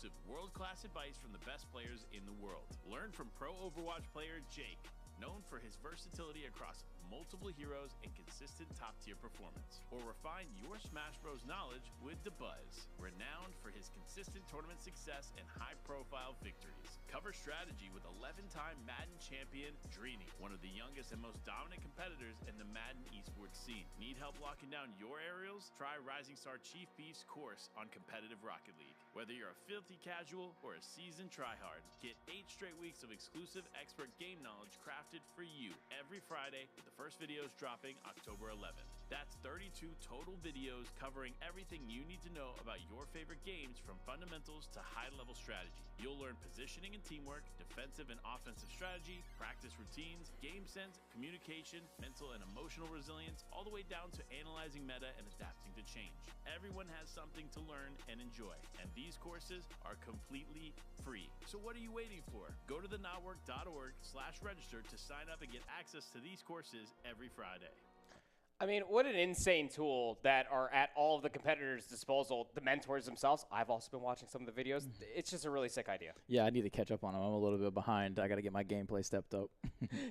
exclusive world-class advice from the best players in the world. Learn from pro Overwatch player Jake, known for his versatility across multiple heroes and consistent top-tier performance. Or refine your Smash Bros. Knowledge with DeBuzz, renowned for his consistent tournament success and high-profile victories. Cover strategy with 11-time Madden champion Dreeny, one of the youngest and most dominant competitors in the Madden esports scene. Need help locking down your aerials? Try Rising Star Chief Beef's course on competitive Rocket League. Whether you're a filthy casual or a seasoned tryhard, get 8 straight weeks of exclusive expert game knowledge crafted for you every Friday, with the first videos dropping October 11th. That's 32 total videos covering everything you need to know about your favorite games, from fundamentals to high-level strategy. You'll learn positioning and teamwork, defensive and offensive strategy, practice routines, game sense, communication, mental and emotional resilience, all the way down to analyzing meta and adapting to change. Everyone has something to learn and enjoy, and these courses are completely free. So what are you waiting for? Go to thenotwork.org/register to sign up and get access to these courses every Friday. I mean, what an insane tool that are at all of the competitors' disposal. The mentors themselves, I've also been watching some of the videos. It's just a really sick idea. Yeah, I need to catch up on them. I'm a little bit behind. I got to get my gameplay stepped up.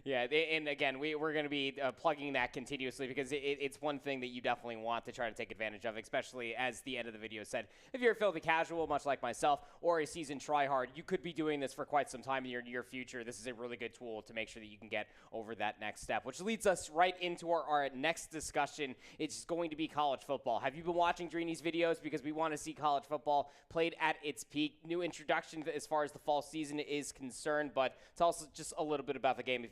Yeah, and again, we're going to be plugging that continuously, because it's one thing that you definitely want to try to take advantage of, especially as the end of the video said. If you're a filthy casual, much like myself, or a seasoned tryhard, you could be doing this for quite some time in your near future. This is a really good tool to make sure that you can get over that next step, which leads us right into our next discussion. It's going to be college football. Have you been watching Dreeny's videos? Because we want to see college football played at its peak. New introduction as far as the fall season is concerned, but tell us just a little bit about the game if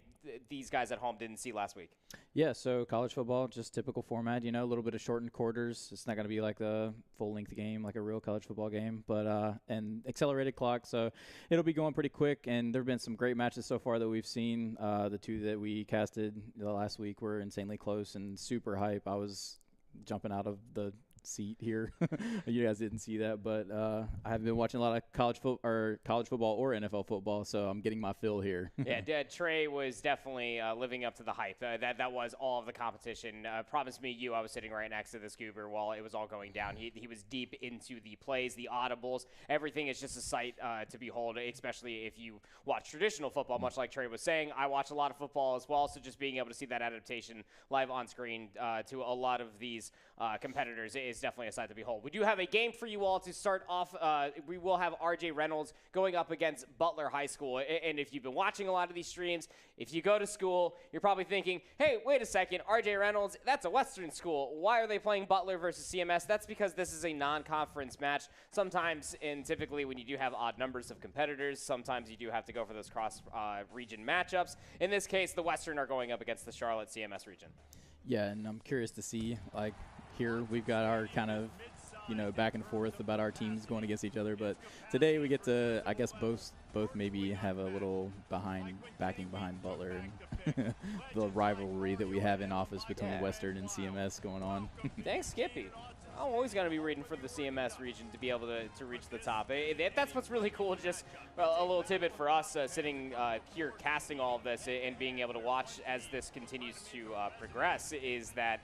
these guys at home didn't see last week. Yeah, so college football, just typical format, you know, a little bit of shortened quarters. It's not going to be like the full-length game, like a real college football game, but and accelerated clock, so it'll be going pretty quick, and there have been some great matches so far that we've seen. The two that we casted the last week were insanely close and super hype. I was jumping out of the seat here. You guys didn't see that, but I haven't been watching a lot of college football or NFL football, so I'm getting my fill here. Yeah, Trey was definitely living up to the hype. That was all of the competition. Promise me I was sitting right next to this goober while it was all going down. He was deep into the plays, the audibles. Everything is just a sight to behold, especially if you watch traditional football, much like Trey was saying. I watch a lot of football as well, so just being able to see that adaptation live on screen to a lot of these competitors is definitely a sight to behold. We do have a game for you all to start off. We will have RJ Reynolds going up against Butler High School. And if you've been watching a lot of these streams, if you go to school, you're probably thinking, hey, wait a second, RJ Reynolds, that's a Western school. Why are they playing Butler versus CMS? That's because this is a non-conference match. Sometimes, and typically when you do have odd numbers of competitors, sometimes you do have to go for those cross-region matchups. In this case, the Western are going up against the Charlotte CMS region. Yeah, and I'm curious to see, like, here we've got our kind of, you know, back and forth about our teams going against each other, but today we get to, I guess, both maybe have a little backing behind Butler and the rivalry that we have in office between Western and CMS going on. Thanks, Skippy. I'm always going to be rooting for the CMS region to be able to reach the top. That's what's really cool. Just a little tidbit for us sitting here casting all of this and being able to watch as this continues to progress is that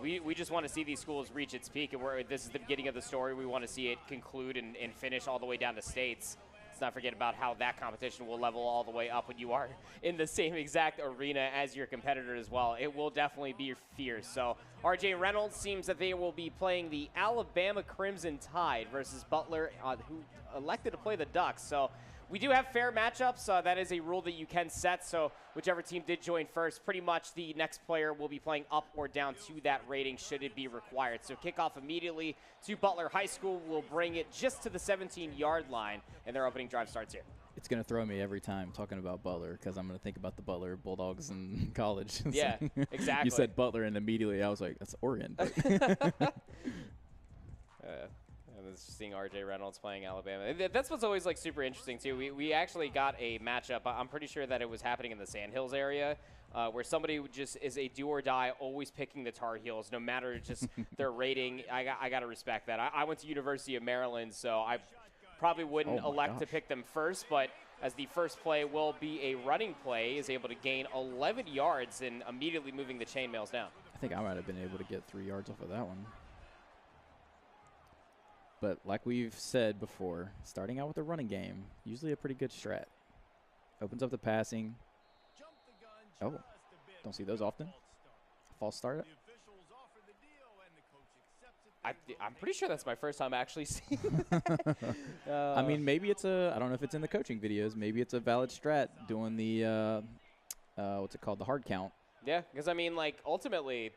we just want to see these schools reach its peak. And this is the beginning of the story. We want to see it conclude and finish all the way down to states. Let's not forget about how that competition will level all the way up when you are in the same exact arena as your competitor as well. It will definitely be fierce. So RJ Reynolds seems that they will be playing the Alabama Crimson Tide versus Butler, who elected to play the Ducks. So we do have fair matchups. That is a rule that you can set. So whichever team did join first, pretty much the next player will be playing up or down to that rating should it be required. So kickoff immediately to Butler High School. Will bring it just to the 17-yard line, and their opening drive starts here. It's going to throw me every time talking about Butler because I'm going to think about the Butler Bulldogs in college. Yeah, exactly. You said Butler, and immediately I was like, that's Oregon. Seeing RJ Reynolds playing Alabama. That's what's always like super interesting too. We actually got a matchup. I'm pretty sure that it was happening in the Sandhills area where somebody just is a do or die, always picking the Tar Heels, no matter just their rating. I got to respect that. I went to University of Maryland, so I probably wouldn't elect to pick them first, but as the first play will be a running play, is able to gain 11 yards and immediately moving the chainmails down. I think I might have been able to get 3 yards off of that one. But like we've said before, starting out with a running game, usually a pretty good strat. Opens up the passing. Oh, don't see those often. False start. I'm pretty sure that's my first time actually seeing I mean, maybe it's I don't know if it's in the coaching videos. Maybe it's a valid strat doing the, what's it called, the hard count. Yeah, because, I mean, like, ultimately,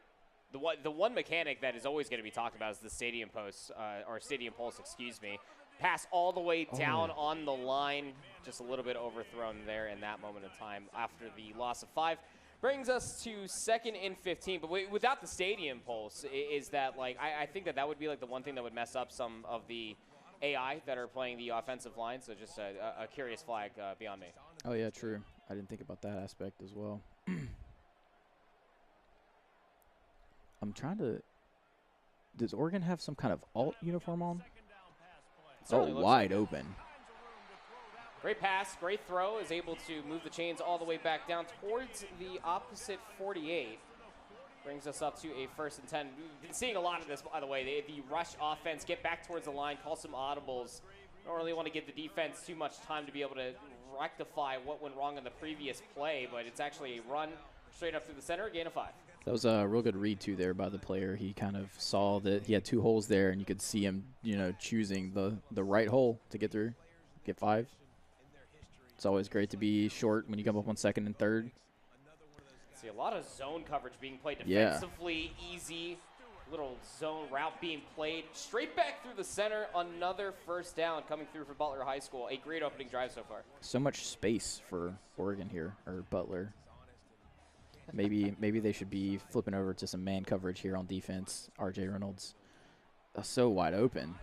the one mechanic that is always going to be talked about is the stadium post, or stadium pulse, excuse me. Pass all the way down on the line, just a little bit overthrown there in that moment of time after the loss of 5. Brings us to 2nd and 15, but without the stadium pulse, is that, like, I think that would be, like, the one thing that would mess up some of the AI that are playing the offensive line, so just a curious flag beyond me. Oh, yeah, true. I didn't think about that aspect as well. I'm trying to – does Oregon have some kind of alt uniform on? Oh, wide open. Great pass, great throw, is able to move the chains all the way back down towards the opposite 48. Brings us up to a 1st and 10. We've been seeing a lot of this, by the way. The rush offense, get back towards the line, call some audibles. Don't really want to give the defense too much time to be able to rectify what went wrong in the previous play, but it's actually a run straight up through the center, gain of 5. That was a real good read, too, there by the player. He kind of saw that he had 2 holes there, and you could see him, choosing the right hole to get through, get 5. It's always great to be short when you come up on 2nd and 3rd. See a lot of zone coverage being played defensively, easy. Little zone route being played. Straight back through the center, another 1st down coming through for Butler High School. A great opening drive so far. So much space for Oregon here, or Butler. Maybe they should be flipping over to some man coverage here on defense. RJ Reynolds. So wide open.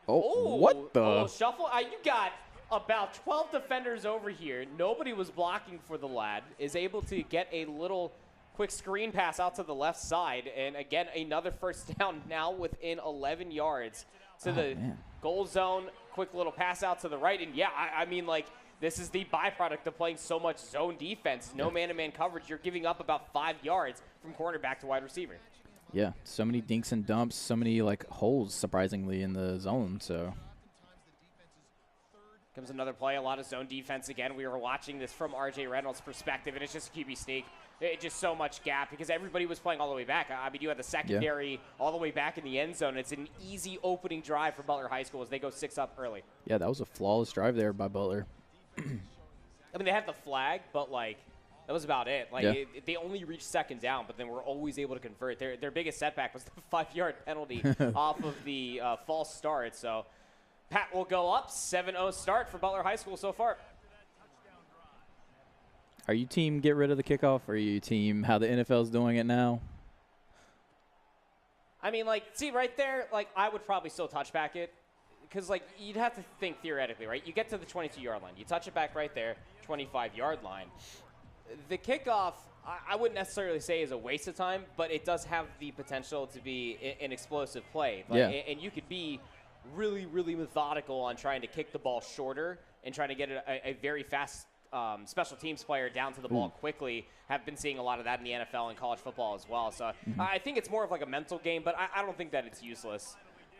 Oh, what the? Oh, shuffle. You got about 12 defenders over here. Nobody was blocking for the lad. Is able to get a little quick screen pass out to the left side. And again, another 1st down now within 11 yards to the goal zone. Quick little pass out to the right. And yeah, I mean, like, this is the byproduct of playing so much zone defense. No man-to-man coverage. You're giving up about 5 yards from cornerback to wide receiver. Yeah, so many dinks and dumps, so many, like, holes, surprisingly, in the zone. So comes another play, a lot of zone defense again. We were watching this from RJ Reynolds' perspective, and it's just a QB sneak. Just so much gap because everybody was playing all the way back. I mean, you had the secondary all the way back in the end zone. It's an easy opening drive for Butler High School as they go 6 up early. Yeah, that was a flawless drive there by Butler. I mean, they had the flag, but, like, that was about it. Like, they only reached 2nd down, but then were always able to convert. Their biggest setback was the 5-yard penalty off of the false start. So Pat will go up. 7-0 start for Butler High School so far. Are you team get rid of the kickoff, or are you team how the NFL's doing it now? I mean, like, see right there, like, I would probably still touchback it. Because, like, you'd have to think theoretically, right? You get to the 22-yard line. You touch it back right there, 25-yard line. The kickoff, I wouldn't necessarily say is a waste of time, but it does have the potential to be an explosive play. Like, and you could be really, really methodical on trying to kick the ball shorter and trying to get a very fast special teams player down to the ball quickly. Have been seeing a lot of that in the NFL and college football as well. So I think it's more of like a mental game, but I don't think that it's useless.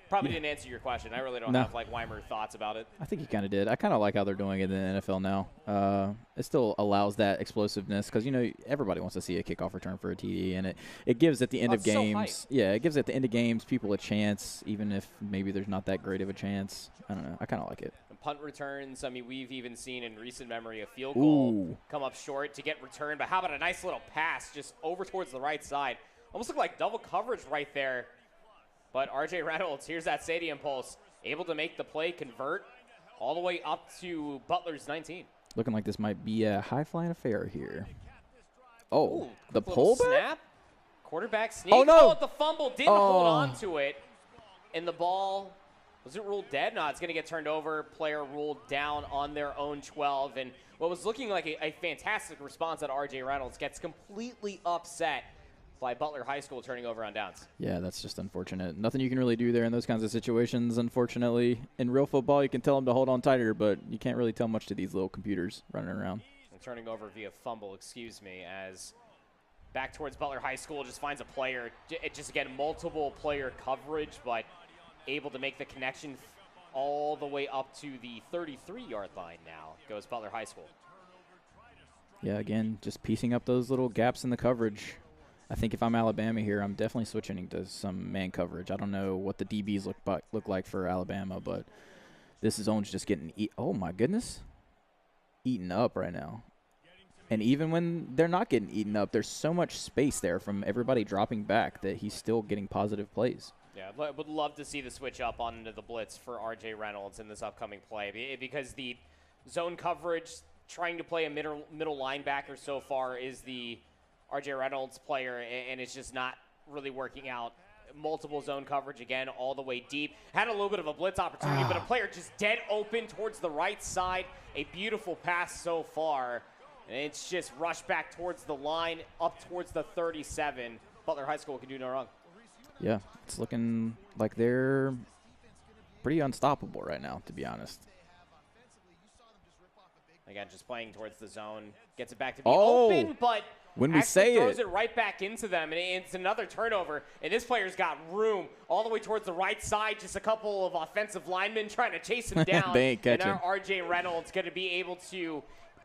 Probably didn't answer your question. I really don't have, like, Weimer thoughts about it. I think you kind of did. I kind of like how they're doing it in the NFL now. It still allows that explosiveness because, everybody wants to see a kickoff return for a TD, and it gives at the end of games. Yeah, it gives at the end of games people a chance, even if maybe there's not that great of a chance. I don't know. I kind of like it. And punt returns, I mean, we've even seen in recent memory a field goal come up short to get returned. But how about a nice little pass just over towards the right side? Almost looked like double coverage right there. But RJ Reynolds, here's that stadium pulse, able to make the play, convert all the way up to Butler's 19. Looking like this might be a high-flying affair here. Oh, the pullback? Snap. Quarterback sneak. Oh, no. The fumble didn't hold on to it. And the ball, was it ruled dead? No, it's going to get turned over. Player ruled down on their own 12. And what was looking like a fantastic response at RJ Reynolds gets completely upset by Butler High School turning over on downs. Yeah, that's just unfortunate. Nothing you can really do there in those kinds of situations, unfortunately. In real football, you can tell them to hold on tighter, but you can't really tell much to these little computers running around. And turning over via fumble, as back towards Butler High School just finds a player. Just, again, multiple player coverage, but able to make the connection all the way up to the 33-yard line now goes Butler High School. Yeah, again, just piecing up those little gaps in the coverage. I think if I'm Alabama here, I'm definitely switching into some man coverage. I don't know what the DBs look like for Alabama, but this zone's just getting oh my goodness, eaten up right now. And even when they're not getting eaten up, there's so much space there from everybody dropping back that he's still getting positive plays. Yeah, I would love to see the switch up onto the blitz for R.J. Reynolds in this upcoming play, because the zone coverage, trying to play a middle linebacker so far is the R.J. Reynolds player, and it's just not really working out. Multiple zone coverage again, all the way deep. Had a little bit of a blitz opportunity, but a player just dead open towards the right side. A beautiful pass so far. And it's just rushed back towards the line, up towards the 37. Butler High School can do no wrong. Yeah, it's looking like they're pretty unstoppable right now, to be honest. Again, just playing towards the zone. Gets it back to be open, but when we say throws it right back into them, and it's another turnover. And this player's got room all the way towards the right side. Just a couple of offensive linemen trying to chase him down. They ain't catching. And now R.J. Reynolds going to be able to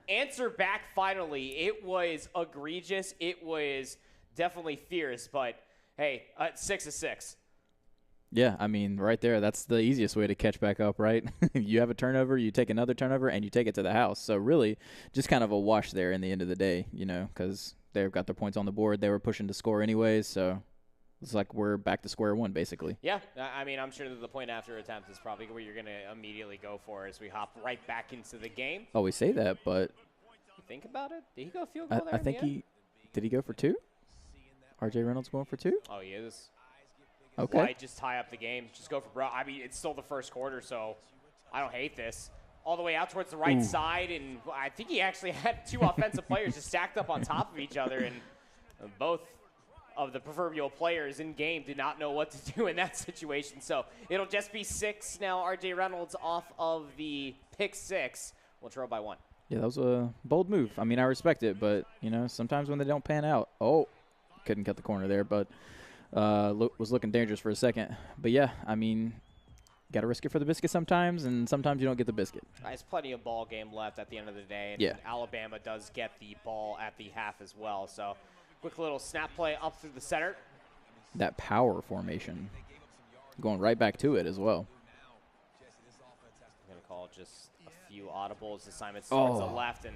answer back finally. It was egregious. It was definitely fierce, but hey, 6-6. Yeah, I mean, right there, that's the easiest way to catch back up, right? You have a turnover, you take another turnover, and you take it to the house. So really, just kind of a wash there in the end of the day, you know, because they've got their points on the board. They were pushing to score anyways, so it's like we're back to square one, basically. Yeah, I mean, I'm sure that the point after attempt is probably where you're going to immediately go for as we hop right back into the game. Oh, we say that, but you think about it. Did he go field goal there? I think did he go for 2? R.J. Reynolds going for 2? Oh, he is. Okay. Why just tie up the game? Just go for bro. I mean, it's still the first quarter, so I don't hate this. All the way out towards the right side, and I think he actually had 2 offensive players just stacked up on top of each other, and both of the proverbial players in game did not know what to do in that situation. So it'll just be 6 now. R.J. Reynolds off of the pick 6. We'll trail by 1. Yeah, that was a bold move. I mean, I respect it, but, you know, sometimes when they don't pan out. Oh, couldn't cut the corner there, but was looking dangerous for a second. But, yeah, I mean, got to risk it for the biscuit sometimes, and sometimes you don't get the biscuit. There's plenty of ball game left at the end of the day, and yeah. Alabama does get the ball at the half as well. So quick little snap play up through the center. That power formation, going right back to it as well. I'm going to call just a few audibles. Assignments towards the left, and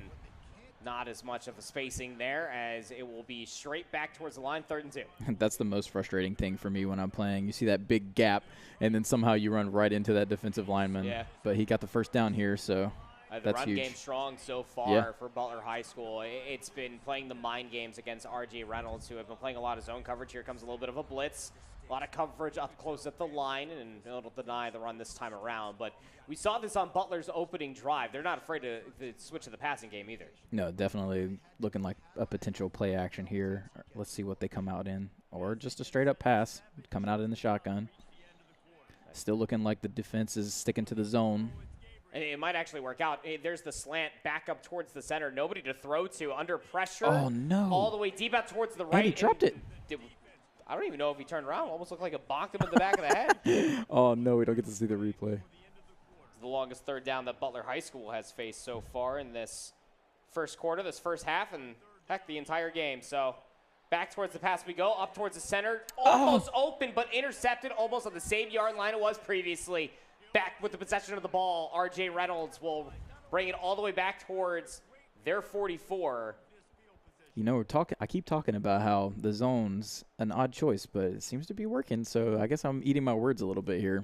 not as much of a spacing there as it will be straight back towards the line, 3rd and 2. That's the most frustrating thing for me when I'm playing. You see that big gap, and then somehow you run right into that defensive lineman. Yeah. But he got the first down here, so the that's run huge. game strong so far for Butler High School. It's been playing the mind games against R.J. Reynolds, who have been playing a lot of zone coverage. Here comes a little bit of a blitz. A lot of coverage up close at the line, and it'll deny the run this time around. But we saw this on Butler's opening drive. They're not afraid to switch to the passing game either. No, definitely looking like a potential play action here. Let's see what they come out in. Or just a straight-up pass coming out in the shotgun. Still looking like the defense is sticking to the zone. And it might actually work out. There's the slant back up towards the center. Nobody to throw to. Under pressure. Oh, no. All the way deep out towards the right. And he dropped it. I don't even know if he turned around. Almost looked like it bonked him in the back of the head. Oh, no, we don't get to see the replay. It's the longest 3rd down that Butler High School has faced so far in this first quarter, this first half, and, heck, the entire game. So back towards the pass we go, up towards the center. Almost open, but intercepted almost on the same yard line it was previously. Back with the possession of the ball, R.J. Reynolds will bring it all the way back towards their 44. You know, I keep talking about how the zone's an odd choice, but it seems to be working, so I guess I'm eating my words a little bit here.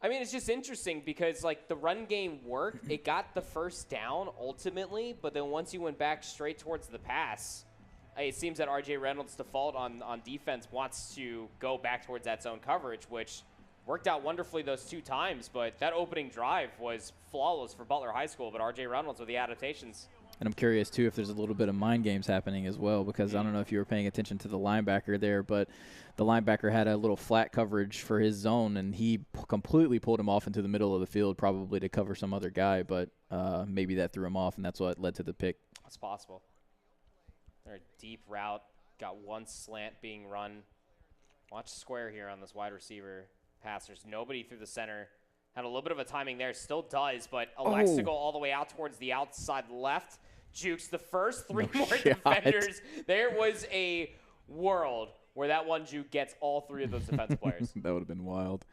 I mean, it's just interesting because, like, the run game worked. It got the first down ultimately, but then once you went back straight towards the pass, it seems that R.J. Reynolds' default on defense wants to go back towards that zone coverage, which worked out wonderfully those 2 times, but that opening drive was flawless for Butler High School, but R.J. Reynolds with the adaptations. And I'm curious, too, if there's a little bit of mind games happening as well, because I don't know if you were paying attention to the linebacker there, but the linebacker had a little flat coverage for his zone, and he completely pulled him off into the middle of the field, probably to cover some other guy, but maybe that threw him off, and that's what led to the pick. That's possible. They're a deep route, got one slant being run. Watch square here on this wide receiver pass. There's nobody through the center. Had a little bit of a timing there. Still does, but elects to go all the way out towards the outside left. Jukes the first three more defenders. There was a world where that one juke gets all three of those defensive players. That would have been wild.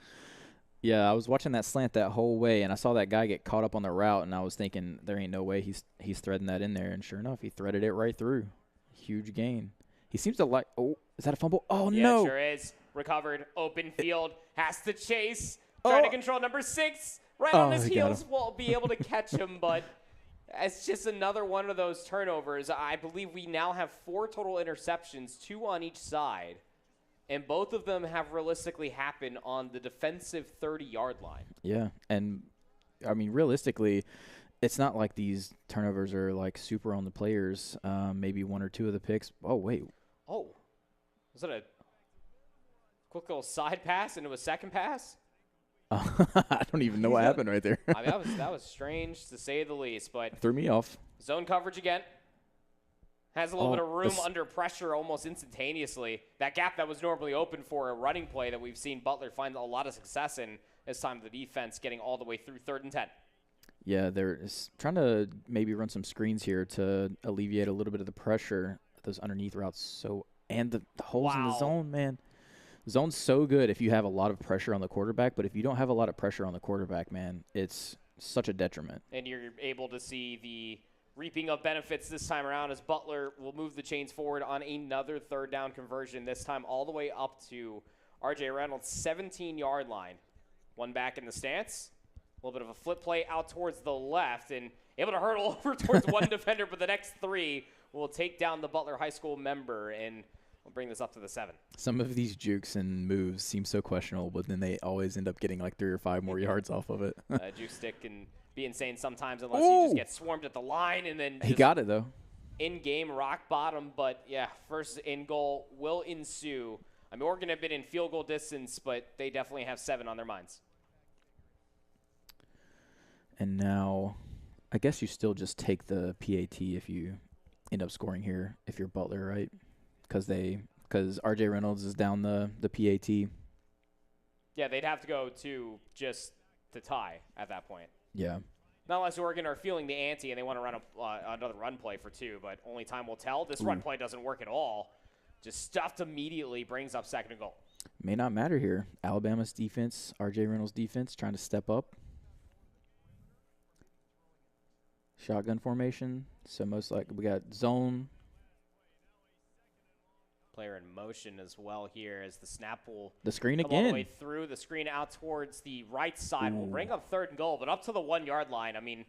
Yeah, I was watching that slant that whole way, and I saw that guy get caught up on the route, and I was thinking, there ain't no way he's threading that in there. And sure enough, he threaded it right through. Huge gain. He seems to like – oh, is that a fumble? Oh, yeah, no. Yeah, sure is. Recovered. Open field. Has to chase. Trying to control number 6. Right on his heels. Will be able to catch him, but it's just another one of those turnovers. I believe we now have 4 total interceptions, 2 on each side. And both of them have realistically happened on the defensive 30-yard line. Yeah, and, I mean, realistically, it's not like these turnovers are, like, super on the players. Maybe 1 or 2 of the picks. Oh, wait. Oh. Was that a quick little side pass into a second pass? I don't even know what happened right there. I mean, that was strange, to say the least. But threw me off. Zone coverage again. Has a little bit of room under pressure almost instantaneously. That gap that was normally open for a running play that we've seen Butler find a lot of success in this time, the defense getting all the way through 3rd and 10. Yeah, they're trying to maybe run some screens here to alleviate a little bit of the pressure, those underneath routes. And the holes in the zone, man. Zone's so good if you have a lot of pressure on the quarterback, but if you don't have a lot of pressure on the quarterback, man, it's such a detriment. And you're able to see the reaping of benefits this time around as Butler will move the chains forward on another 3rd down conversion, this time all the way up to R.J. Reynolds' 17-yard line. One back in the stance. A little bit of a flip play out towards the left and able to hurdle over towards one defender, but the next 3 will take down the Butler High School member, and we'll bring this up to the 7. Some of these jukes and moves seem so questionable, but then they always end up getting like 3 or 5 more yards off of it. Juke stick can be insane sometimes unless you just get swarmed at the line and then he got it though. In-game rock bottom, but yeah, first in goal will ensue. I mean, Oregon have been in field goal distance, but they definitely have 7 on their minds. And now, I guess you still just take the PAT if you end up scoring here, if you're Butler, right? Because R.J. Reynolds is down the PAT. Yeah, they'd have to go to just to tie at that point. Yeah. Not unless Oregon are feeling the ante and they want to run another run play for 2, but only time will tell. This run play doesn't work at all. Just stuffed immediately, brings up 2nd and goal. May not matter here. Alabama's defense, R.J. Reynolds' defense, trying to step up. Shotgun formation. So most likely we got zone. Player in motion as well here as the snap will the screen come again. all the way through the screen out towards the right side. Will bring up 3rd and goal, but up to the 1-yard line. I mean,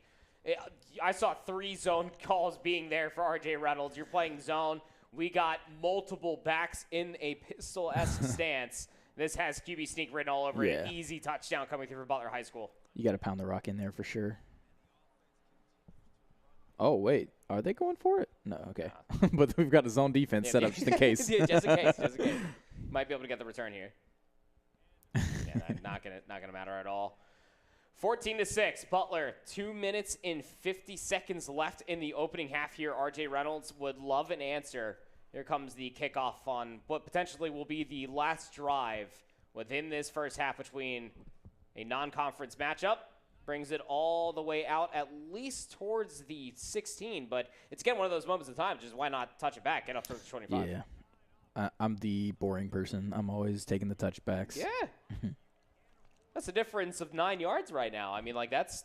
I saw 3 zone calls being there for R.J. Reynolds. You're playing zone. We got multiple backs in a pistol-esque stance. This has QB sneak written all over it. Easy touchdown coming through for Butler High School. You got to pound the rock in there for sure. Oh, wait. Are they going for it? No, okay. But we've got a zone defense set up just in case. Just in case. Might be able to get the return here. Yeah, not gonna matter at all. 14-6, Butler. 2 minutes and 50 seconds left in the opening half here. R.J. Reynolds would love an answer. Here comes the kickoff on what potentially will be the last drive within this first half between a non-conference matchup. Brings it all the way out at least towards the 16, but it's again one of those moments in time. Just why not touch it back, get up to the 25? Yeah, I'm the boring person. I'm always taking the touchbacks. Yeah, that's a difference of 9 yards right now. I mean, like that's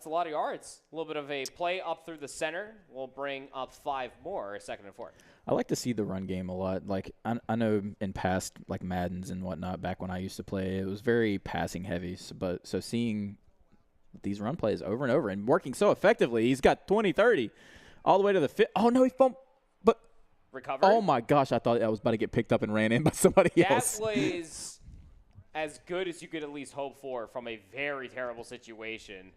a lot of yards. A little bit of a play up through the center will bring up 5 more, 2nd and 4. I like to see the run game a lot. Like I know in past like Maddens and whatnot, back when I used to play, it was very passing heavy. So seeing these run plays over and over and working so effectively, he's got 20, 30, all the way to the 5th. Oh no, he fumbled. But recovered. Oh my gosh, I thought I was about to get picked up and ran in by somebody else. That was as good as you could at least hope for from a very terrible situation.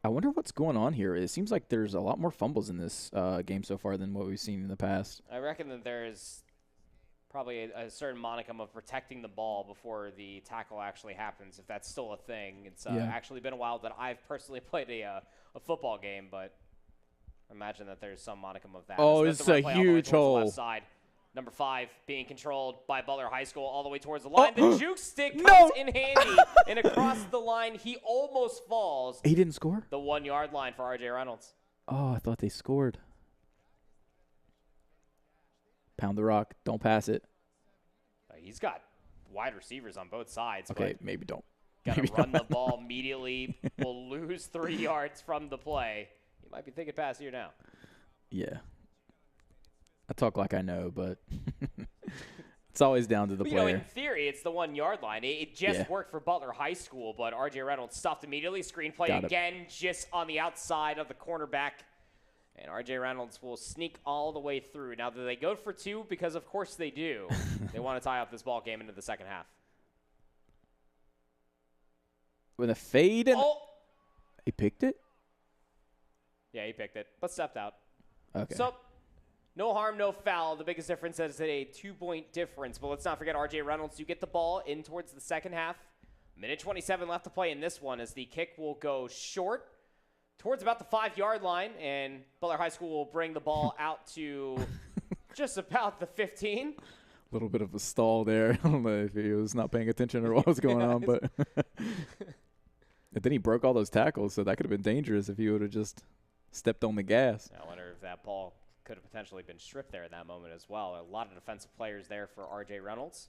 I wonder what's going on here. It seems like there's a lot more fumbles in this game so far than what we've seen in the past. I reckon that there's probably a certain monicum of protecting the ball before the tackle actually happens, if that's still a thing. It's actually been a while that I've personally played a football game, but I imagine that there's some monicum of that. Oh, it's a huge hole. Left side. Number 5 being controlled by Butler High School all the way towards the line. The juke stick comes in handy, and across the line, he almost falls. He didn't score? The 1-yard line for RJ Reynolds. Oh, I thought they scored. Pound the rock. Don't pass it. He's got wide receivers on both sides. Okay, maybe don't. Got to run the ball immediately. We'll lose 3 yards from the play. You might be thinking pass here now. Yeah. I talk like I know, but it's always down to the player. In theory, it's the 1-yard line. It just worked for Butler High School, but RJ Reynolds stuffed immediately. Screenplay again, just on the outside of the cornerback. And RJ Reynolds will sneak all the way through. Now, do they go for 2? Because, of course, they do. They want to tie up this ball game into the second half. With a fade. And he picked it? Yeah, he picked it, but stepped out. Okay. So, no harm, no foul. The biggest difference is a 2-point difference. But let's not forget RJ Reynolds. You get the ball in towards the second half. Minute 27 left to play in this one as the kick will go short towards about the 5-yard line. And Butler High School will bring the ball out to just about the 15. A little bit of a stall there. I don't know if he was not paying attention or what was going on. But and then he broke all those tackles, so that could have been dangerous if he would have just stepped on the gas. I wonder if that ball could have potentially been stripped there in that moment as well. A lot of defensive players there for RJ Reynolds.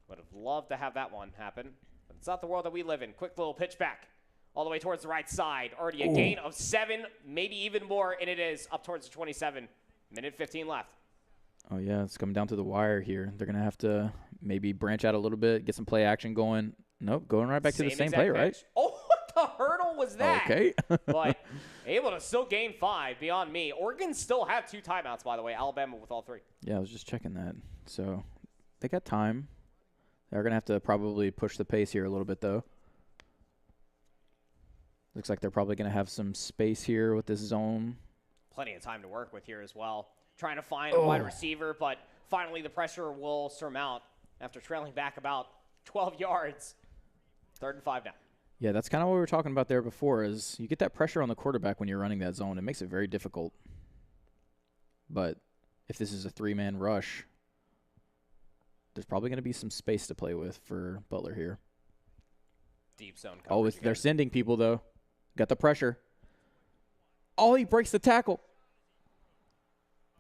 Would have loved to have that one happen, but it's not the world that we live in. Quick little pitch back all the way towards the right side. Already a gain of 7, maybe even more, and it is up towards the 27. Minute 15 left. Oh, yeah, it's coming down to the wire here. They're going to have to maybe branch out a little bit, get some play action going. Nope, going right back to the same play, right? Oh, what the hurdle was that? Okay. But able to still gain 5 beyond me. Oregon still have 2 timeouts, by the way. Alabama with all 3. Yeah, I was just checking that. So they got time. They're going to have to probably push the pace here a little bit, though. Looks like they're probably going to have some space here with this zone. Plenty of time to work with here as well. Trying to find a wide receiver, but finally the pressure will surmount after trailing back about 12 yards. 3rd and 5 now. Yeah, that's kind of what we were talking about there before is you get that pressure on the quarterback when you're running that zone. It makes it very difficult. But if this is a 3-man rush, there's probably going to be some space to play with for Butler here. Deep zone coverage. They're sending people, though. Got the pressure. Oh, he breaks the tackle.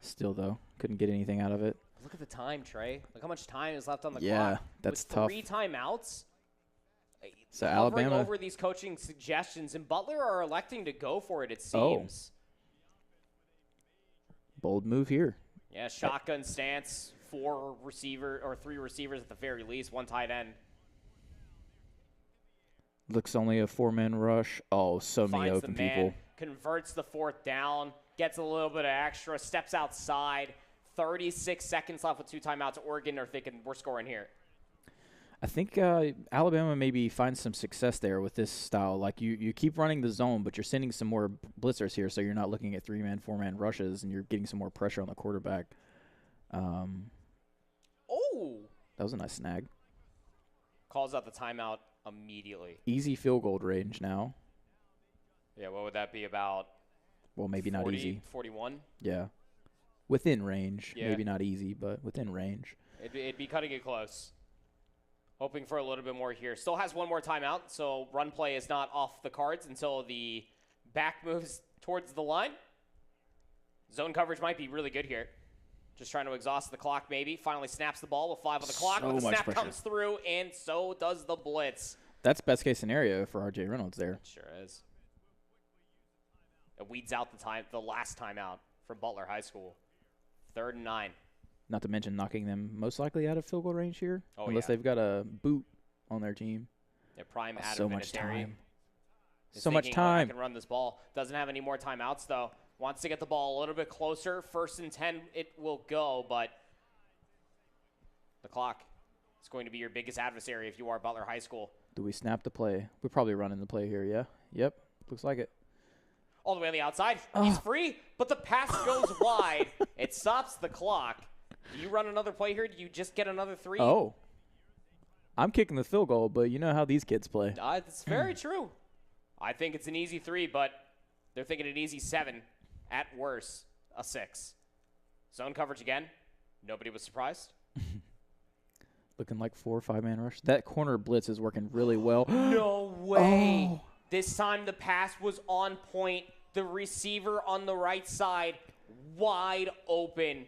Still, though, couldn't get anything out of it. Look at the time, Trey. Look how much time is left on the clock. Yeah, that's tough. 3 timeouts. So Alabama over these coaching suggestions, and Butler are electing to go for it, it seems. Bold move here. Yeah, shotgun stance, 3 receivers at the very least, 1 tight end. Looks only a 4-man rush. Oh, so many open people. Converts the 4th down, gets a little bit of extra, steps outside. 36 seconds left with 2 timeouts. Oregon are thinking we're scoring here. I think Alabama maybe finds some success there with this style. Like you keep running the zone, but you're sending some more blitzers here, so you're not looking at 3-man, 4-man rushes, and you're getting some more pressure on the quarterback. That was a nice snag. Calls out the timeout immediately. Easy field goal range now. Yeah, what would that be about? Well, maybe 40, not easy. 41? Yeah. Within range. Yeah. Maybe not easy, but within range. It'd be cutting it close. Hoping for a little bit more here. Still has 1 more timeout, so run play is not off the cards until the back moves towards the line. Zone coverage might be really good here. Just trying to exhaust the clock maybe. Finally snaps the ball with 5 on the clock. So the snap pressure. comes through, and so does the blitz. That's best case scenario for RJ Reynolds there. It sure is. It weeds out the last timeout from Butler High School. 3rd and 9. Not to mention knocking them most likely out of field goal range here. Oh, unless they've got a boot on their team. Yeah, prime out so of much time. So much time. I can run this ball. Doesn't have any more timeouts, though. Wants to get the ball a little bit closer. 1st and 10, it will go, but the clock is going to be your biggest adversary if you are Butler High School. Do we snap the play? We're probably running the play here, yeah? Yep, looks like it. All the way on the outside. He's free, but the pass goes wide. It stops the clock. Do you run another play here? Do you just get another 3? Oh. I'm kicking the field goal, but you know how these kids play. That's very true. I think it's an easy 3, but they're thinking an easy 7. At worst, a 6. Zone coverage again. Nobody was surprised. Looking like 4 or 5-man rush. That corner blitz is working really well. No way. Oh. This time the pass was on point. The receiver on the right side, wide open.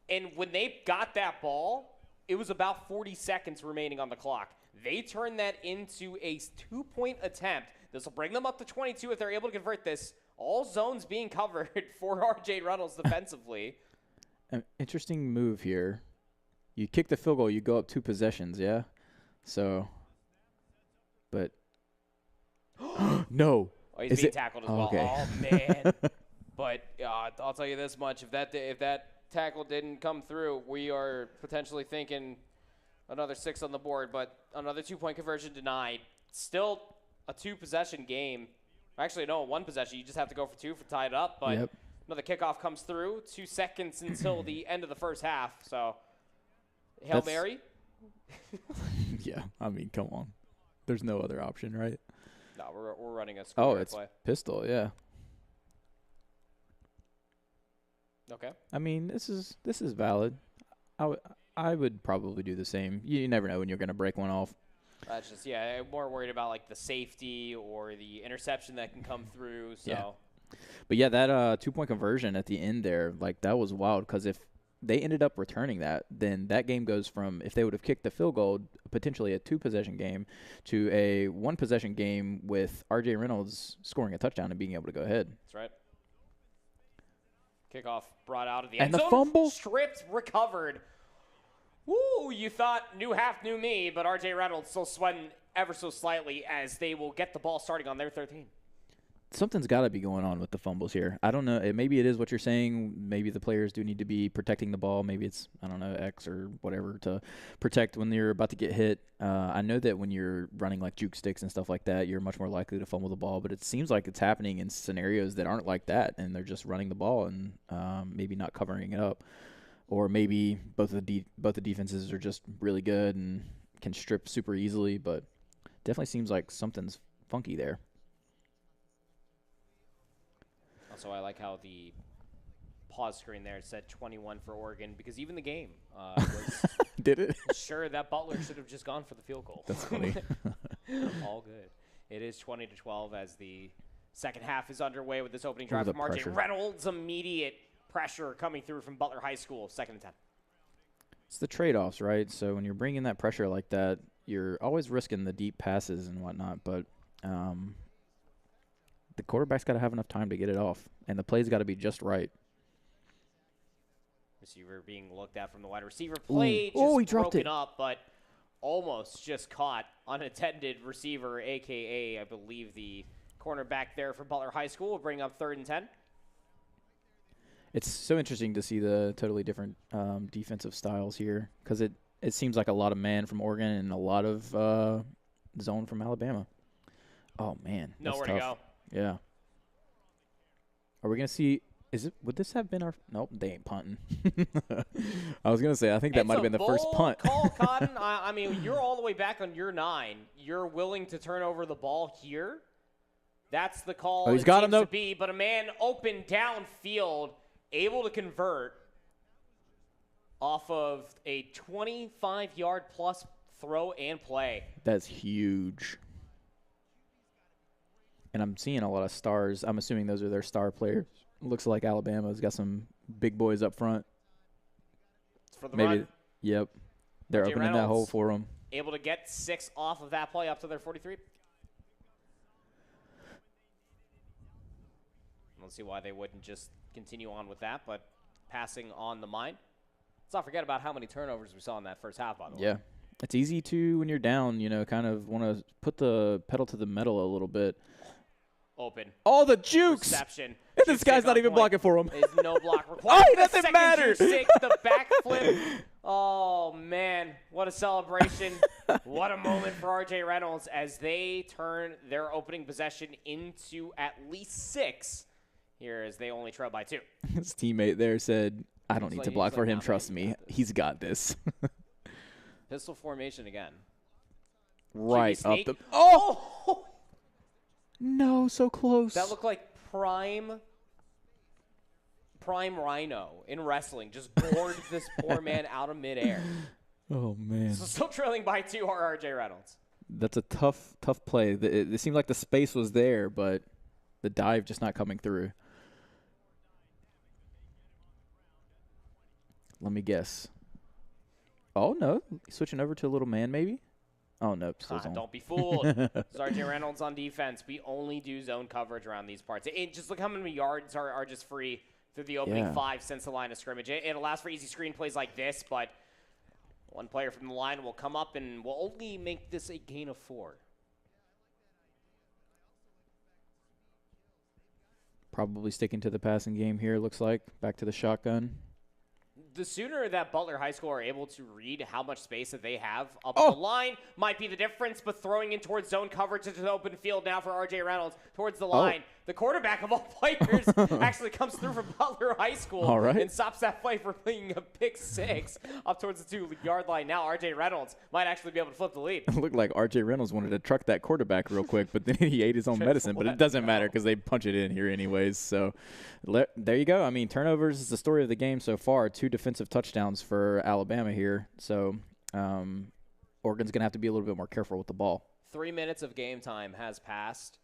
And when they got that ball, it was about 40 seconds remaining on the clock. They turned that into a 2-point attempt. This will bring them up to 22 if they're able to convert this. All zones being covered for RJ Reynolds defensively. An interesting move here. You kick the field goal, you go up 2 possessions, yeah? So, but, no. Oh, he's being tackled as well. Okay. Oh, man. But I'll tell you this much. If that tackle didn't come through, we are potentially thinking another 6 on the board, but another 2-point conversion denied. Still a 2-possession game. Actually, no, 1 possession. You just have to go for 2 to tie it up, but another kickoff comes through. 2 seconds until the end of the first half, so Hail Mary? Yeah, I mean, come on. There's no other option, right? No, we're running a square it's play. pistol, yeah. Okay. I mean, this is valid. I would probably do the same. You never know when you're going to break one off. That's just, I'm more worried about, like, the safety or the interception that can come through, so. Yeah. But, yeah, that 2-point conversion at the end there, like, that was wild because if they ended up returning that, then that game goes from, if they would have kicked the field goal, potentially a 2-possession game, to a 1-possession game with RJ Reynolds scoring a touchdown and being able to go ahead. That's right. Kickoff brought out of the end zone. And the fumble? Stripped, recovered. Woo, you thought new half, new me, but RJ Reynolds still sweating ever so slightly as they will get the ball starting on their 13. Something's got to be going on with the fumbles here. I don't know. Maybe it is what you're saying. Maybe the players do need to be protecting the ball. Maybe it's, I don't know, X or whatever to protect when you're about to get hit. I know that when you're running like juke sticks and stuff like that, you're much more likely to fumble the ball. But it seems like it's happening in scenarios that aren't like that, and they're just running the ball and maybe not covering it up. Or maybe both the defenses are just really good and can strip super easily. But definitely seems like something's funky there. Also, I like how the pause screen there said 21 for Oregon because even the game was Did it? Sure that Butler should have just gone for the field goal. That's funny. All good. It is 20-12 as the second half is underway with this opening drive from RJ Reynolds. Immediate pressure coming through from Butler High School, 2nd and 10. It's the trade-offs, right? So when you're bringing that pressure like that, you're always risking the deep passes and whatnot, but the quarterback's got to have enough time to get it off, and the play's got to be just right. Receiver being looked at from the wide receiver play. He dropped it up, but almost just caught unattended receiver, a.k.a. I believe the cornerback there for Butler High School will bring up 3rd and 10. It's so interesting to see the totally different defensive styles here because it seems like a lot of man from Oregon and a lot of zone from Alabama. Oh, man. Nowhere to go. Yeah. Are we going to see – would this have been our – nope, they ain't punting. I was going to say, I think that might have been the first punt. Call, Cotton. I mean, you're all the way back on your 9. You're willing to turn over the ball here? That's the call he's got him, though. To be. But a man open downfield, able to convert off of a 25-yard plus throw and play. That's huge. And I'm seeing a lot of stars. I'm assuming those are their star players. Looks like Alabama's got some big boys up front. It's for the run. Yep. They're opening that hole for them. Able to get 6 off of that play up to their 43. Let's see why they wouldn't just continue on with that, but passing on the mind. Let's not forget about how many turnovers we saw in that first half, by the way. Yeah. It's easy to, when you're down, kind of want to put the pedal to the metal a little bit. Open. All the jukes. Reception. And this guy's not even blocking for him. There's no block required. Oh, it doesn't matter. The backflip. Oh, man. What a celebration. What a moment for RJ Reynolds as they turn their opening possession into at least 6 here as they only trail by 2. His teammate there said, I don't need to block for him. Trust me. He's got this. Pistol formation again. Right up the – oh! No, so close. That looked like prime prime rhino in wrestling just gored this poor man out of midair. Oh, man. So still trailing by 2 are RJ Reynolds. That's a tough play. It seemed like the space was there, but the dive just not coming through. Let me guess. Oh, no. Switching over to a little man, maybe? Oh, nope. Still zone. Don't be fooled. It's RJ Reynolds on defense. We only do zone coverage around these parts. Just look how many yards are just free through the opening 5 since the line of scrimmage. It allows for easy screen plays like this, but one player from the line will come up and will only make this a gain of 4. Probably sticking to the passing game here, looks like. Back to the shotgun. The sooner that Butler High School are able to read how much space that they have up the line might be the difference, but throwing in towards zone coverage into the open field now for RJ Reynolds towards the line. The quarterback of all players actually comes through from Butler High School and stops that play for playing a pick 6 up towards the 2-yard line. Now RJ Reynolds might actually be able to flip the lead. It looked like RJ Reynolds wanted to truck that quarterback real quick, but then he ate his own medicine. But it doesn't matter because they punch it in here anyways. So there you go. I mean, turnovers is the story of the game so far. 2 defensive touchdowns for Alabama here. So Oregon's going to have to be a little bit more careful with the ball. 3 minutes of game time has passed,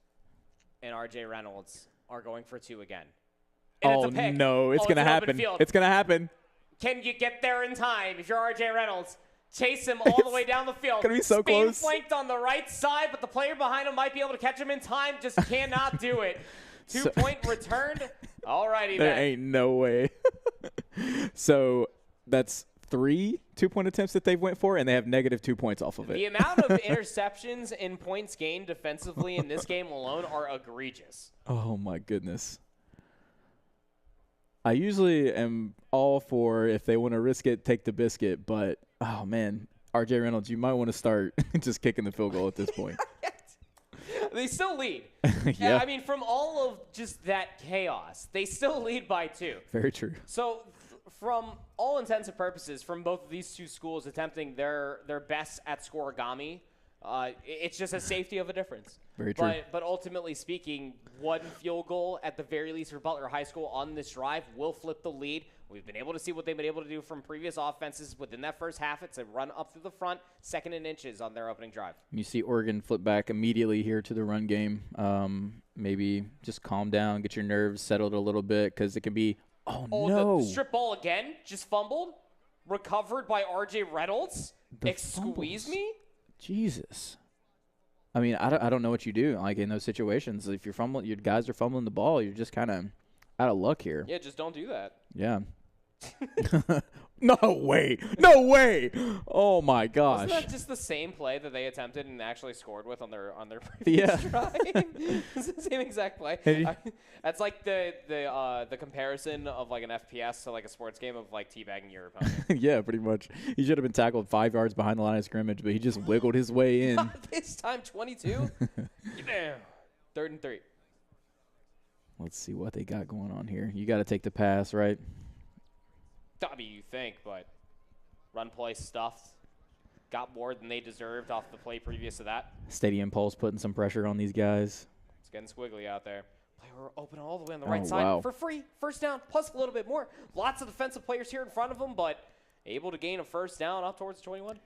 and RJ Reynolds are going for 2 again. And it's a pick. No, it's going to happen. It's going to happen. Can you get there in time? If you're RJ Reynolds, chase him all the way down the field. Going to be so close. Flanked on the right side, but the player behind him might be able to catch him in time. Just cannot do it. 2-point returned. All righty then. There ain't no way. So that's 3 2-point attempts that they've went for, and they have negative 2 points off of it. The amount of interceptions and points gained defensively in this game alone are egregious. Oh, my goodness. I usually am all for if they want to risk it, take the biscuit. But, oh, man, RJ Reynolds, you might want to start just kicking the field goal at this point. They still lead. Yeah. I mean, from all of just that chaos, they still lead by 2. Very true. So from all intents and purposes, from both of these 2 schools attempting their best at scoregami, it's just a safety of a difference. Very true. But ultimately speaking, 1 field goal at the very least for Butler High School on this drive will flip the lead. We've been able to see what they've been able to do from previous offenses within that first half. It's a run up through the front, 2nd and inches on their opening drive. You see Oregon flip back immediately here to the run game. Maybe just calm down, get your nerves settled a little bit because it can be, no. The strip ball again, just fumbled, recovered by RJ Reynolds. Squeeze me? Jesus. I mean, I don't know what you do like in those situations. If you're fumbling, your guys are fumbling the ball, you're just kind of out of luck here. Yeah, just don't do that. Yeah. No way. No way. Oh, my gosh. Wasn't that just the same play that they attempted and actually scored with on their previous drive? It's the same exact play. That's like the comparison of like an FPS to like a sports game of like teabagging your opponent. Yeah, pretty much. He should have been tackled 5 yards behind the line of scrimmage, but he just wiggled his way in. Not this time, 22. Damn. 3rd and 3. Let's see what they got going on here. You got to take the pass, right? I mean, you think, but run play stuffed. Got more than they deserved off the play previous to that. Stadium Pulse putting some pressure on these guys. It's getting squiggly out there. Player open all the way on the right side for free. First down, plus a little bit more. Lots of defensive players here in front of them, but able to gain a first down up towards 21.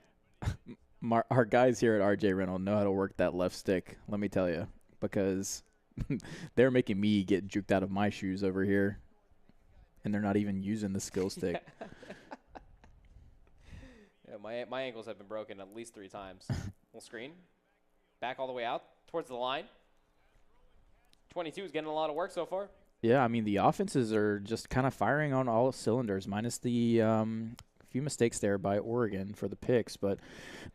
Our guys here at RJ Reynolds know how to work that left stick, let me tell you, because they're making me get juked out of my shoes over here. And they're not even using the skill stick. Yeah, my ankles have been broken at least 3 times. Little screen. Back all the way out towards the line. 22 is getting a lot of work so far. Yeah, I mean, the offenses are just kind of firing on all cylinders, minus the few mistakes there by Oregon for the picks. But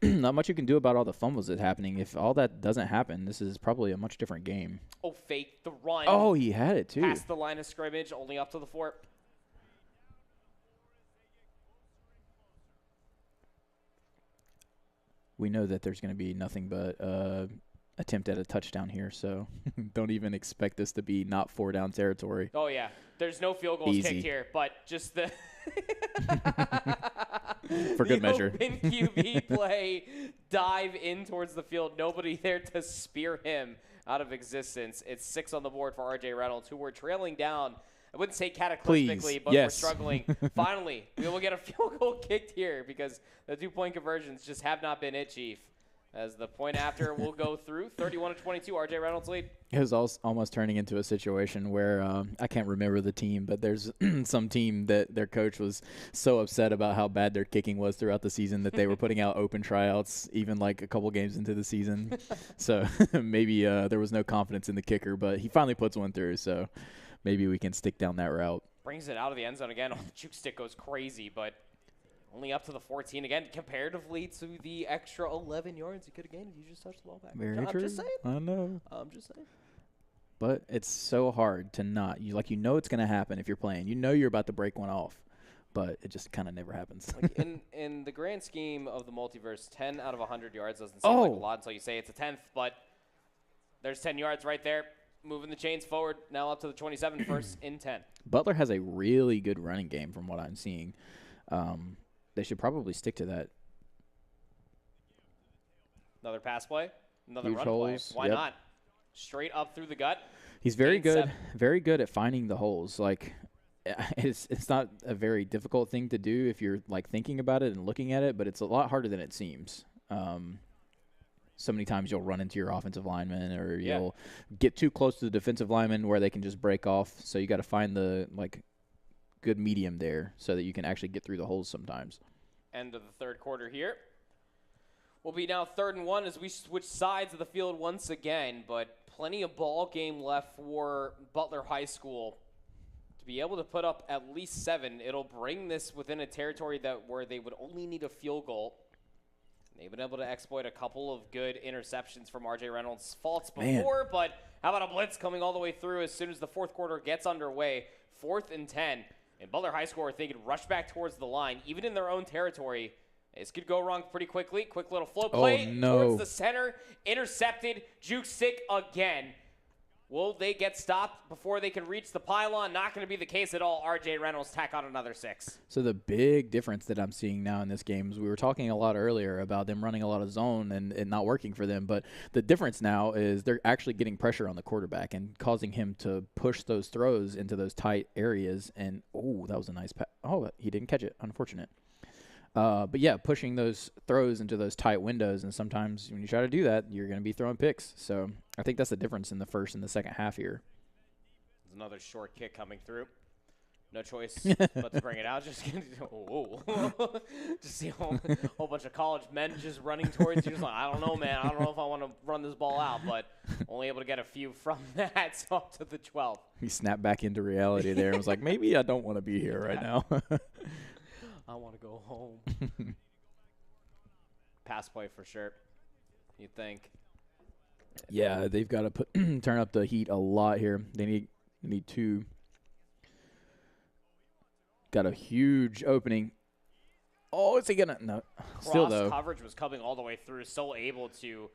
not much you can do about all the fumbles that's happening. If all that doesn't happen, this is probably a much different game. Oh, fake the run. Oh, he had it, too. Past the line of scrimmage, only up to the 4. We know that there's going to be nothing but attempt at a touchdown here, so don't even expect this to be not 4-down territory. Oh, yeah. There's no field goals kicked here, but just the for good measure. Open QB play, dive in towards the field. Nobody there to spear him out of existence. It's 6 on the board for RJ Reynolds, who were trailing down I wouldn't say cataclysmically, Please. but Yes. we're struggling. Finally, we will get a field goal kicked here because the 2-point conversions just have not been it, Chief. As the point after will go through, 31-22, RJ Reynolds lead. It was almost turning into a situation where I can't remember the team, but there's some team that their coach was so upset about how bad their kicking was throughout the season that they were putting out open tryouts even like a couple games into the season. So maybe there was no confidence in the kicker, but he finally puts one through. So maybe we can stick down that route. Brings it out of the end zone again. Oh, the juke stick goes crazy, but only up to the 14 again, comparatively to the extra 11 yards you could have gained if you just touched the ball back. Very I'm true. just saying. I know. I'm just saying. But it's so hard to not. You know it's going to happen if you're playing. You know you're about to break one off, but it just kind of never happens. Like in the grand scheme of the multiverse, 10 out of 100 yards doesn't seem like a lot until you say it's a 10th, but there's 10 yards right there. Moving the chains forward, now up to the 27, first in 10. Butler has a really good running game from what I'm seeing. They should probably stick to that. Another pass play, another Huge run holes. play. Why not? Straight up through the gut. He's very good, 7. very good at finding the holes. Like, it's not a very difficult thing to do if you're like thinking about it and looking at it, but it's a lot harder than it seems. So many times you'll run into your offensive lineman, or you'll get too close to the defensive lineman where they can just break off. So you got to find the good medium there so that you can actually get through the holes sometimes. End of the third quarter here. Will be now 3rd and 1 as we switch sides of the field once again, but plenty of ball game left for Butler High School to be able to put up at least 7. It'll bring this within a territory where they would only need a field goal. They've been able to exploit a couple of good interceptions from RJ Reynolds' faults before, but how about a blitz coming all the way through as soon as the fourth quarter gets underway? 4th and 10. And Butler High School, if they could rush back towards the line, even in their own territory, this could go wrong pretty quickly. Quick little flow play towards the center. Intercepted. Juke stick again. Will they get stopped before they can reach the pylon? Not going to be the case at all. RJ Reynolds tack on another 6. So the big difference that I'm seeing now in this game is we were talking a lot earlier about them running a lot of zone and not working for them. But the difference now is they're actually getting pressure on the quarterback and causing him to push those throws into those tight areas. And, oh, that was a nice pass. Oh, he didn't catch it. Unfortunate. But, yeah, pushing those throws into those tight windows, and sometimes when you try to do that, you're going to be throwing picks. So I think that's the difference in the first and the second half here. There's another short kick coming through. No choice but to bring it out. Just see a whole bunch of college men just running towards you. Just like, I don't know, man. I don't know if I want to run this ball out, but only able to get a few from that so up to the 12. He snapped back into reality there and was like, maybe I don't want to be here right now. I want to go home. Pass play for sure, you'd think. Yeah, they've got to turn up the heat a lot here. They need 2. Got a huge opening. Oh, is he going to? No. Still, though. Coverage was coming all the way through, so able to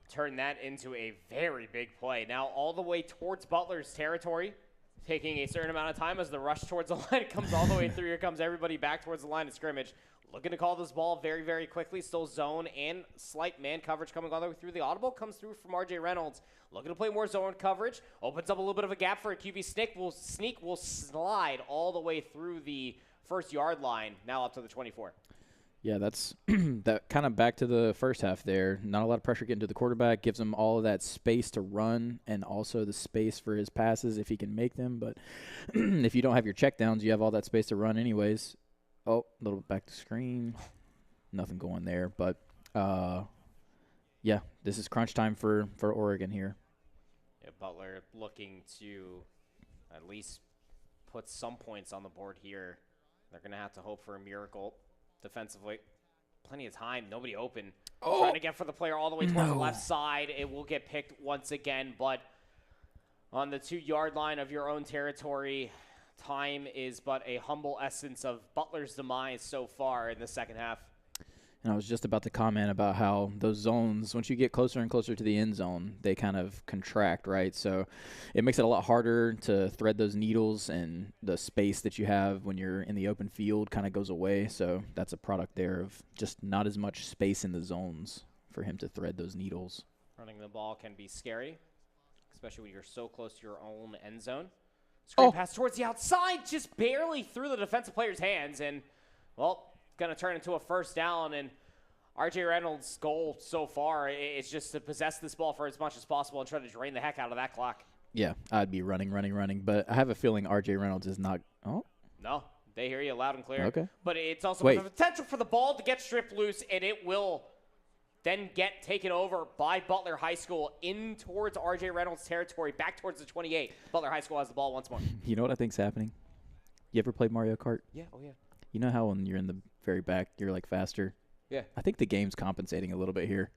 turn that into a very big play. Now all the way towards Butler's territory, taking a certain amount of time as the rush towards the line comes all the way through. Here comes everybody back towards the line of scrimmage. Looking to call this ball very, very quickly. Still zone and slight man coverage coming all the way through. The audible comes through from RJ Reynolds. Looking to play more zone coverage. Opens up a little bit of a gap for a QB sneak. Will slide all the way through the first yard line. Now up to the 24. Yeah, that's that kind of back to the first half there. Not a lot of pressure getting to the quarterback. Gives him all of that space to run and also the space for his passes if he can make them. But if you don't have your checkdowns, you have all that space to run anyways. Oh, a little bit back to screen. Nothing going there. But, yeah, this is crunch time for Oregon here. Yeah, Butler looking to at least put some points on the board here. They're going to have to hope for a miracle. Defensively, plenty of time, nobody open. Trying to get for the player all the way towards the left side. It will get picked once again, but on the 2-yard line of your own territory, time is but a humble essence of Butler's demise so far in the second half. And I was just about to comment about how those zones, once you get closer and closer to the end zone, they kind of contract, right? So it makes it a lot harder to thread those needles, and the space that you have when you're in the open field kind of goes away. So that's a product there of just not as much space in the zones for him to thread those needles. Running the ball can be scary, especially when you're so close to your own end zone. Screen pass towards the outside, just barely through the defensive player's hands. And, well, going to turn into a first down. And RJ Reynolds' goal so far is just to possess this ball for as much as possible and try to drain the heck out of that clock. Yeah, I'd be running. But I have a feeling RJ Reynolds is not. Oh. No, they hear you loud and clear. Okay. But it's also the potential for the ball to get stripped loose, and it will then get taken over by Butler High School in towards RJ Reynolds' territory, back towards the 28. Butler High School has the ball once more. You know what I think's happening? You ever played Mario Kart? Yeah, oh yeah. You know how when you're in the very back, you're like faster? Yeah. I think the game's compensating a little bit here.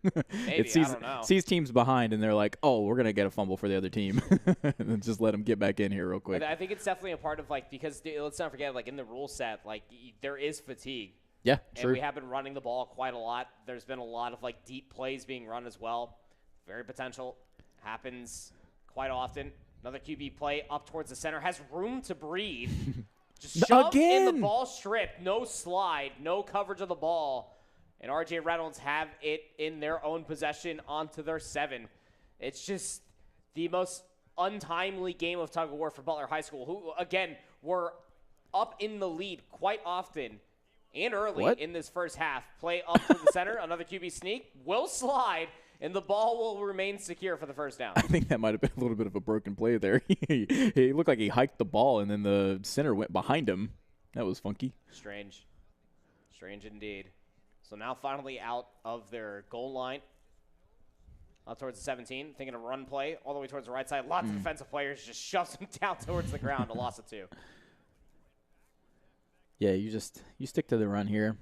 Maybe, I don't know. Sees teams behind, and they're like, oh, we're going to get a fumble for the other team. And then just let them get back in here real quick. I think it's definitely a part of, like, because let's not forget, like, in the rule set, like, there is fatigue. Yeah, and true. we have been running the ball quite a lot. There's been a lot of, like, deep plays being run as well. Very potential. Happens quite often. Another QB play up towards the center. Has room to breathe. Just shoved in the ball strip. No slide. No coverage of the ball. And RJ Reynolds have it in their own possession onto their 7. It's just the most untimely game of tug of war for Butler High School, who, again, were up in the lead quite often and early in this first half. Play up to the center. Another QB sneak. Will slide, and the ball will remain secure for the first down. I think that might have been a little bit of a broken play there. He looked like he hiked the ball, and then the center went behind him. That was funky. Strange. Strange indeed. So now finally out of their goal line. Up towards the 17. Thinking of run play all the way towards the right side. Lots of defensive players just shoves him down towards the ground. A loss of 2. Yeah, you stick to the run here.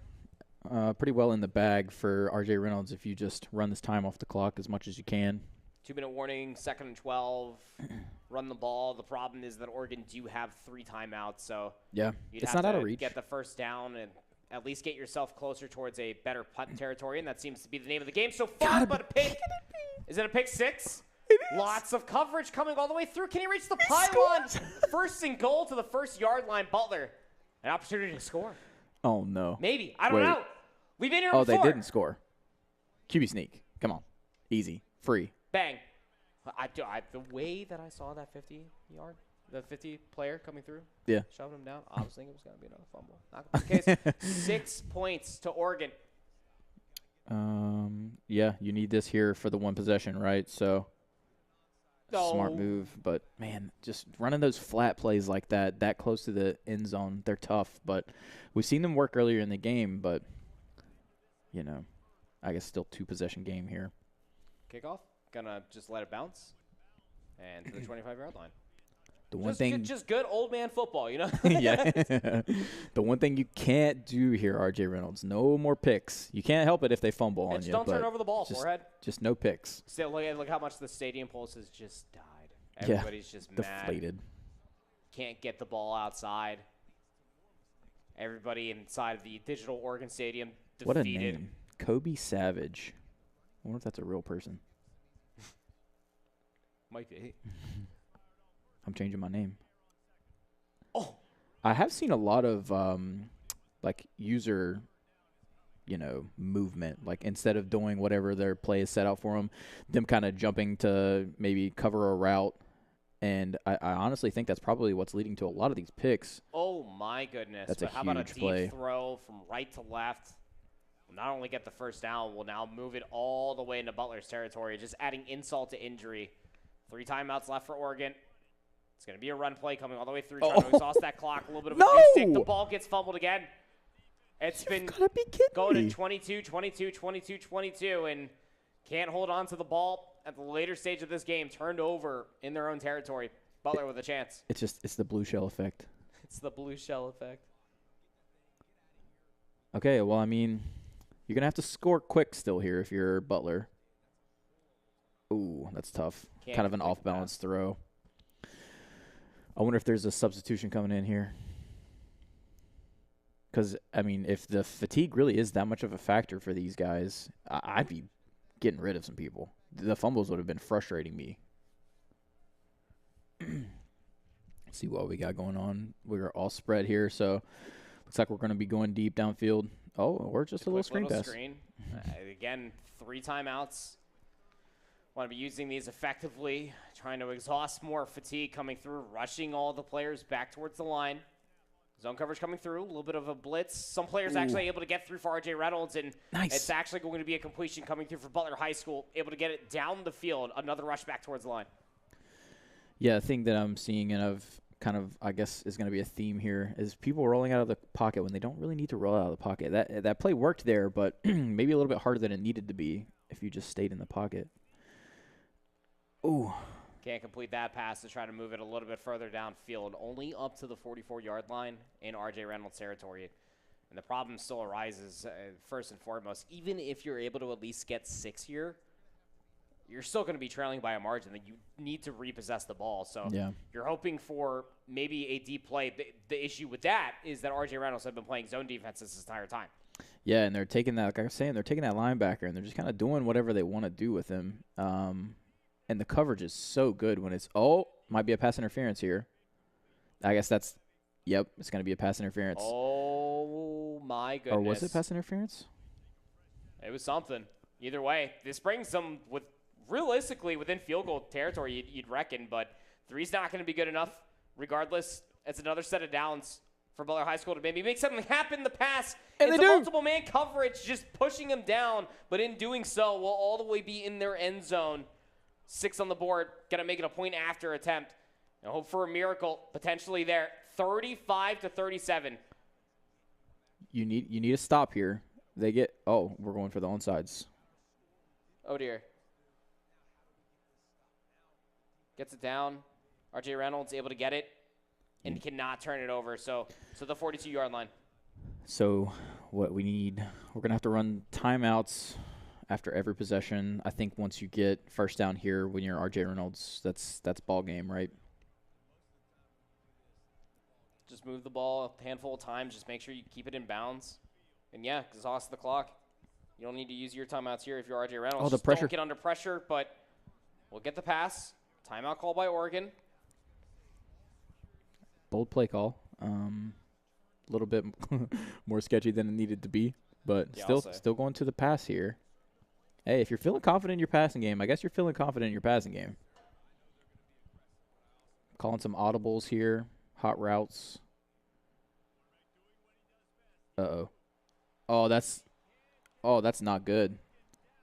Pretty well in the bag for RJ Reynolds if you just run this time off the clock as much as you can. 2-minute warning, 2nd and 12. Run the ball. The problem is that Oregon do have 3 timeouts, so yeah, you'd it's have not to out of reach. Get the first down and at least get yourself closer towards a better punt territory, and that seems to be the name of the game so far. But a pick. Is it a pick 6? It is. Lots of coverage coming all the way through. Can he reach the pylon? First and goal to the first yard line. Butler. An opportunity to score. Oh, no. Maybe. I don't know. We've been here before. Oh, they didn't score. QB sneak. Come on. Easy. Free. Bang. The way that I saw that 50-yard, the 50 player coming through, shoving him down, I was thinking it was going to be another fumble. Not going to be the case. 6 points to Oregon. Yeah, you need this here for the one possession, right? So, smart move. But, man, just running those flat plays like that close to the end zone, they're tough. But we've seen them work earlier in the game, but, you know, I guess still 2-possession game here. Kickoff. Gonna just let it bounce. And to the 25-yard line. The one thing, just good old man football, you know? Yeah. The one thing you can't do here, RJ Reynolds, no more picks. You can't help it if they fumble on you. Don't turn over the ball, forehead. Just no picks. Still, look how much the stadium pulse has just died. Everybody's just mad. Deflated. Can't get the ball outside. Everybody inside of the digital Oregon Stadium defeated. What a name. Kobe Savage. I wonder if that's a real person. Might be. I'm changing my name. Oh. I have seen a lot of like user, movement. Like instead of doing whatever their play is set out for them kind of jumping to maybe cover a route. And I honestly think that's probably what's leading to a lot of these picks. Oh, my goodness. That's how about a deep play. Throw from right to left? We'll not only get the first down, we'll now move it all the way into Butler's territory, just adding insult to injury. 3 timeouts left for Oregon. It's going to be a run play coming all the way through, trying to exhaust that clock. A little bit of a juice stick. The ball gets fumbled again. It's been going to 22, 22, 22, 22, and can't hold on to the ball at the later stage of this game. Turned over in their own territory. Butler with a chance. It's the blue shell effect. It's the blue shell effect. Okay, well, I mean, you're going to have to score quick still here if you're Butler. Ooh, that's tough. Kind of an off-balance throw. I wonder if there's a substitution coming in here. Because, I mean, if the fatigue really is that much of a factor for these guys, I'd be getting rid of some people. The fumbles would have been frustrating me. Let's see what we got going on. We're all spread here, so looks like we're going to be going deep downfield. Oh, or just a little screen pass. Again, 3 timeouts. Want to be using these effectively, trying to exhaust more fatigue coming through, rushing all the players back towards the line. Zone coverage coming through, a little bit of a blitz. Some players actually able to get through for RJ Reynolds, and it's actually going to be a completion coming through for Butler High School, able to get it down the field. Another rush back towards the line. Yeah, the thing that I'm seeing and I guess is going to be a theme here is people rolling out of the pocket when they don't really need to roll out of the pocket. That play worked there, but maybe a little bit harder than it needed to be if you just stayed in the pocket. Ooh. Can't complete that pass to try to move it a little bit further downfield, only up to the 44-yard line in RJ Reynolds territory. And the problem still arises, first and foremost, even if you're able to at least get 6 here, you're still going to be trailing by a margin that you need to repossess the ball. So you're hoping for maybe a deep play. The issue with that is that RJ Reynolds have been playing zone defense this entire time. Yeah, and they're taking that, like I was saying, they're taking that linebacker, and they're just kind of doing whatever they want to do with him. And the coverage is so good when it's, might be a pass interference here. I guess it's going to be a pass interference. Oh, my goodness. Or was it pass interference? It was something. Either way, this brings them realistically within field goal territory, you'd reckon, but 3's not going to be good enough. Regardless, it's another set of downs for Butler High School to maybe make something happen in the pass. And it's a multiple man coverage, just pushing them down, but in doing so, will all the way be in their end zone. 6 on the board, going to make it a point after attempt. And hope for a miracle potentially there. 35-37. You need a stop here. They get, we're going for the onsides. Oh, dear. Gets it down. RJ Reynolds able to get it and cannot turn it over. So the 42-yard line. So what we need, we're going to have to run timeouts after every possession. I think once you get first down here when you're RJ Reynolds, that's ball game, right? Just move the ball a handful of times. Just make sure you keep it in bounds. And, exhaust the clock. You don't need to use your timeouts here if you're RJ Reynolds. The pressure. Don't get under pressure, but we'll get the pass. Timeout call by Oregon. Bold play call. A little bit more sketchy than it needed to be, but still going to the pass here. Hey, if you're feeling confident in your passing game, I guess you're feeling confident in your passing game. Calling some audibles here, hot routes. Oh, that's not good.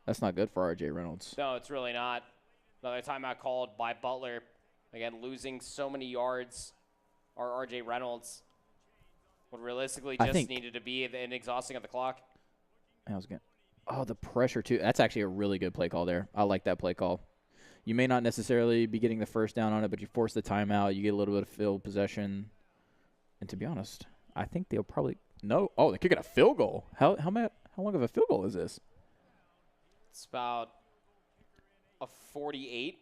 That's not good for RJ Reynolds. No, it's really not. Another timeout called by Butler. Again, losing so many yards. Our RJ Reynolds would realistically just needed to be an exhausting of the clock. I was going the pressure, too. That's actually a really good play call there. I like that play call. You may not necessarily be getting the first down on it, but you force the timeout. You get a little bit of field possession. And to be honest, I think they'll probably – no. Oh, they're kicking a field goal. How long of a field goal is this? It's about a 48.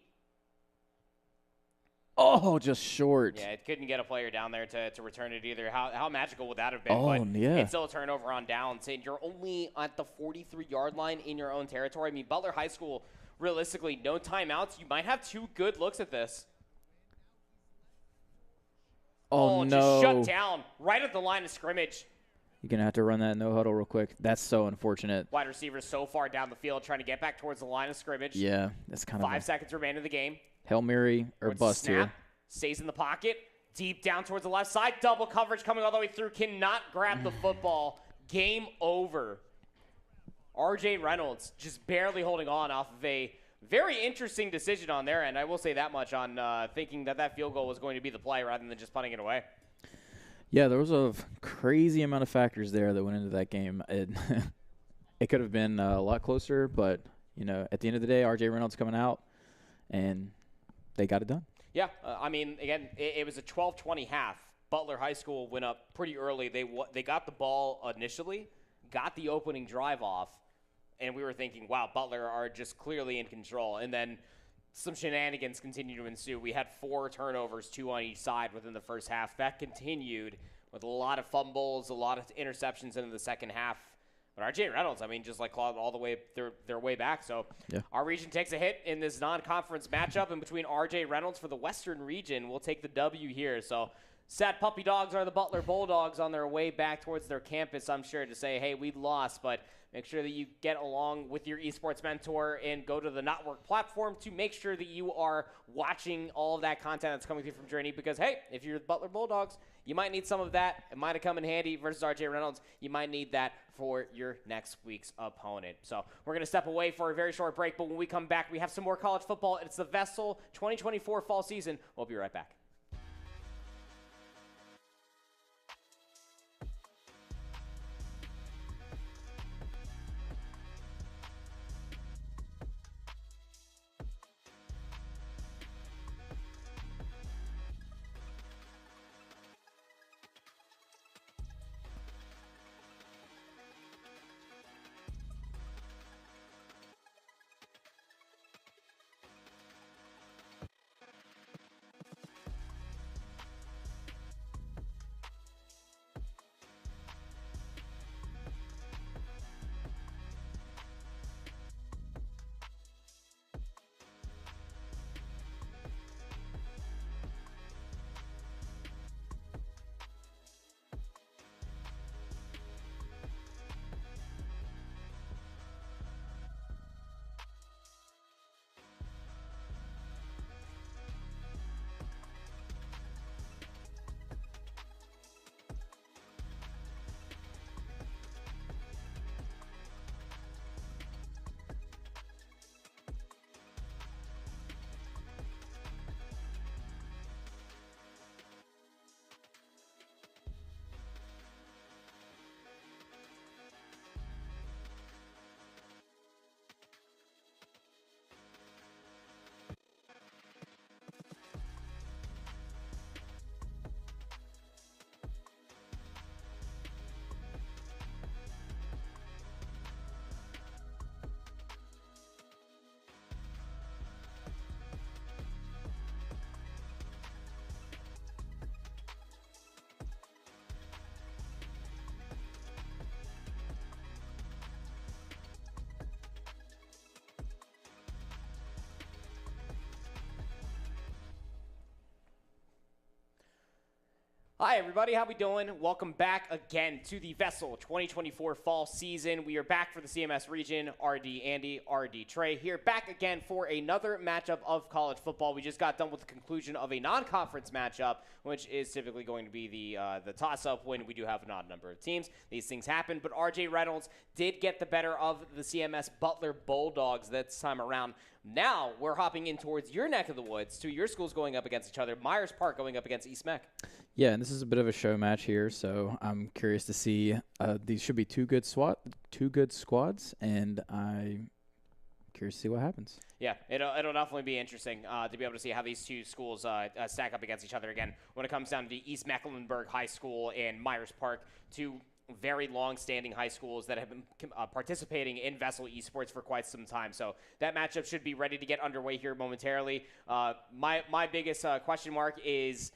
Oh, just short. Yeah, it couldn't get a player down there to return it either. How magical would that have been? It's still a turnover on downs. And you're only at the 43-yard line in your own territory. I mean, Butler High School, realistically, no timeouts. You might have 2 good looks at this. Oh, no. Just shut down right at the line of scrimmage. You're going to have to run that no huddle real quick. That's so unfortunate. Wide receivers so far down the field trying to get back towards the line of scrimmage. Yeah, that's kind of 5 seconds remain in the game. Hail Mary or bust snap, here. Stays in the pocket. Deep down towards the left side. Double coverage coming all the way through. Cannot grab the football. Game over. RJ Reynolds just barely holding on off of a very interesting decision on their end. I will say that much on thinking that field goal was going to be the play rather than just punting it away. Yeah, there was a crazy amount of factors there that went into that game. It could have been a lot closer, but, at the end of the day, RJ Reynolds coming out, and they got it done. Yeah, again, it was a 12-20 half. Butler High School went up pretty early. They got the ball initially, got the opening drive off, and we were thinking, wow, Butler are just clearly in control. And then some shenanigans continued to ensue. We had 4 turnovers, 2 on each side within the first half. That continued with a lot of fumbles, a lot of interceptions into the second half. But RJ Reynolds, just clawed all the way their way back. So Our region takes a hit in this non-conference matchup in between RJ Reynolds for the Western region. We'll take the W here. So Sad puppy dogs are the Butler Bulldogs on their way back towards their campus, I'm sure, to say, hey, we lost, but make sure that you get along with your esports mentor and go to the Notwork platform to make sure that you are watching all of that content that's coming through from Journey because, hey, if you're the Butler Bulldogs, you might need some of that. It might have come in handy versus RJ Reynolds. You might need that for your next week's opponent. So we're going to step away for a very short break, but when we come back, we have some more college football. It's the VESL 2024 fall season. We'll be right back. Hi, everybody. How we doing? Welcome back again to the VESL 2024 fall season. We are back for the CMS region. RD Andy, RD Trey here, back again for another matchup of college football. We just got done with the conclusion of a non-conference matchup, which is typically going to be the toss-up when we do have an odd number of teams. These things happen, but RJ Reynolds did get the better of the CMS Butler Bulldogs this time around. Now we're hopping in towards your neck of the woods, to your schools going up against each other. Myers Park going up against East Meck. Yeah, and this is a bit of a show match here, so I'm curious to see. These should be two good squads, and I'm curious to see what happens. Yeah, it'll definitely be interesting to be able to see how these two schools stack up against each other again when it comes down to East Mecklenburg High School and Myers Park, two very long-standing high schools that have been participating in VESL esports for quite some time. So that matchup should be ready to get underway here momentarily. My biggest question mark is,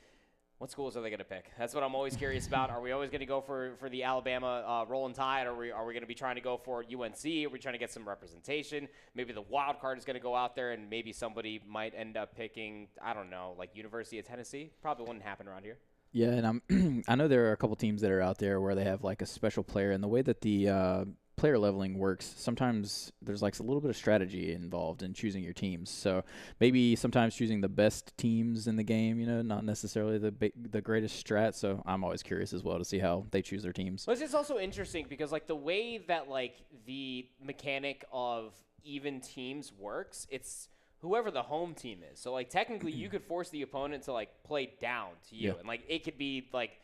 what schools are they going to pick? That's what I'm always curious about. Are we always going to go for the Alabama Rolling Tide? Are we going to be trying to go for UNC? Are we trying to get some representation? Maybe the wild card is going to go out there, and maybe somebody might end up picking, I don't know, like University of Tennessee. Probably wouldn't happen around here. Yeah, and I know there are a couple teams that are out there where they have like a special player, and the way that the player leveling works, sometimes there's like a little bit of strategy involved in choosing your teams. So maybe sometimes choosing the best teams in the game, you know, not necessarily the greatest strat. So I'm always curious as well to see how they choose their teams. Well, it's also interesting because like the way that like the mechanic of even teams works, it's whoever the home team is. So like technically you could force the opponent to like play down to you, and like it could be like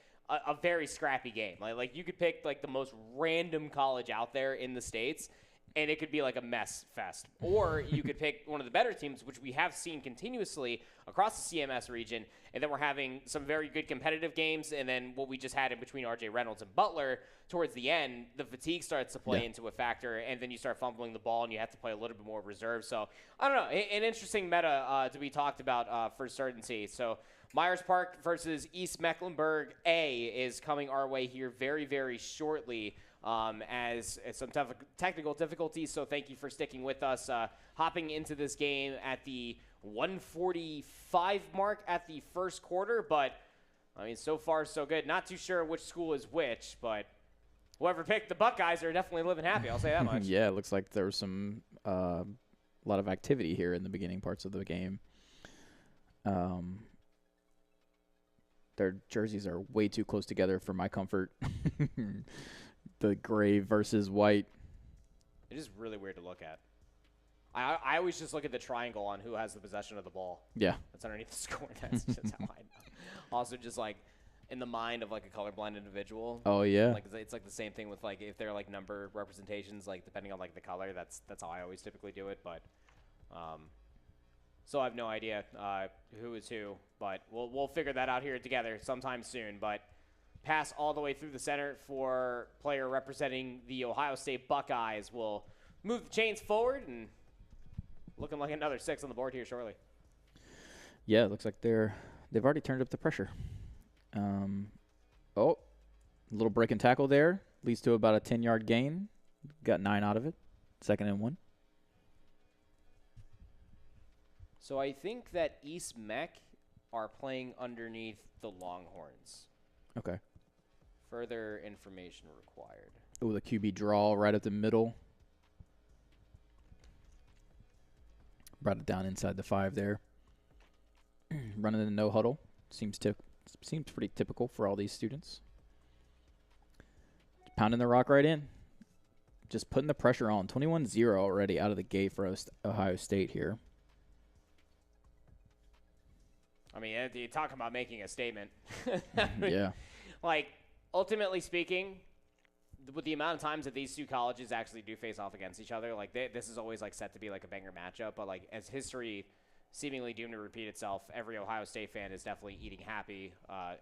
a very scrappy game. Like you could pick like the most random college out there in the States, and it could be like a mess fest. Or you could pick one of the better teams, which we have seen continuously across the CMS region, and then we're having some very good competitive games, and then what we just had in between RJ Reynolds and Butler, towards the end, the fatigue starts to play into a factor, and then you start fumbling the ball, and you have to play a little bit more reserve. So, I don't know, an interesting meta to be talked about for certainty. So, Myers Park versus East Mecklenburg A is coming our way here very, very shortly as some technical difficulties. So thank you for sticking with us. Hopping into this game at the 1:45 mark at the first quarter, but I mean, so far so good. Not too sure which school is which, but whoever picked the Buckeyes are definitely living happy. I'll say that much. Yeah, it looks like there was some a lot of activity here in the beginning parts of the game. Their jerseys are way too close together for my comfort. The gray versus white. It is really weird to look at. I always just look at the triangle on who has the possession of the ball. Yeah. That's underneath the score. That's just how I know. Also, just like in the mind of like a colorblind individual. Oh yeah. Like it's like the same thing with like if they're like number representations, like depending on like the color. That's how I always typically do it. But so I have no idea who is who. But we'll figure that out here together sometime soon. But pass all the way through the center for player representing the Ohio State Buckeyes. Will move the chains forward and looking like another 6 on the board here shortly. Yeah, it looks like they've already turned up the pressure. A little break and tackle there leads to about a 10-yard gain. Got 9 out of it. 2nd and 1. So I think that East Mech are playing underneath the Longhorns. Okay. Further information required. Oh, the QB draw right up the middle. Brought it down inside the 5 there. Running in no huddle. Seems pretty typical for all these students. Pounding the rock right in. Just putting the pressure on. 21-0 already out of the gate for Ohio State here. I mean, you talk about making a statement. Yeah. Like, ultimately speaking, with the amount of times that these two colleges actually do face off against each other, like this is always like set to be like a banger matchup. But like as history seemingly doomed to repeat itself, every Ohio State fan is definitely eating happy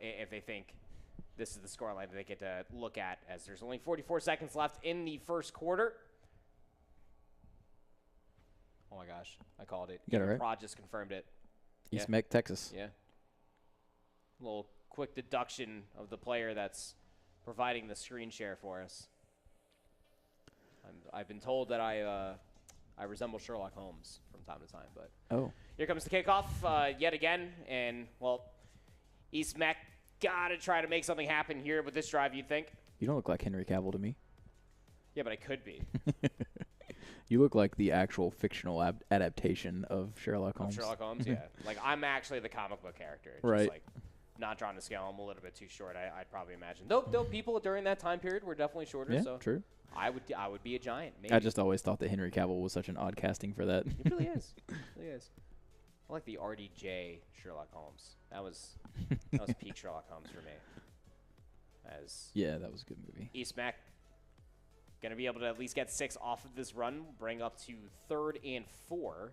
if they think this is the scoreline that they get to look at, as there's only 44 seconds left in the first quarter. Oh my gosh, I called it. You got it right. Prod just confirmed it. East Mech, Texas. Yeah. A little quick deduction of the player that's providing the screen share for us. I've been told that I resemble Sherlock Holmes from time to time, but here comes the kickoff yet again, and well, East Mech gotta try to make something happen here with this drive. You'd think. You don't look like Henry Cavill to me. Yeah, but I could be. You look like the actual fictional adaptation of Sherlock Holmes. Sherlock Holmes, yeah. Like I'm actually the comic book character. Just right. Like, not drawn to scale. I'm a little bit too short. I'd probably imagine. Though people during that time period were definitely shorter. Yeah, so true. I would be a giant. Maybe. I just always thought that Henry Cavill was such an odd casting for that. It really is. It really is. I like the RDJ Sherlock Holmes. That was peak Sherlock Holmes for me. Yeah, that was a good movie. East Mech going to be able to at least get 6 off of this run, bring up to 3rd and 4.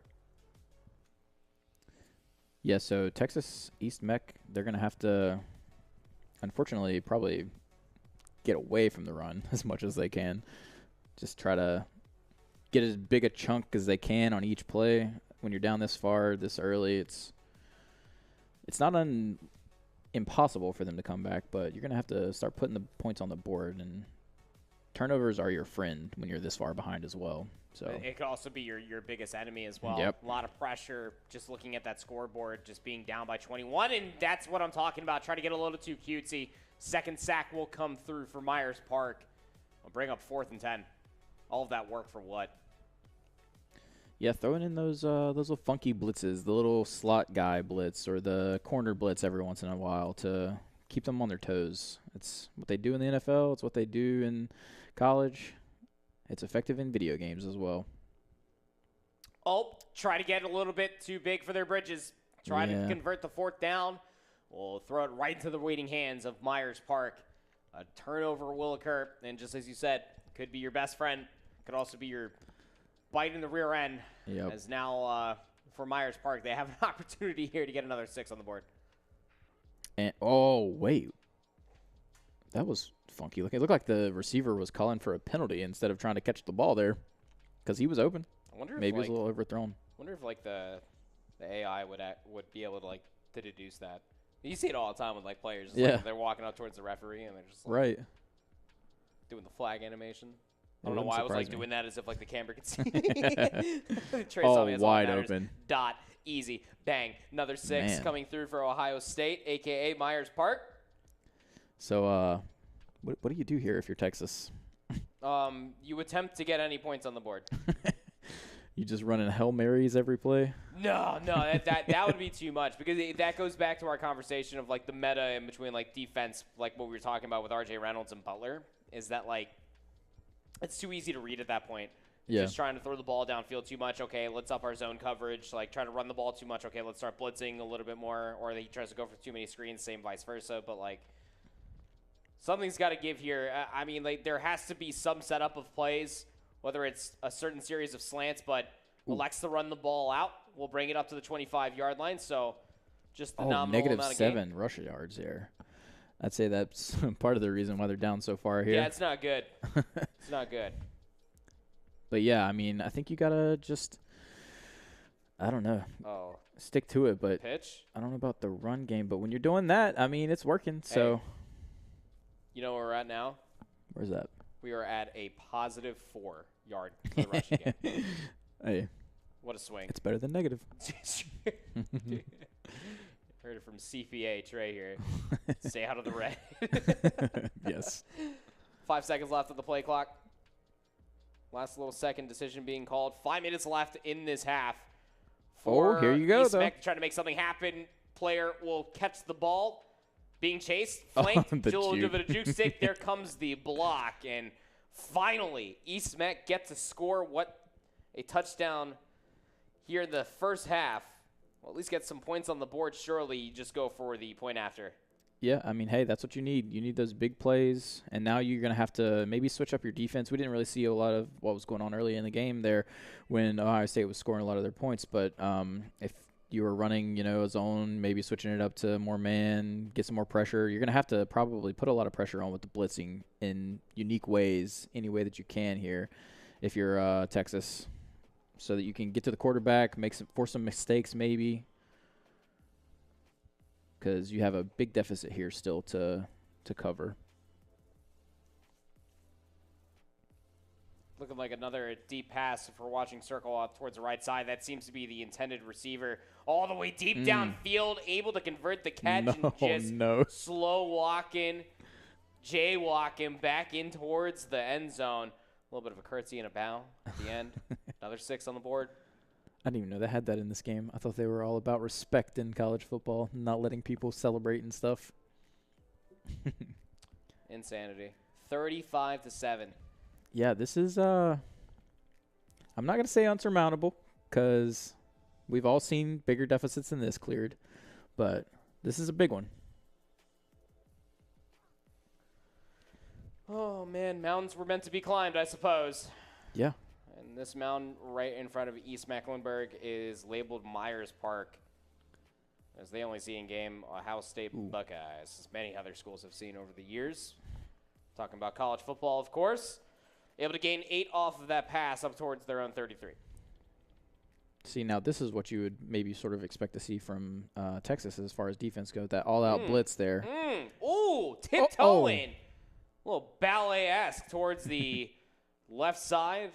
Yeah, so Texas East Mech, they're going to have to, unfortunately, probably get away from the run as much as they can. Just try to get as big a chunk as they can on each play. When you're down this far, this early, it's not impossible for them to come back, but you're going to have to start putting the points on the board, and turnovers are your friend when you're this far behind as well. So it could also be your biggest enemy as well. Yep. A lot of pressure just looking at that scoreboard, just being down by 21, and that's what I'm talking about. Try to get a little too cutesy. Second sack will come through for Myers Park. We'll bring up 4th and 10. All of that work for what? Yeah, throwing in those little funky blitzes, the little slot guy blitz or the corner blitz every once in a while to keep them on their toes. It's what they do in the NFL. It's what they do in college. It's effective in video games as well. Oh, try to get a little bit too big for their bridges. Try to convert the 4th down. We'll throw it right into the waiting hands of Myers Park. A turnover will occur, and just as you said, could be your best friend. Could also be your bite in the rear end. Yep. As now for Myers Park, they have an opportunity here to get another 6 on the board. And wait. That was funky looking. It looked like the receiver was calling for a penalty instead of trying to catch the ball there because he was open. I wonder if maybe it was a little overthrown. I wonder if like the AI would be able to to deduce that. You see it all the time with players. It's like they're walking up towards the referee and they're just right doing the flag animation. I It don't know why I was wouldn't doing that as if the camera could see. Wide open. Dot easy bang. Another 6 coming through for Ohio State, aka Myers Park. So what do you do here if you're Texas? You attempt to get any points on the board. You just running Hail Marys every play? No, that would be too much, because that goes back to our conversation of like the meta in between like defense, like what we were talking about with RJ Reynolds and Butler, is that like it's too easy to read at that point. Yeah. Just trying to throw the ball downfield too much. Okay, let's up our zone coverage. Like try to run the ball too much. Okay, let's start blitzing a little bit more. Or he tries to go for too many screens, same vice versa. But like something's got to give here. I mean, like there has to be some setup of plays, whether it's a certain series of slants, but elects to run the ball out. We'll bring it up to the 25-yard line. So just the nominal amount of -7 rush yards there. I'd say that's part of the reason why they're down so far here. Yeah, it's not good. It's not good. But yeah, I mean, I think you gotta just, I don't know, stick to it. But pitch. I don't know about the run game. But when you're doing that, I mean, it's working. So, you know where we're at now? Where's that? We are at a +4 yard for the rushing game. Hey, what a swing! It's better than negative. Heard it from CPA Trey here. Stay out of the red. Yes. 5 seconds left on the play clock. Last little second decision being called. 5 minutes left in this half. Here you go, though. Trying to make something happen. Player will catch the ball. Being chased. Flanked. Jill give it a juke stick. There comes the block. And finally, East Met gets to score a touchdown here in the first half. Well, at least get some points on the board. Surely you just go for the point after. Yeah, I mean, hey, that's what you need. You need those big plays, and now you're going to have to maybe switch up your defense. We didn't really see a lot of what was going on early in the game there when Ohio State was scoring a lot of their points. But if you were running, a zone, maybe switching it up to more man, get some more pressure, you're going to have to probably put a lot of pressure on with the blitzing in unique ways, any way that you can here if you're Texas, so that you can get to the quarterback, force some mistakes maybe, because you have a big deficit here still to cover. Looking like another deep pass if we're watching circle out towards the right side. That seems to be the intended receiver. All the way deep downfield, able to convert the catch and just slow walking, jaywalking back in towards the end zone. A little bit of a curtsy and a bow at the end. Another 6 on the board. I didn't even know they had that in this game. I thought they were all about respect in college football, not letting people celebrate and stuff. Insanity. 35-7. Yeah, this is, I'm not going to say unsurmountable, because we've all seen bigger deficits than this cleared, but this is a big one. Oh, man, mountains were meant to be climbed, I suppose. Yeah. And this mountain right in front of East Mecklenburg is labeled Myers Park, as they only see in game Ohio State Buckeyes, as many other schools have seen over the years. Talking about college football, of course. Able to gain 8 off of that pass up towards their own 33. See, now this is what you would maybe sort of expect to see from Texas as far as defense goes, that all-out blitz there. Ooh, tiptoeing. A little ballet-esque towards the left side.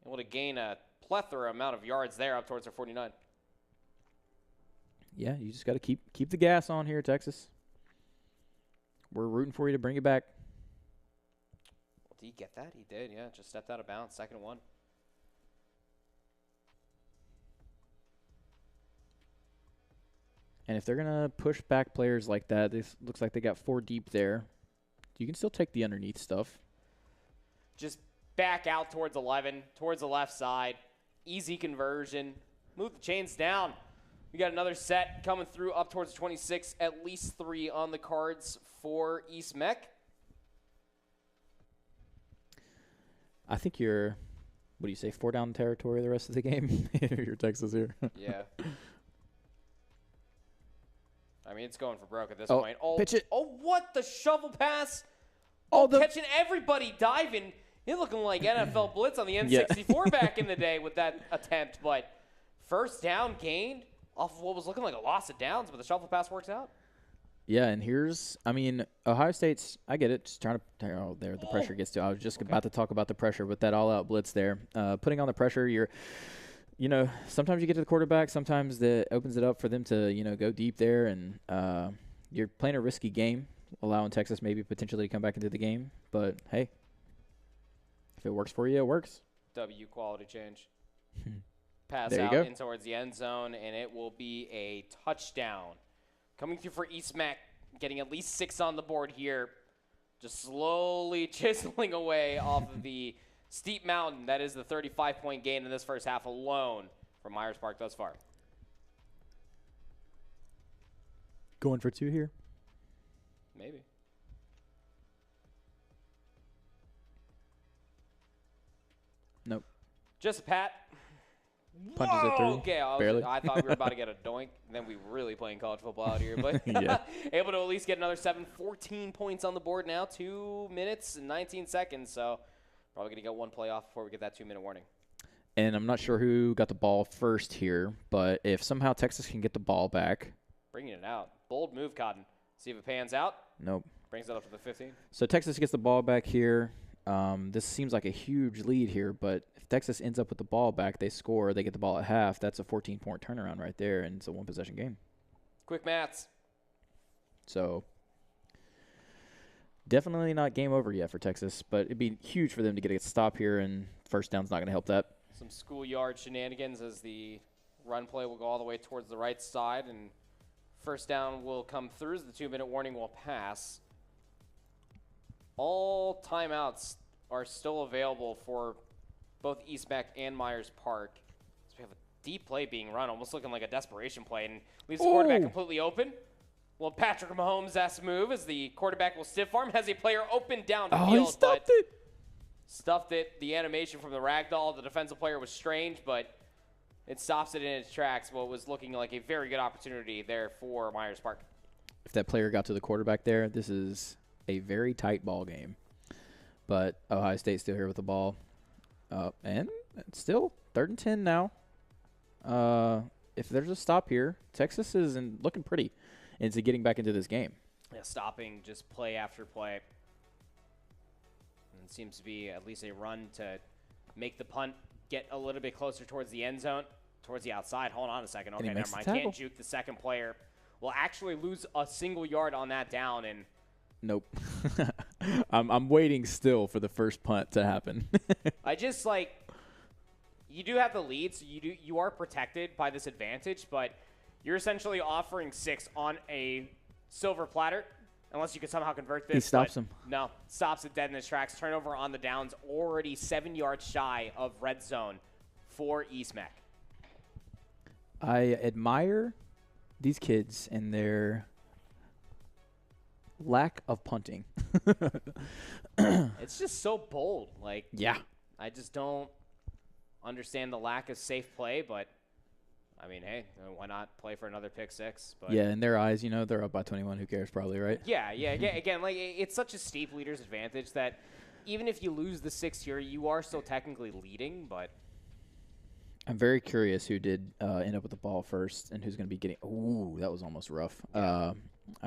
Able to gain a plethora amount of yards there up towards their 49. Yeah, you just got to keep the gas on here, Texas. We're rooting for you to bring it back. Well, did he get that? He did, yeah. Just stepped out of bounds. 2nd and 1. And if they're going to push back players like that, this looks like they got 4 deep there. You can still take the underneath stuff. Just back out towards 11, towards the left side. Easy conversion. Move the chains down. We got another set coming through up towards 26. At least 3 on the cards for East Mech. I think you're, what do you say, 4 down territory the rest of the game? You're Texas here. Yeah. I mean, it's going for broke at this point. Oh, pitch it. Oh, what? The shovel pass? Catching everybody diving. He's looking like NFL blitz on the N64 back in the day with that attempt. But first down gained off of what was looking like a loss of downs, but the shovel pass works out. Yeah, and Ohio State's, I get it, just trying to, the pressure gets to. I was just about to talk about the pressure with that all-out blitz there. Putting on the pressure, sometimes you get to the quarterback, sometimes that opens it up for them to, go deep there, and you're playing a risky game. allowing Texas maybe potentially to come back into the game. But, hey, if it works for you, it works. W quality change. Pass There you out go. in towards the end zone, and it will be a touchdown. Coming through for East Mac, getting at least 6 on the board here. Just slowly chiseling away off of the steep mountain. That is the 35-point gain in this first half alone for Myers Park thus far. Going for 2 here. Maybe. Nope. Just a pat. Punches at 3. Okay, Barely. I thought we were about to get a doink. Then we were really playing college football out here. But Yeah. able to at least get another 14 points on the board now. 2 minutes and 19 seconds. So probably going to get one play off before we get that 2-minute warning. And I'm not sure who got the ball first here, but if somehow Texas can get the ball back. Bringing it out. Bold move, Cotton. See if it pans out. Nope. Brings it up to the 15. So Texas gets the ball back here. This seems like a huge lead here, but if Texas ends up with the ball back, they score, they get the ball at half. That's a 14-point turnaround right there, and it's a one-possession game. Quick maths. So definitely not game over yet for Texas, but it'd be huge for them to get a stop here, and first down's not going to help that. Some schoolyard shenanigans as the run play will go all the way towards the right side, and first down will come through as the 2-minute warning will pass. All timeouts are still available for both East Mac and Myers Park. So we have a deep play being run, almost looking like a desperation play, and leaves the quarterback completely open. Well, Patrick Mahomes' move as the quarterback will stiff arm, has a player open down the field. He stuffed it. Stuffed it. The animation from the ragdoll, the defensive player was strange, but it stops it in its tracks. What was looking like a very good opportunity there for Myers Park. If that player got to the quarterback there, this is a very tight ball game. But Ohio State's still here with the ball. And it's still 3rd and 10 now. If there's a stop here, Texas is looking pretty into getting back into this game. Yeah, stopping just play after play. And it seems to be at least a run to make the punt get a little bit closer towards the end zone, towards the outside. Hold on a second. Okay, never mind. Can't juke the second player. Will actually lose a single yard on that down, and nope. I'm waiting still for the first punt to happen. I just you do have the lead, so you are protected by this advantage, but you're essentially offering 6 on a silver platter, unless you can somehow convert this. He stops him. No, stops it dead in its tracks. Turnover on the downs, already 7 yards shy of red zone for East Mac. I admire these kids and their lack of punting. It's just so bold. Yeah. I just don't understand the lack of safe play, but I mean, hey, why not play for another pick 6? But yeah, in their eyes, they're up by 21. Who cares, probably, right? Yeah. Again, it's such a steep leader's advantage that even if you lose the 6 here, you are still technically leading, but I'm very curious who did end up with the ball first and who's going to be getting – ooh, that was almost rough. Yeah.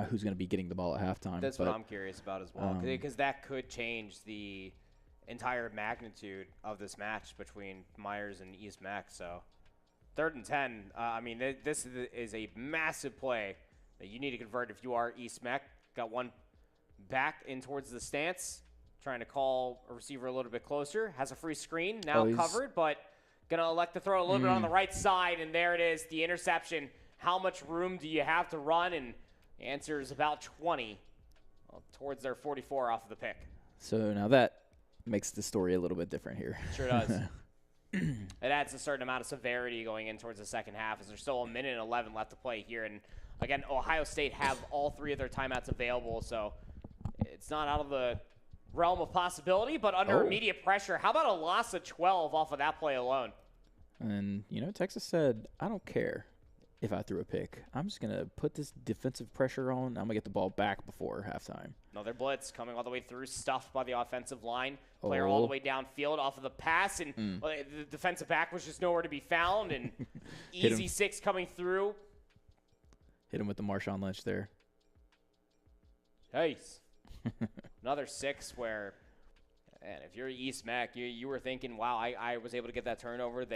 Who's going to be getting the ball at halftime. That's what I'm curious about as well, because that could change the entire magnitude of this match between Myers and East Mac. So 3rd and 10, I mean, this is a massive play that you need to convert if you are East Mac. Got one back in towards the stance, trying to call a receiver a little bit closer. Has a free screen, now covered, but going to elect to throw a little bit on the right side, and there it is, the interception. How much room do you have to run? And the answer is about 20, towards their 44 off of the pick. So now that makes the story a little bit different here. Sure does. It adds a certain amount of severity going in towards the second half, as there's still 1 minute and 11 left to play here. And again, Ohio State have all 3 of their timeouts available, so it's not out of the realm of possibility, but under immediate pressure. How about a loss of 12 off of that play alone? And, Texas said, I don't care if I threw a pick. I'm just going to put this defensive pressure on. I'm going to get the ball back before halftime. Another blitz coming all the way through, stuffed by the offensive line. Player all the way downfield off of the pass, and the defensive back was just nowhere to be found, and easy 6 coming through. Hit him with the Marshawn Lynch there. Nice. Another 6 where, man, if you're East Mac, you were thinking, wow, I was able to get that turnover.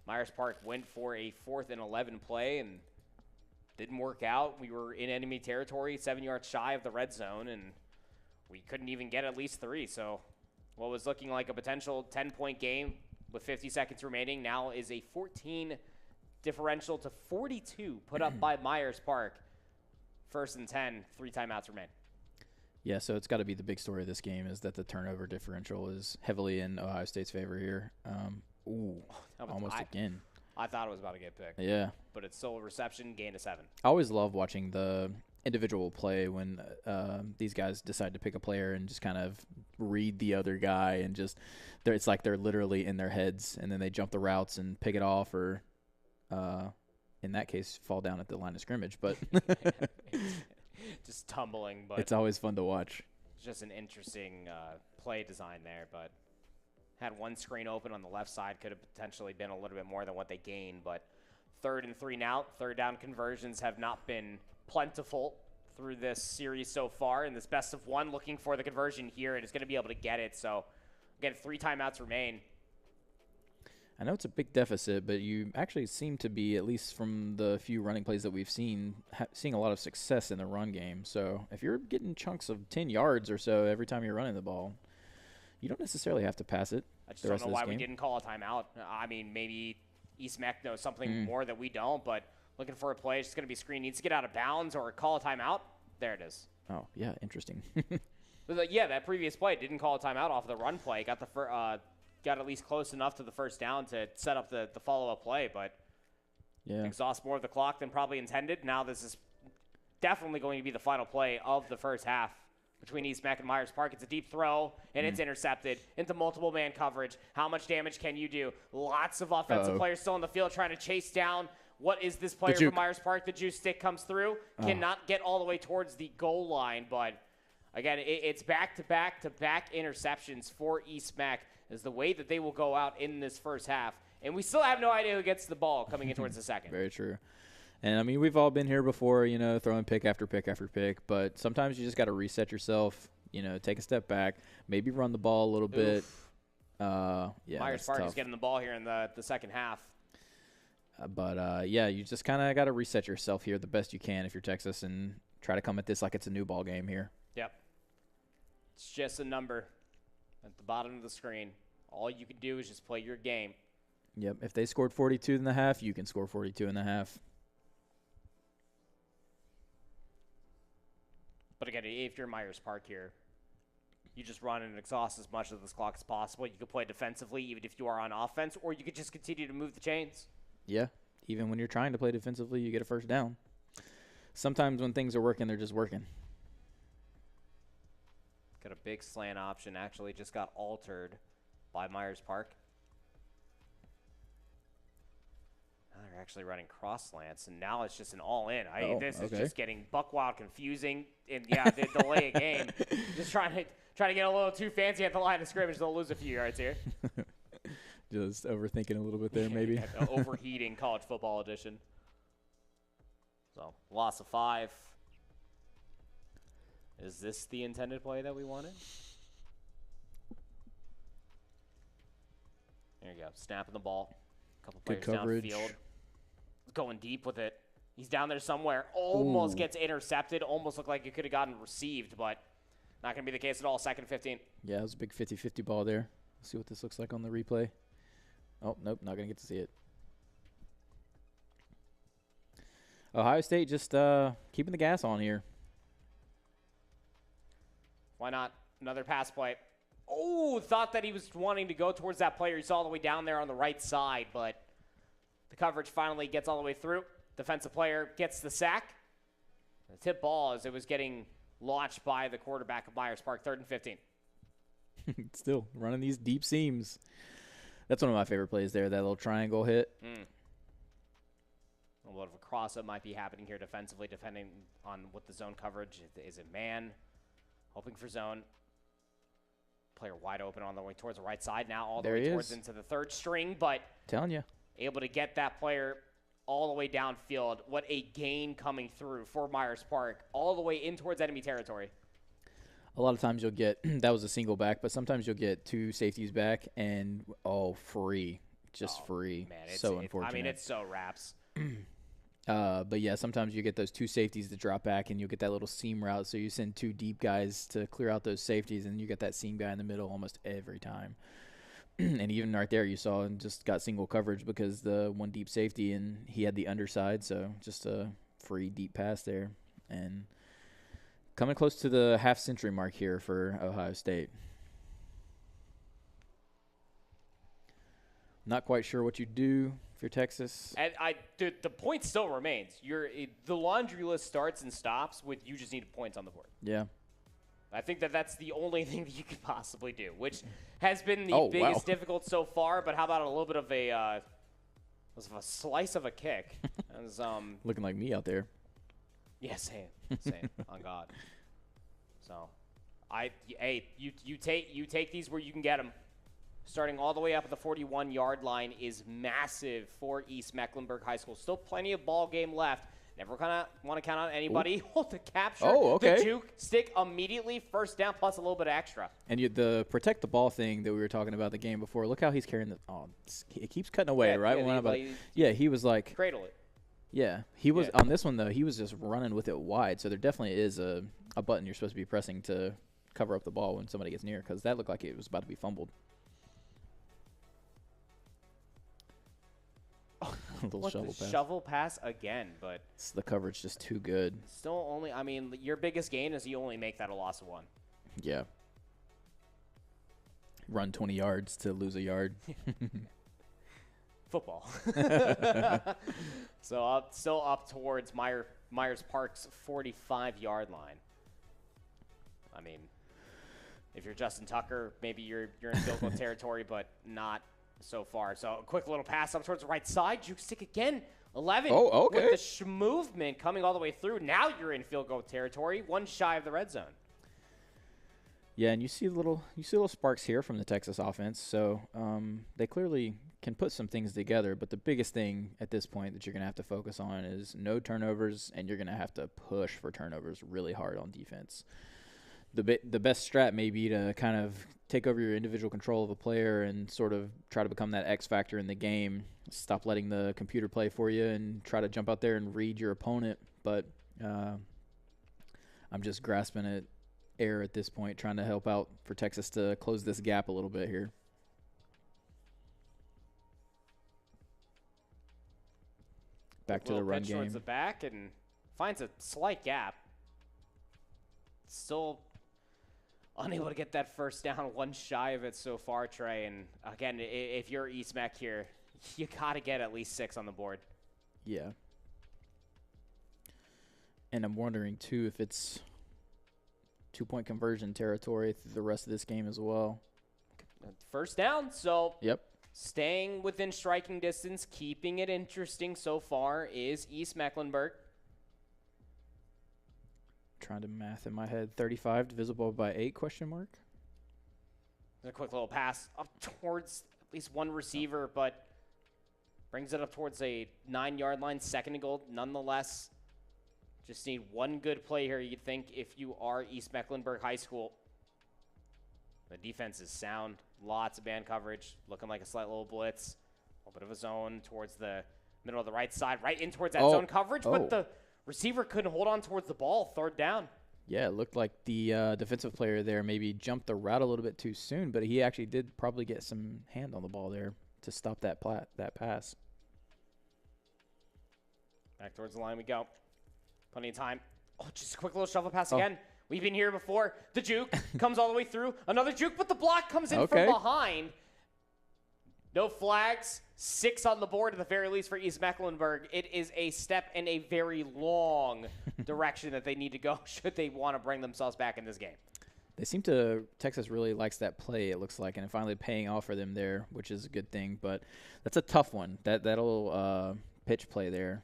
Myers Park went for a 4th and 11 play and Didn't work out. We were in enemy territory, 7 yards shy of the red zone, and we couldn't even get at least 3. So what was looking like a potential 10-point game with 50 seconds remaining now is a 14 differential to 42 put up by Myers Park. 1st and 10, 3 timeouts remain. Yeah, so it's got to be the big story of this game is that the turnover differential is heavily in Ohio State's favor here. Almost again. I thought it was about to get picked. Yeah. But it's still a reception, gain of 7. I always love watching the individual play when these guys decide to pick a player and just kind of read the other guy and just it's like they're literally in their heads, and then they jump the routes and pick it off, or in that case fall down at the line of scrimmage. But just tumbling, but it's always fun to watch. It's just an interesting play design there, but had one screen open on the left side, could have potentially been a little bit more than what they gained. But 3rd and 3 now. 3rd down conversions have not been plentiful through this series so far. In this best of 1, looking for the conversion here, and is going to be able to get it. So again, 3 timeouts remain. I know it's a big deficit, but you actually seem to be, at least from the few running plays that we've seen, seeing a lot of success in the run game. So if you're getting chunks of 10 yards or so every time you're running the ball, you don't necessarily have to pass it. I just don't know why we didn't call a timeout. I mean, maybe East Meck knows something more that we don't, but looking for a play, it's just going to be screen, needs to get out of bounds or call a timeout. There it is. Oh, yeah, interesting. But yeah, that previous play didn't call a timeout off of the run play. Got at least close enough to the 1st down to set up the follow-up play, but exhaust more of the clock than probably intended. Now this is definitely going to be the final play of the first half between East Meck and Myers Park. It's a deep throw, and it's intercepted into multiple man coverage. How much damage can you do? Lots of offensive players still on the field trying to chase down. What is this player from Myers Park? The juice stick comes through. Cannot get all the way towards the goal line, but again, it's back-to-back-to-back interceptions for East Meck is the way that they will go out in this first half. And we still have no idea who gets the ball coming in towards the second. Very true. And, I mean, we've all been here before, throwing pick after pick after pick. But sometimes you just got to reset yourself, take a step back, maybe run the ball a little bit. Myers Park is getting the ball here in the second half. You just kind of got to reset yourself here the best you can if you're Texas and try to come at this like it's a new ball game here. Yep. It's just a number at the bottom of the screen. All you can do is just play your game. Yep. If they scored 42 and a half, you can score 42 and a half. But again, if you're Myers Park here, you just run and exhaust as much of this clock as possible. You could play defensively even if you are on offense, or you could just continue to move the chains. Yeah. Even when you're trying to play defensively, you get a first down. Sometimes when things are working, they're just working. Got a big slant option. Actually just got altered by Myers Park. Now they're actually running cross slants, and now it's just an all-in. This is just getting buck wild confusing. And, the delay a game. Just trying to get a little too fancy at the line of scrimmage. They'll lose a few yards here. Just overthinking a little bit there, maybe. Overheating college football edition. So, loss of 5. Is this the intended play that we wanted? There you go. Snapping the ball. A couple players downfield. Going deep with it. He's down there somewhere. Almost gets intercepted. Almost looked like it could have gotten received, but not going to be the case at all. 2nd and 15. Yeah, it was a big 50-50 ball there. Let's see what this looks like on the replay. Oh, nope, not going to get to see it. Ohio State just keeping the gas on here. Why not? Another pass play. Oh, thought that he was wanting to go towards that player. He saw all the way down there on the right side, but the coverage finally gets all the way through. Defensive player gets the sack. The tip ball as it was getting launched by the quarterback of Myers Park. 3rd and 15. Still running these deep seams. That's one of my favorite plays there, that little triangle hit. A little bit of a cross-up might be happening here defensively, depending on what the zone coverage is. It man? Hoping for zone. Player wide open on the way towards the right side now, all the way towards into the 3rd string, but telling you, able to get that player all the way downfield. What a gain coming through for Myers Park, all the way in towards enemy territory. A lot of times you'll get, that was a single back, but sometimes you'll get 2 safeties back and, free. Just free. Man, so unfortunate. I mean, it's so wraps. But yeah, sometimes you get those 2 safeties to drop back, and you'll get that little seam route. So you send 2 deep guys to clear out those safeties, and you get that seam guy in the middle almost every time. And even right there, you saw and just got single coverage because the 1 deep safety, and he had the underside, so just a free deep pass there. And coming close to the half-century mark here for Ohio State. Not quite sure what you do if you're Texas. And the point still remains. The laundry list starts and stops with you just need points on the board. Yeah. I think that's the only thing that you could possibly do, which has been the biggest difficult so far. But how about a little bit of a slice of a kick? As, looking like me out there. Yeah, same, on God. So, you take these where you can get them. Starting all the way up at the 41-yard line is massive for East Mecklenburg High School. Still plenty of ball game left. Never kind of want to count on anybody. Hold the capture. Oh, okay. The juke, stick immediately, first down plus a little bit extra. And the protect the ball thing that we were talking about the game before. Look how he's carrying the. Oh, it keeps cutting away, right? He was like. Cradle it. Yeah, he was on this one though. He was just running with it wide. So there definitely is a button you're supposed to be pressing to cover up the ball when somebody gets near, because that looked like it was about to be fumbled. Shovel pass again, but the coverage just too good. Still only, your biggest gain is you only make that a loss of 1. Yeah. Run 20 yards to lose a yard. Football. So still up towards Myers Park's 45-yard line. If you're Justin Tucker, maybe you're in field goal territory, but not so far. So a quick little pass up towards the right side. Juke stick again. 11. Oh, okay. With the movement coming all the way through. Now you're in field goal territory, 1 shy of the red zone. Yeah, and you see little sparks here from the Texas offense. So they clearly can put some things together. But the biggest thing at this point that you're going to have to focus on is no turnovers, and you're going to have to push for turnovers really hard on defense. The best strat may be to kind of take over your individual control of a player and sort of try to become that X factor in the game. Stop letting the computer play for you and try to jump out there and read your opponent. But I'm just grasping at air at this point, trying to help out for Texas to close this gap a little bit here. Back to the run game. Towards the back and finds a slight gap. Still unable to get that first down, 1 shy of it so far, Trey. And again, if you're East Meck here, you got to get at least 6 on the board. Yeah. And I'm wondering, too, if it's 2-point conversion territory through the rest of this game as well. First down, so yep. Staying within striking distance, keeping it interesting so far is East Mecklenburg. Trying to math in my head. 35 divisible by 8 question mark. There's a quick little pass up towards at least one receiver, but brings it up towards a 9-yard line, 2nd and goal. Nonetheless, just need one good play here, you'd think, if you are East Mecklenburg High School. The defense is sound. Lots of man coverage. Looking like a slight little blitz. A little bit of a zone towards the middle of the right side. Right in towards that zone coverage, but the receiver couldn't hold on towards the ball. 3rd down. Yeah, it looked like the defensive player there maybe jumped the route a little bit too soon, but he actually did probably get some hand on the ball there to stop that pass. Back towards the line we go. Plenty of time. Oh, just a quick little shovel pass again. We've been here before. The juke comes all the way through. Another juke, but the block comes in from behind. No flags. 6 on the board at the very least for East Mecklenburg. It is a step in a very long direction that they need to go should they want to bring themselves back in this game. They seem to – Texas really likes that play, it looks like, and finally paying off for them there, which is a good thing. But that's a tough one, that little pitch play there,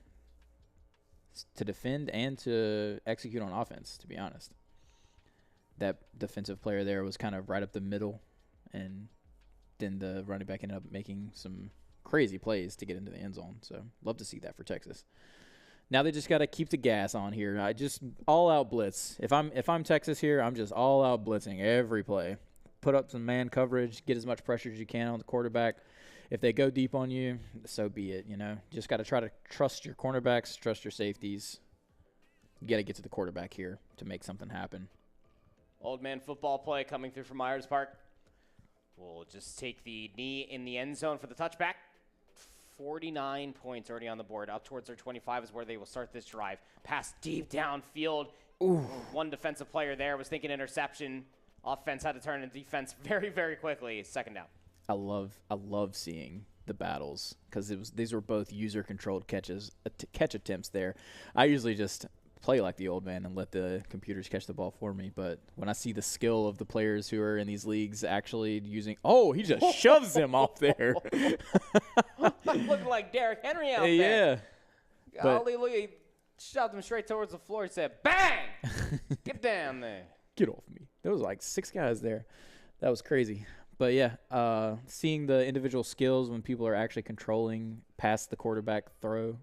to defend and to execute on offense, to be honest. That defensive player there was kind of right up the middle, and then the running back ended up making some crazy plays to get into the end zone. So love to see that for Texas. Now they just got to keep the gas on here. I just all-out blitz. If I'm Texas here, I'm just all-out blitzing every play. Put up some man coverage, get as much pressure as you can on the quarterback. if they go deep on you, so be it. Just got to try to trust your cornerbacks, trust your safeties. You got to get to the quarterback here to make something happen. Old man football play coming through from Myers Park. We'll just take the knee in the end zone for the touchback. 49 points already on the board. Up towards their 25 is where they will start this drive. Pass deep downfield. Ooh. One defensive player there was thinking interception. Offense had to turn into defense very, very quickly. Second down. I love seeing the battles because these were both user-controlled catch attempts there. I usually just play like the old man and let the computers catch the ball for me. But when I see the skill of the players who are in these leagues actually using – he just shoves him off there. Looking like Derrick Henry out there. Yeah. Golly, look, he shoved him straight towards the floor. He said, bang! Get down there. Get off me. There was like 6 guys there. That was crazy. But, yeah, seeing the individual skills when people are actually controlling past the quarterback throw,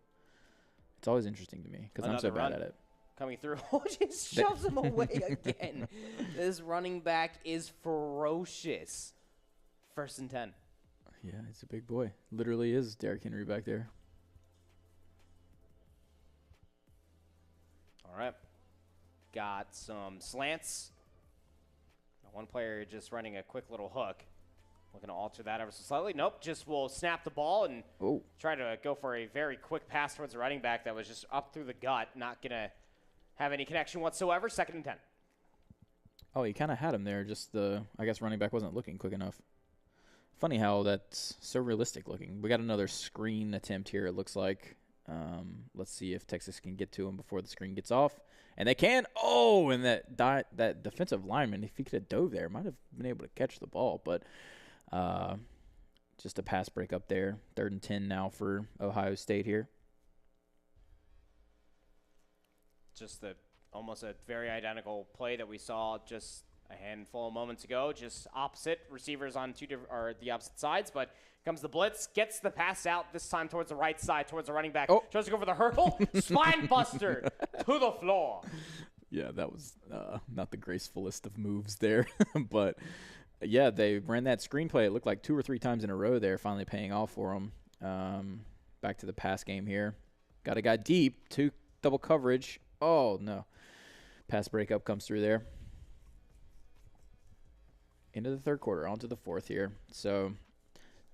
it's always interesting to me because I'm so bad at it. Coming through. Just shoves him away again. This running back is ferocious. 1st and 10. Yeah, it's a big boy. Literally is Derrick Henry back there. All right. Got some slants. One player just running a quick little hook. Looking to alter that ever so slightly. Nope, just will snap the ball and try to go for a very quick pass towards the running back that was just up through the gut. Not going to have any connection whatsoever. 2nd and 10. Oh, he kind of had him there. Just I guess running back wasn't looking quick enough. Funny how that's so realistic looking. We got another screen attempt here, it looks like. Let's see if Texas can get to him before the screen gets off. And they can. Oh, and that defensive lineman, if he could have dove there, might have been able to catch the ball. But just a pass break up there. 3rd and 10 now for Ohio State here. Just almost a very identical play that we saw just a handful of moments ago. Just opposite receivers on the opposite sides, but comes the blitz, gets the pass out this time towards the right side, towards the running back. Tries to go for the hurdle, spine buster to the floor. Yeah, that was not the gracefulest of moves there, but yeah, they ran that screenplay. It looked like 2 or 3 times in a row there, finally paying off for them. Back to the pass game here. Got a guy deep, 2 double coverage. Oh, no. Pass breakup comes through there. Into the 3rd quarter, on to the 4th here. So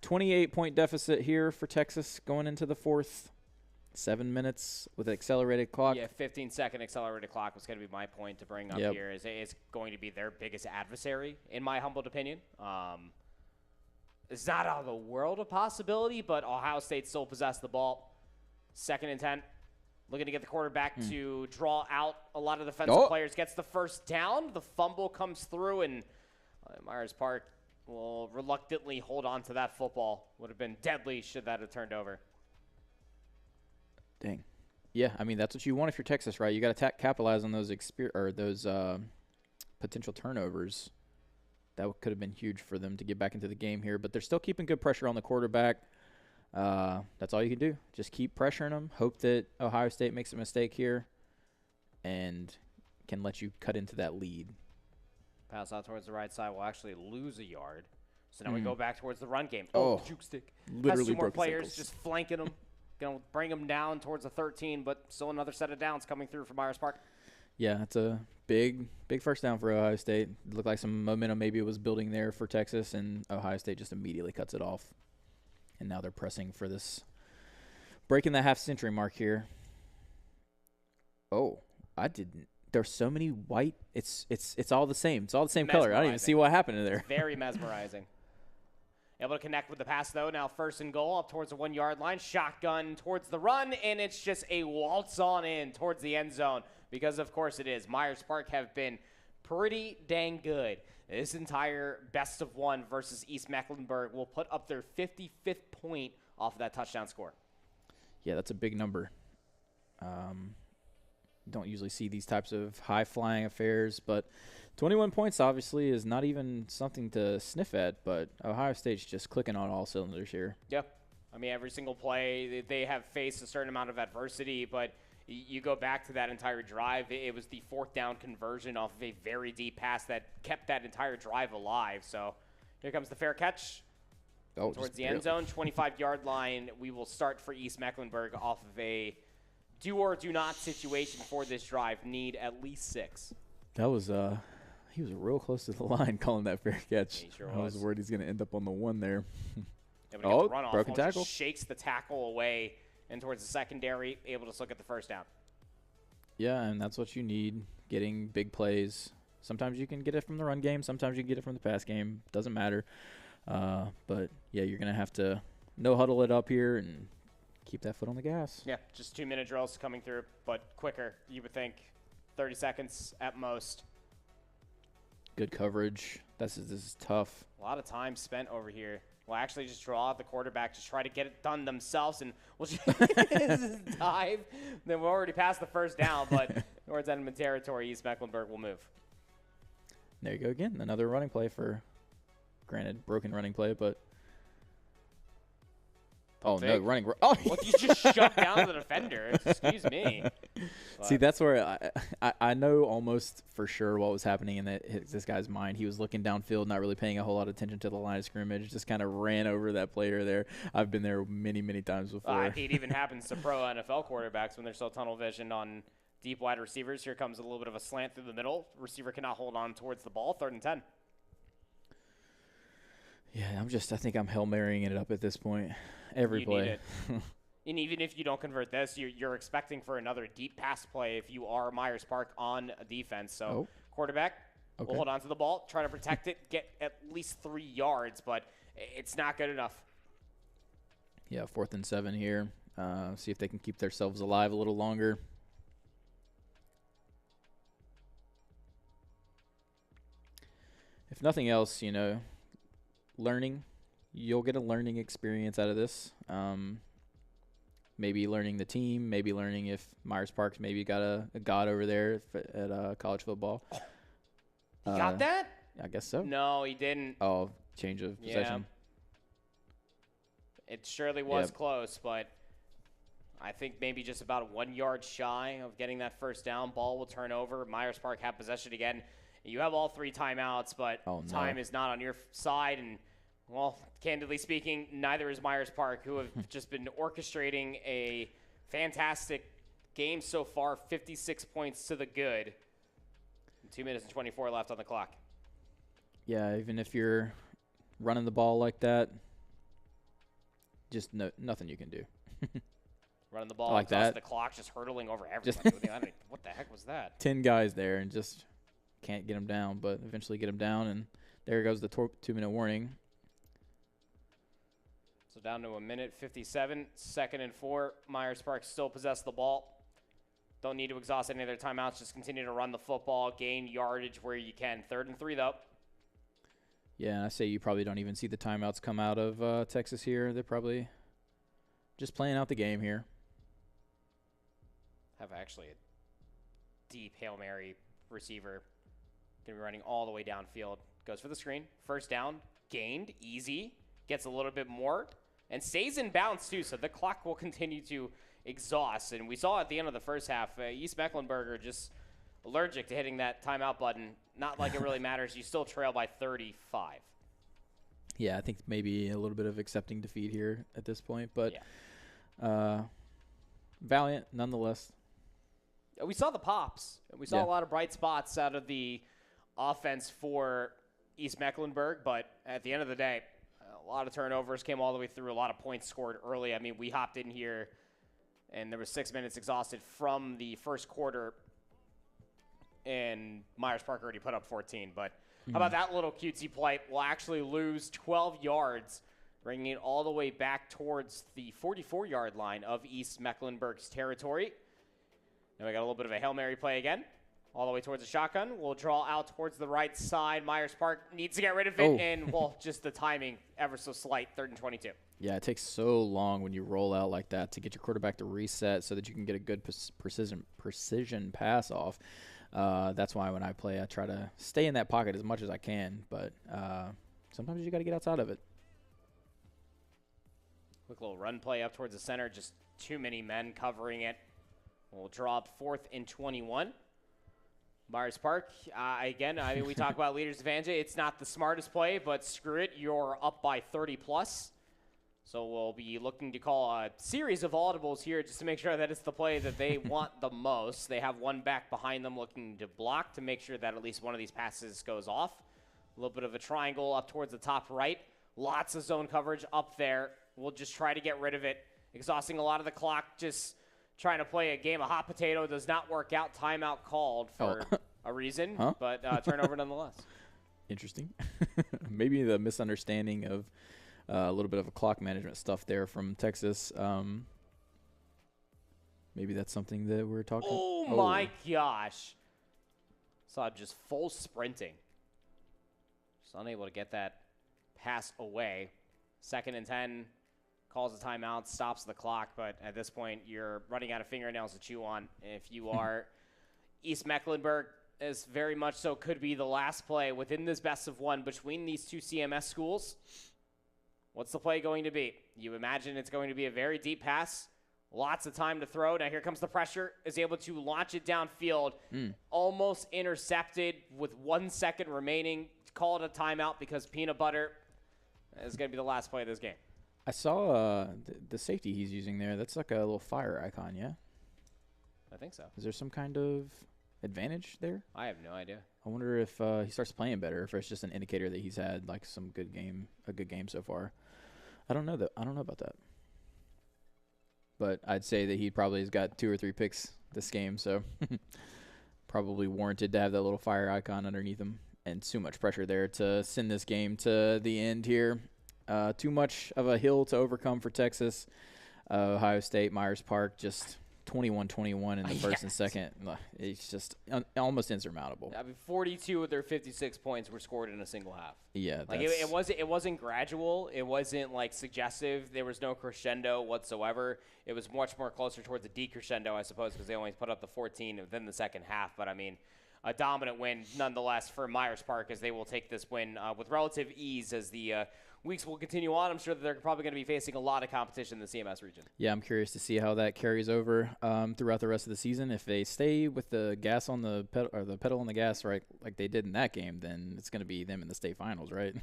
28-point deficit here for Texas going into the 4th. 7 minutes with an accelerated clock. Yeah, 15-second accelerated clock was going to be my point to bring up here. Is going to be their biggest adversary, in my humble opinion. It's not out of the world of possibility, but Ohio State still possessed the ball. 2nd and 10. Looking to get the quarterback to draw out a lot of defensive players. Gets the 1st down. The fumble comes through, and Myers Park will reluctantly hold on to that football. Would have been deadly should that have turned over. Dang. Yeah, I mean, that's what you want if you're Texas, right? You got to capitalize on those potential turnovers. That could have been huge for them to get back into the game here. But they're still keeping good pressure on the quarterback. That's all you can do. Just keep pressuring them. Hope that Ohio State makes a mistake here and can let you cut into that lead. Pass out towards the right side will actually lose a yard. So now we go back towards the run game. Juke stick. Literally has 2 more broke players just flanking them. Going to bring them down towards the 13, but still another set of downs coming through for Myers Park. Yeah, it's a big 1st down for Ohio State. It looked like some momentum maybe was building there for Texas, and Ohio State just immediately cuts it off. And now they're pressing for this, breaking the half-century mark here. Oh, I didn't. There's so many white. It's all the same. It's all the same color. I don't even see what happened in there. It's very mesmerizing. Able to connect with the pass, though. Now 1st and goal up towards the 1-yard line. Shotgun towards the run, and it's just a waltz on in towards the end zone because, of course, it is. Myers Park have been pretty dang good. This entire best of 1 versus East Mecklenburg will put up their 55th point off of that touchdown score. Yeah, that's a big number. Don't usually see these types of high-flying affairs, but 21 points obviously is not even something to sniff at, but Ohio State's just clicking on all cylinders here. Yeah. I mean, every single play, they have faced a certain amount of adversity, but you go back to that entire drive, it was the 4th down conversion off of a very deep pass that kept that entire drive alive. So here comes the fair catch. towards the end zone, 25-yard line. We will start for East Mecklenburg off of a do or do not situation for this drive. Need at least 6. That was he was real close to the line calling that fair catch. He sure I was worried he's going to end up on the 1 there. Broken tackle. Shakes the tackle away and towards the secondary, able to look at the first down. Yeah, and that's what you need, getting big plays. Sometimes you can get it from the run game. Sometimes you can get it from the pass game. Doesn't matter. But, yeah, you're going to have to no-huddle it up here and keep that foot on the gas. Yeah, just 2-minute drills coming through, but quicker, you would think. 30 seconds at most. Good coverage. This is tough. A lot of time spent over here. We'll actually just draw out the quarterback, just try to get it done themselves, and we'll just dive. Then we're already past the first down, but towards Edmond territory, East Mecklenburg will move. There you go again. Another running play for, granted, broken running play, but. Oh, no, running. Oh, what, you just shoved down the defender. Excuse me. But. See, that's where I know almost for sure what was happening in this guy's mind. He was looking downfield, not really paying a whole lot of attention to the line of scrimmage, just kind of ran over that player there. I've been there many, many times before. It even happens to pro NFL quarterbacks when they're so tunnel visioned on deep wide receivers. Here comes a little bit of a slant through the middle. Receiver cannot hold on towards the ball. 3rd and 10. Yeah, I think I'm Hail Marying it up at this point. Every play. Need it. And even if you don't convert this, you're expecting for another deep pass play if you are Myers Park on a defense. So quarterback will hold on to the ball, try to protect it, get at least 3 yards, but it's not good enough. Yeah, 4th and 7 here. See if they can keep themselves alive a little longer. If nothing else, learning. You'll get a learning experience out of this. Maybe learning the team, maybe learning if Myers Park's maybe got a god over there at college football. He got that? I guess so. No, he didn't. Oh, change of possession. It surely was close, but I think maybe just about 1 yard shy of getting that first down. Ball will turn over. Myers Park have possession again. You have all 3 timeouts, but time is not on your side. And, well, candidly speaking, neither is Myers Park, who have just been orchestrating a fantastic game so far, 56 points to the good. 2 minutes and 24 left on the clock. Yeah, even if you're running the ball like that, just nothing you can do. Running the ball like across that. The clock, just hurtling over everybody. What the heck was that? 10 guys there and just can't get them down, but eventually get them down, and there goes the 2-minute warning. So down to 1:57, 2nd and 4. Myers Park still possess the ball. Don't need to exhaust any of their timeouts. Just continue to run the football, gain yardage where you can. 3rd and 3, though. Yeah, I say you probably don't even see the timeouts come out of Texas here. They're probably just playing out the game here. Have actually a deep Hail Mary receiver. Going to be running all the way downfield. Goes for the screen. First down. Gained. Easy. Gets a little bit more. And stays in bounds, too. So the clock will continue to exhaust. And we saw at the end of the first half, East Mecklenburg are just allergic to hitting that timeout button. Not like it really matters. You still trail by 35. Yeah, I think maybe a little bit of accepting defeat here at this point. But valiant nonetheless. We saw the pops. We saw a lot of bright spots out of the offense for East Mecklenburg. But at the end of the day, a lot of turnovers came all the way through. A lot of points scored early. I mean, we hopped in here, and there was 6 minutes exhausted from the first quarter, and Myers Park already put up 14. But how about that little cutesy play? We'll actually lose 12 yards, bringing it all the way back towards the 44-yard line of East Mecklenburg's territory. Then we got a little bit of a Hail Mary play again, all the way towards the shotgun. We'll draw out towards the right side. Myers Park needs to get rid of it, and, well, just the timing ever so slight, 3rd and 22. Yeah, it takes so long when you roll out like that to get your quarterback to reset so that you can get a good precision pass off. That's why when I play, I try to stay in that pocket as much as I can, but sometimes you got to get outside of it. Quick little run play up towards the center, just too many men covering it. We'll draw up 4th and 21. Myers Park, again, I mean, we talk about leaders advantage. It's not the smartest play, but screw it. You're up by 30 plus. So we'll be looking to call a series of audibles here just to make sure that it's the play that they want the most. They have one back behind them looking to block to make sure that at least one of these passes goes off. A little bit of a triangle up towards the top right. Lots of zone coverage up there. We'll just try to get rid of it. Exhausting a lot of the clock. Just trying to play a game of hot potato does not work out. Timeout called for a reason, but turnover nonetheless. Interesting. Maybe the misunderstanding of a little bit of a clock management stuff there from Texas. Maybe that's something that we're talking about. Oh, my gosh. Saw just full sprinting. Just unable to get that pass away. 2nd and 10, calls a timeout, stops the clock, but at this point, you're running out of fingernails to chew on. If you are East Mecklenburg, as very much so could be the last play within this best of one between these two CMS schools. What's the play going to be? You imagine it's going to be a very deep pass. Lots of time to throw. Now here comes the pressure. Is able to launch it downfield. Almost intercepted with 1 second remaining. Call it a timeout because Peanut Butter is going to be the last play of this game. I saw the safety he's using there. That's like a little fire icon, yeah? I think so. Is there some kind of advantage there? I have no idea. I wonder if he starts playing better, if it's just an indicator that he's had like a good game so far. I don't know about that. But I'd say that he probably has got 2 or 3 picks this game, so probably warranted to have that little fire icon underneath him. And too much pressure there to send this game to the end here. Too much of a hill to overcome for Texas. Ohio State, Myers Park, just 21-21 in the first and second. It's just almost insurmountable. I mean, 42 of their 56 points were scored in a single half. Yeah, like it wasn't gradual. It wasn't like suggestive. There was no crescendo whatsoever. It was much more closer towards a decrescendo, I suppose, because they only put up the 14 within the second half. But I mean, a dominant win nonetheless for Myers Park, as they will take this win with relative ease as the weeks will continue on. I'm sure that they're probably going to be facing a lot of competition in the CMS region. Yeah, I'm curious to see how that carries over throughout the rest of the season. If they stay with the gas on the pedal, or the pedal on the gas, right, like they did in that game, then it's going to be them in the state finals, right?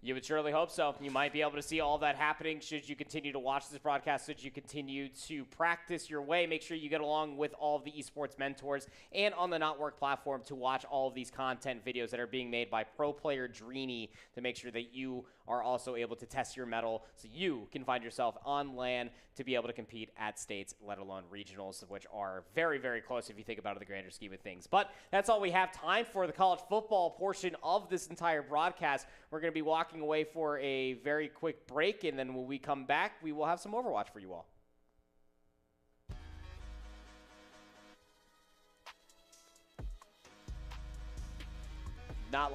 You would surely hope so. You might be able to see all that happening should you continue to watch this broadcast, should you continue to practice your way. Make sure you get along with all of the esports mentors and on the Not Work platform to watch all of these content videos that are being made by Pro Player Dreeny to make sure that you are also able to test your mettle so you can find yourself on LAN to be able to compete at states, let alone regionals, which are very, very close if you think about it in the grander scheme of things. But that's all we have time for the college football portion of this entire broadcast. We're going to be walking away for a very quick break, and then when we come back, we will have some Overwatch for you all. Not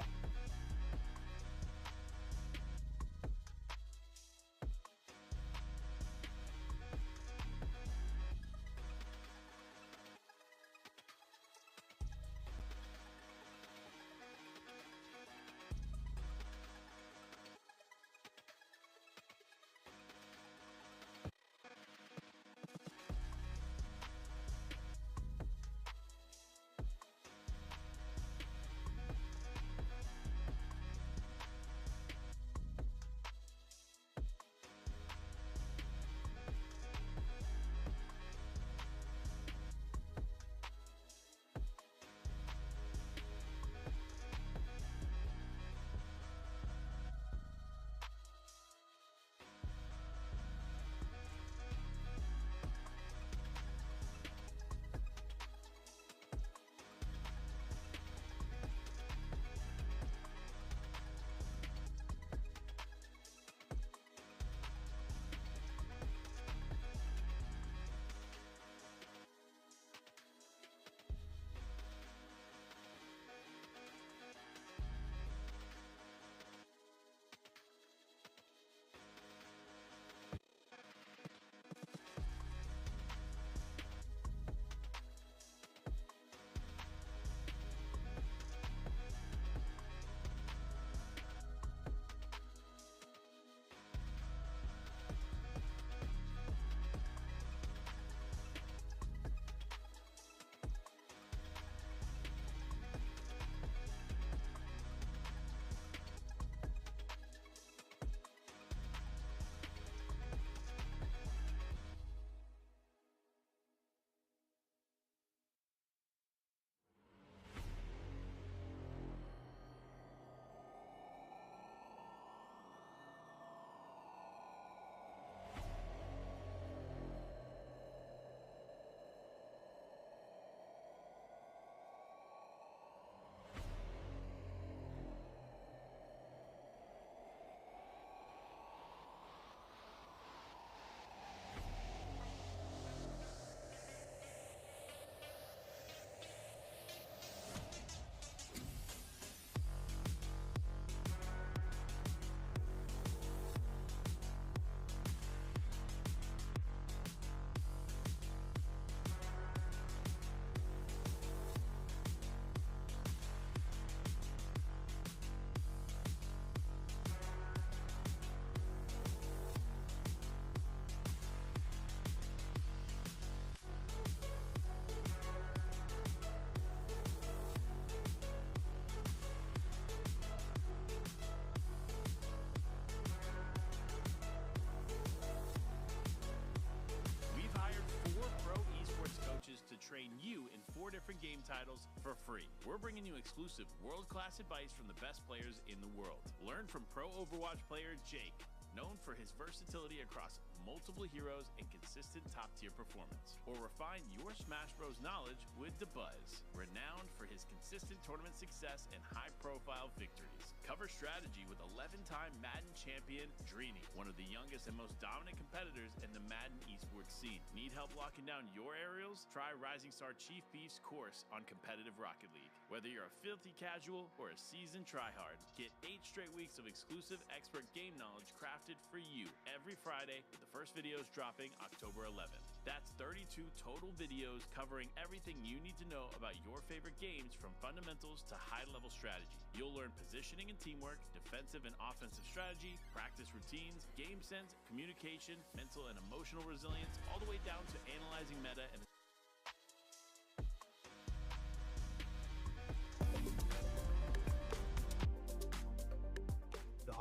different game titles for free. We're bringing you exclusive world-class advice from the best players in the world. Learn from pro Overwatch player Jake, known for his versatility across multiple heroes and consistent top-tier performance. Or refine your Smash Bros. Knowledge with DeBuzz, renowned for his consistent tournament success and high-profile victories. Cover strategy with 11-time Madden champion Dreeny, one of the youngest and most dominant competitors in the Madden esports scene. Need help locking down your aerials? Try Rising Star Chief Beef's course on competitive Rocket League. Whether you're a filthy casual or a seasoned tryhard, get 8 straight weeks of exclusive expert game knowledge crafted for you every Friday, with the first videos dropping October 11th. That's 32 total videos covering everything you need to know about your favorite games, from fundamentals to high-level strategy. You'll learn positioning and teamwork, defensive and offensive strategy, practice routines, game sense, communication, mental and emotional resilience, all the way down to analyzing meta and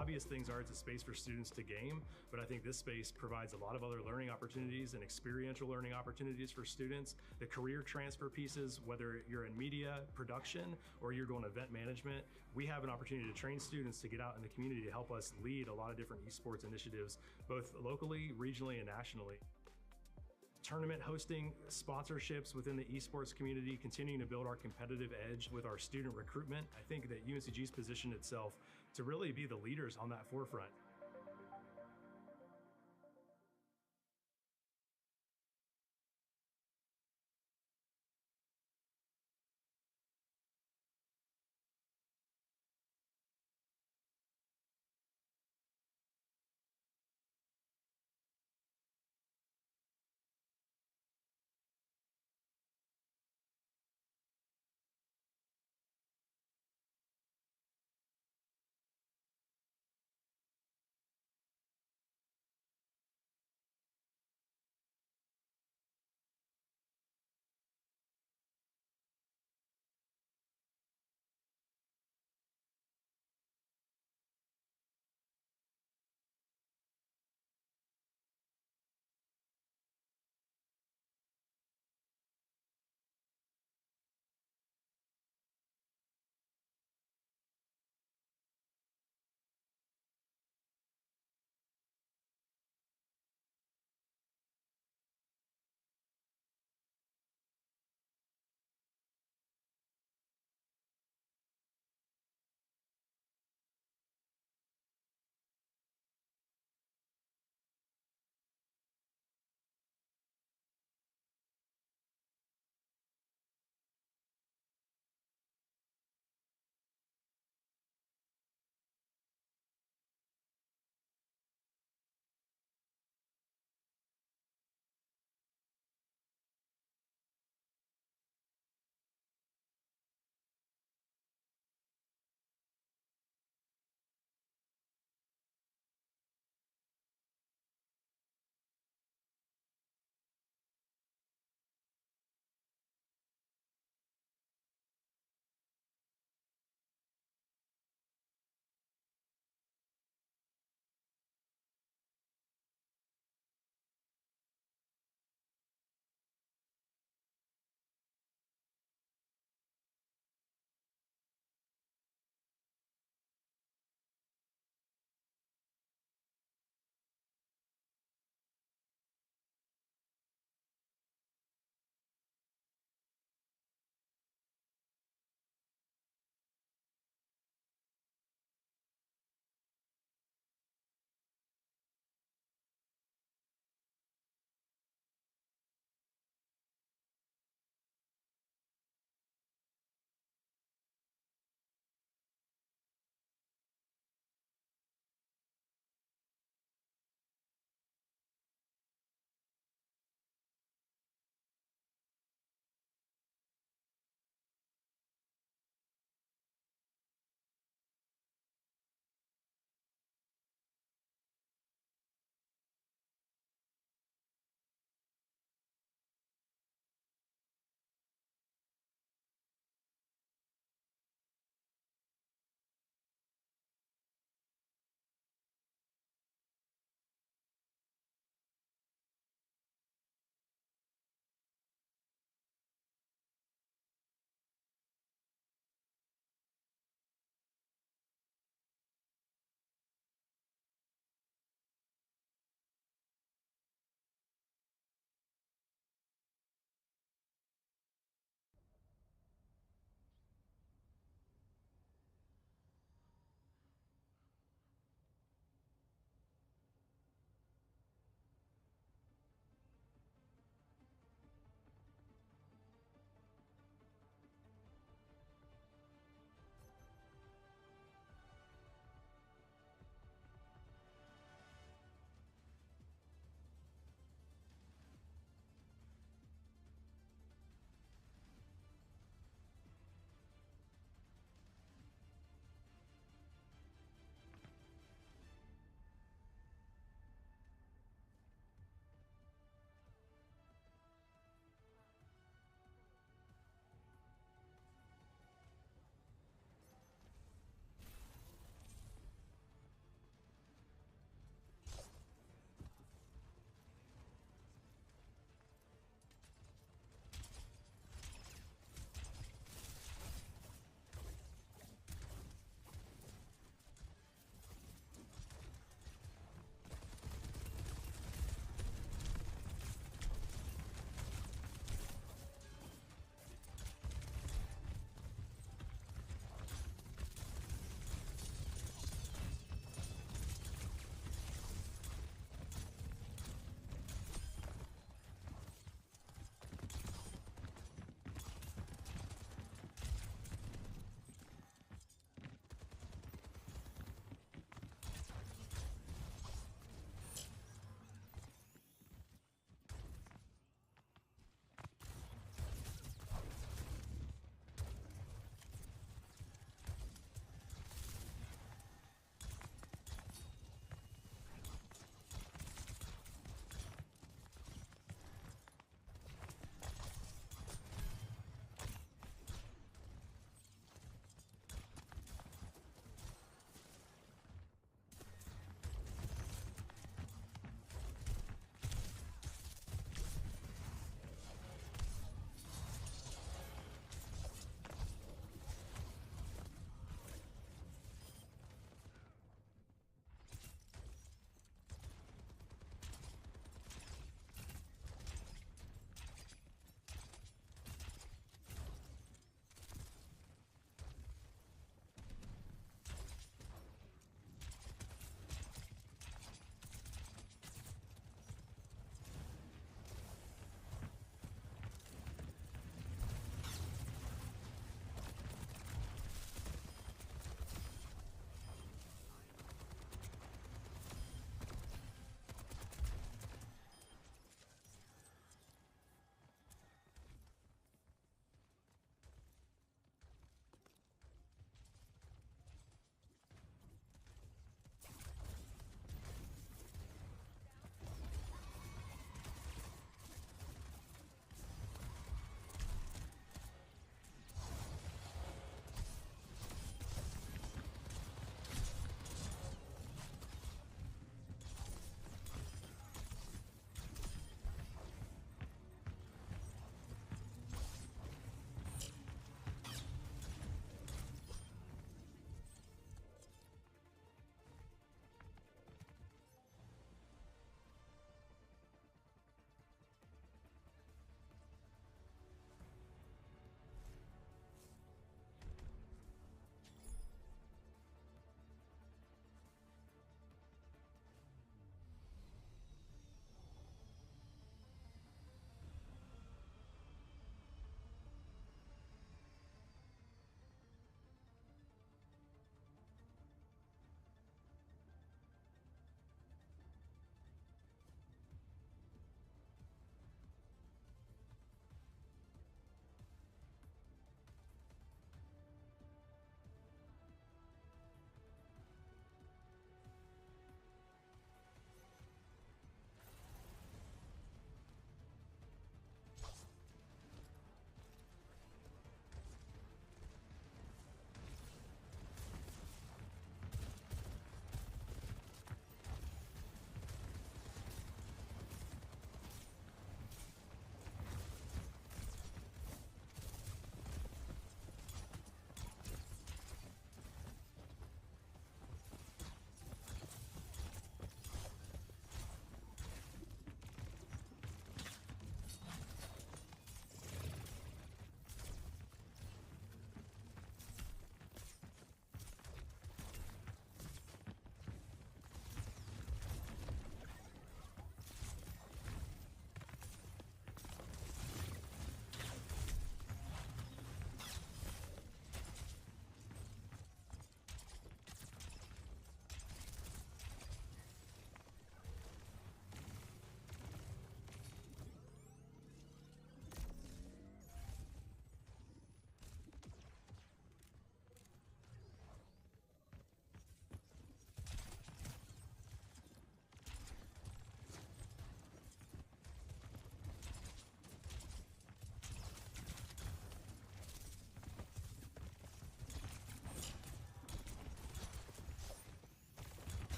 obvious things are it's a space for students to game, but I think this space provides a lot of other learning opportunities and experiential learning opportunities for students. The career transfer pieces, whether you're in media, production, or you're doing event management, we have an opportunity to train students to get out in the community to help us lead a lot of different esports initiatives, both locally, regionally, and nationally. Tournament hosting, sponsorships within the esports community, continuing to build our competitive edge with our student recruitment. I think that UNCG's positioned itself to really be the leaders on that forefront.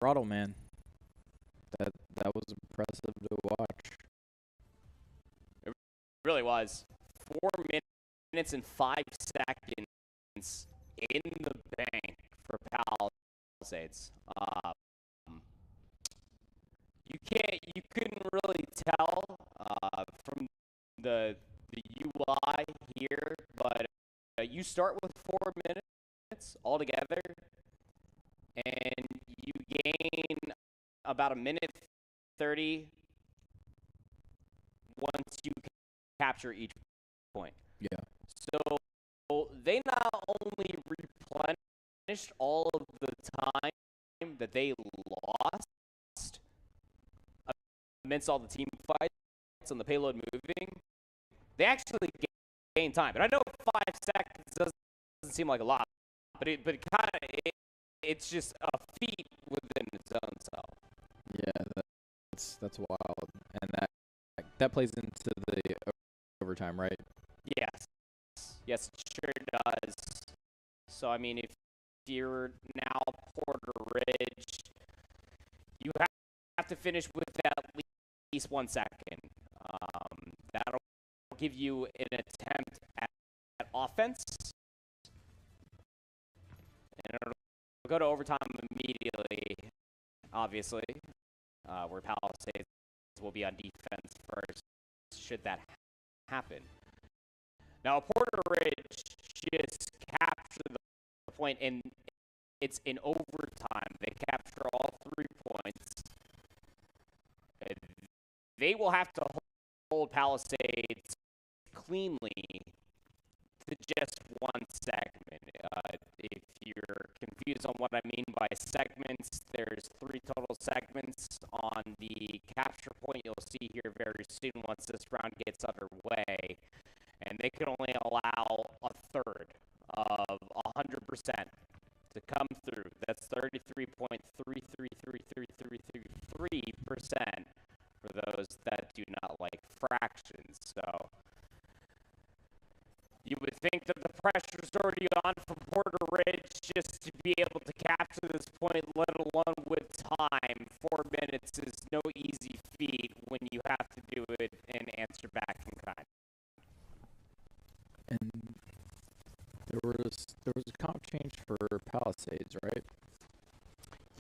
throttle, man. That was impressive to watch. It really was. 4 minutes and 5 seconds in the bank for Palisades. You couldn't really tell from the UI here, but you start with 4 minutes altogether, and you gain about 1:30 once you capture each point. Yeah. So they not only replenished all of the time that they lost amidst all the team fights and the payload moving, they actually gained time. And I know 5 seconds doesn't seem like a lot, but it's just a feat within its own self. Yeah, that's wild, and that plays into the overtime, right? Yes, it sure does. So I mean, if you're now Porter Ridge, you have to finish with at least 1 second. That'll give you an attempt at offense, and it'll go to overtime immediately, obviously, where Palisades will be on defense first, should that happen. Now, Porter Ridge just captured the point, and it's in overtime. They capture all 3 points. They will have to hold Palisades cleanly to just 1 segment. If you're confused on what I mean by segments, there's 3 total segments on the capture point. You'll see here very soon once this round gets underway. And they can only allow a third of 100% to come through. That's 33.333333% for those that do not like fractions. So you would think that the pressure's already on for Porter Ridge just to be able to capture this point, let alone with time. 4 minutes is no easy feat when you have to do it and answer back in kind. And there was a comp change for Palisades, right?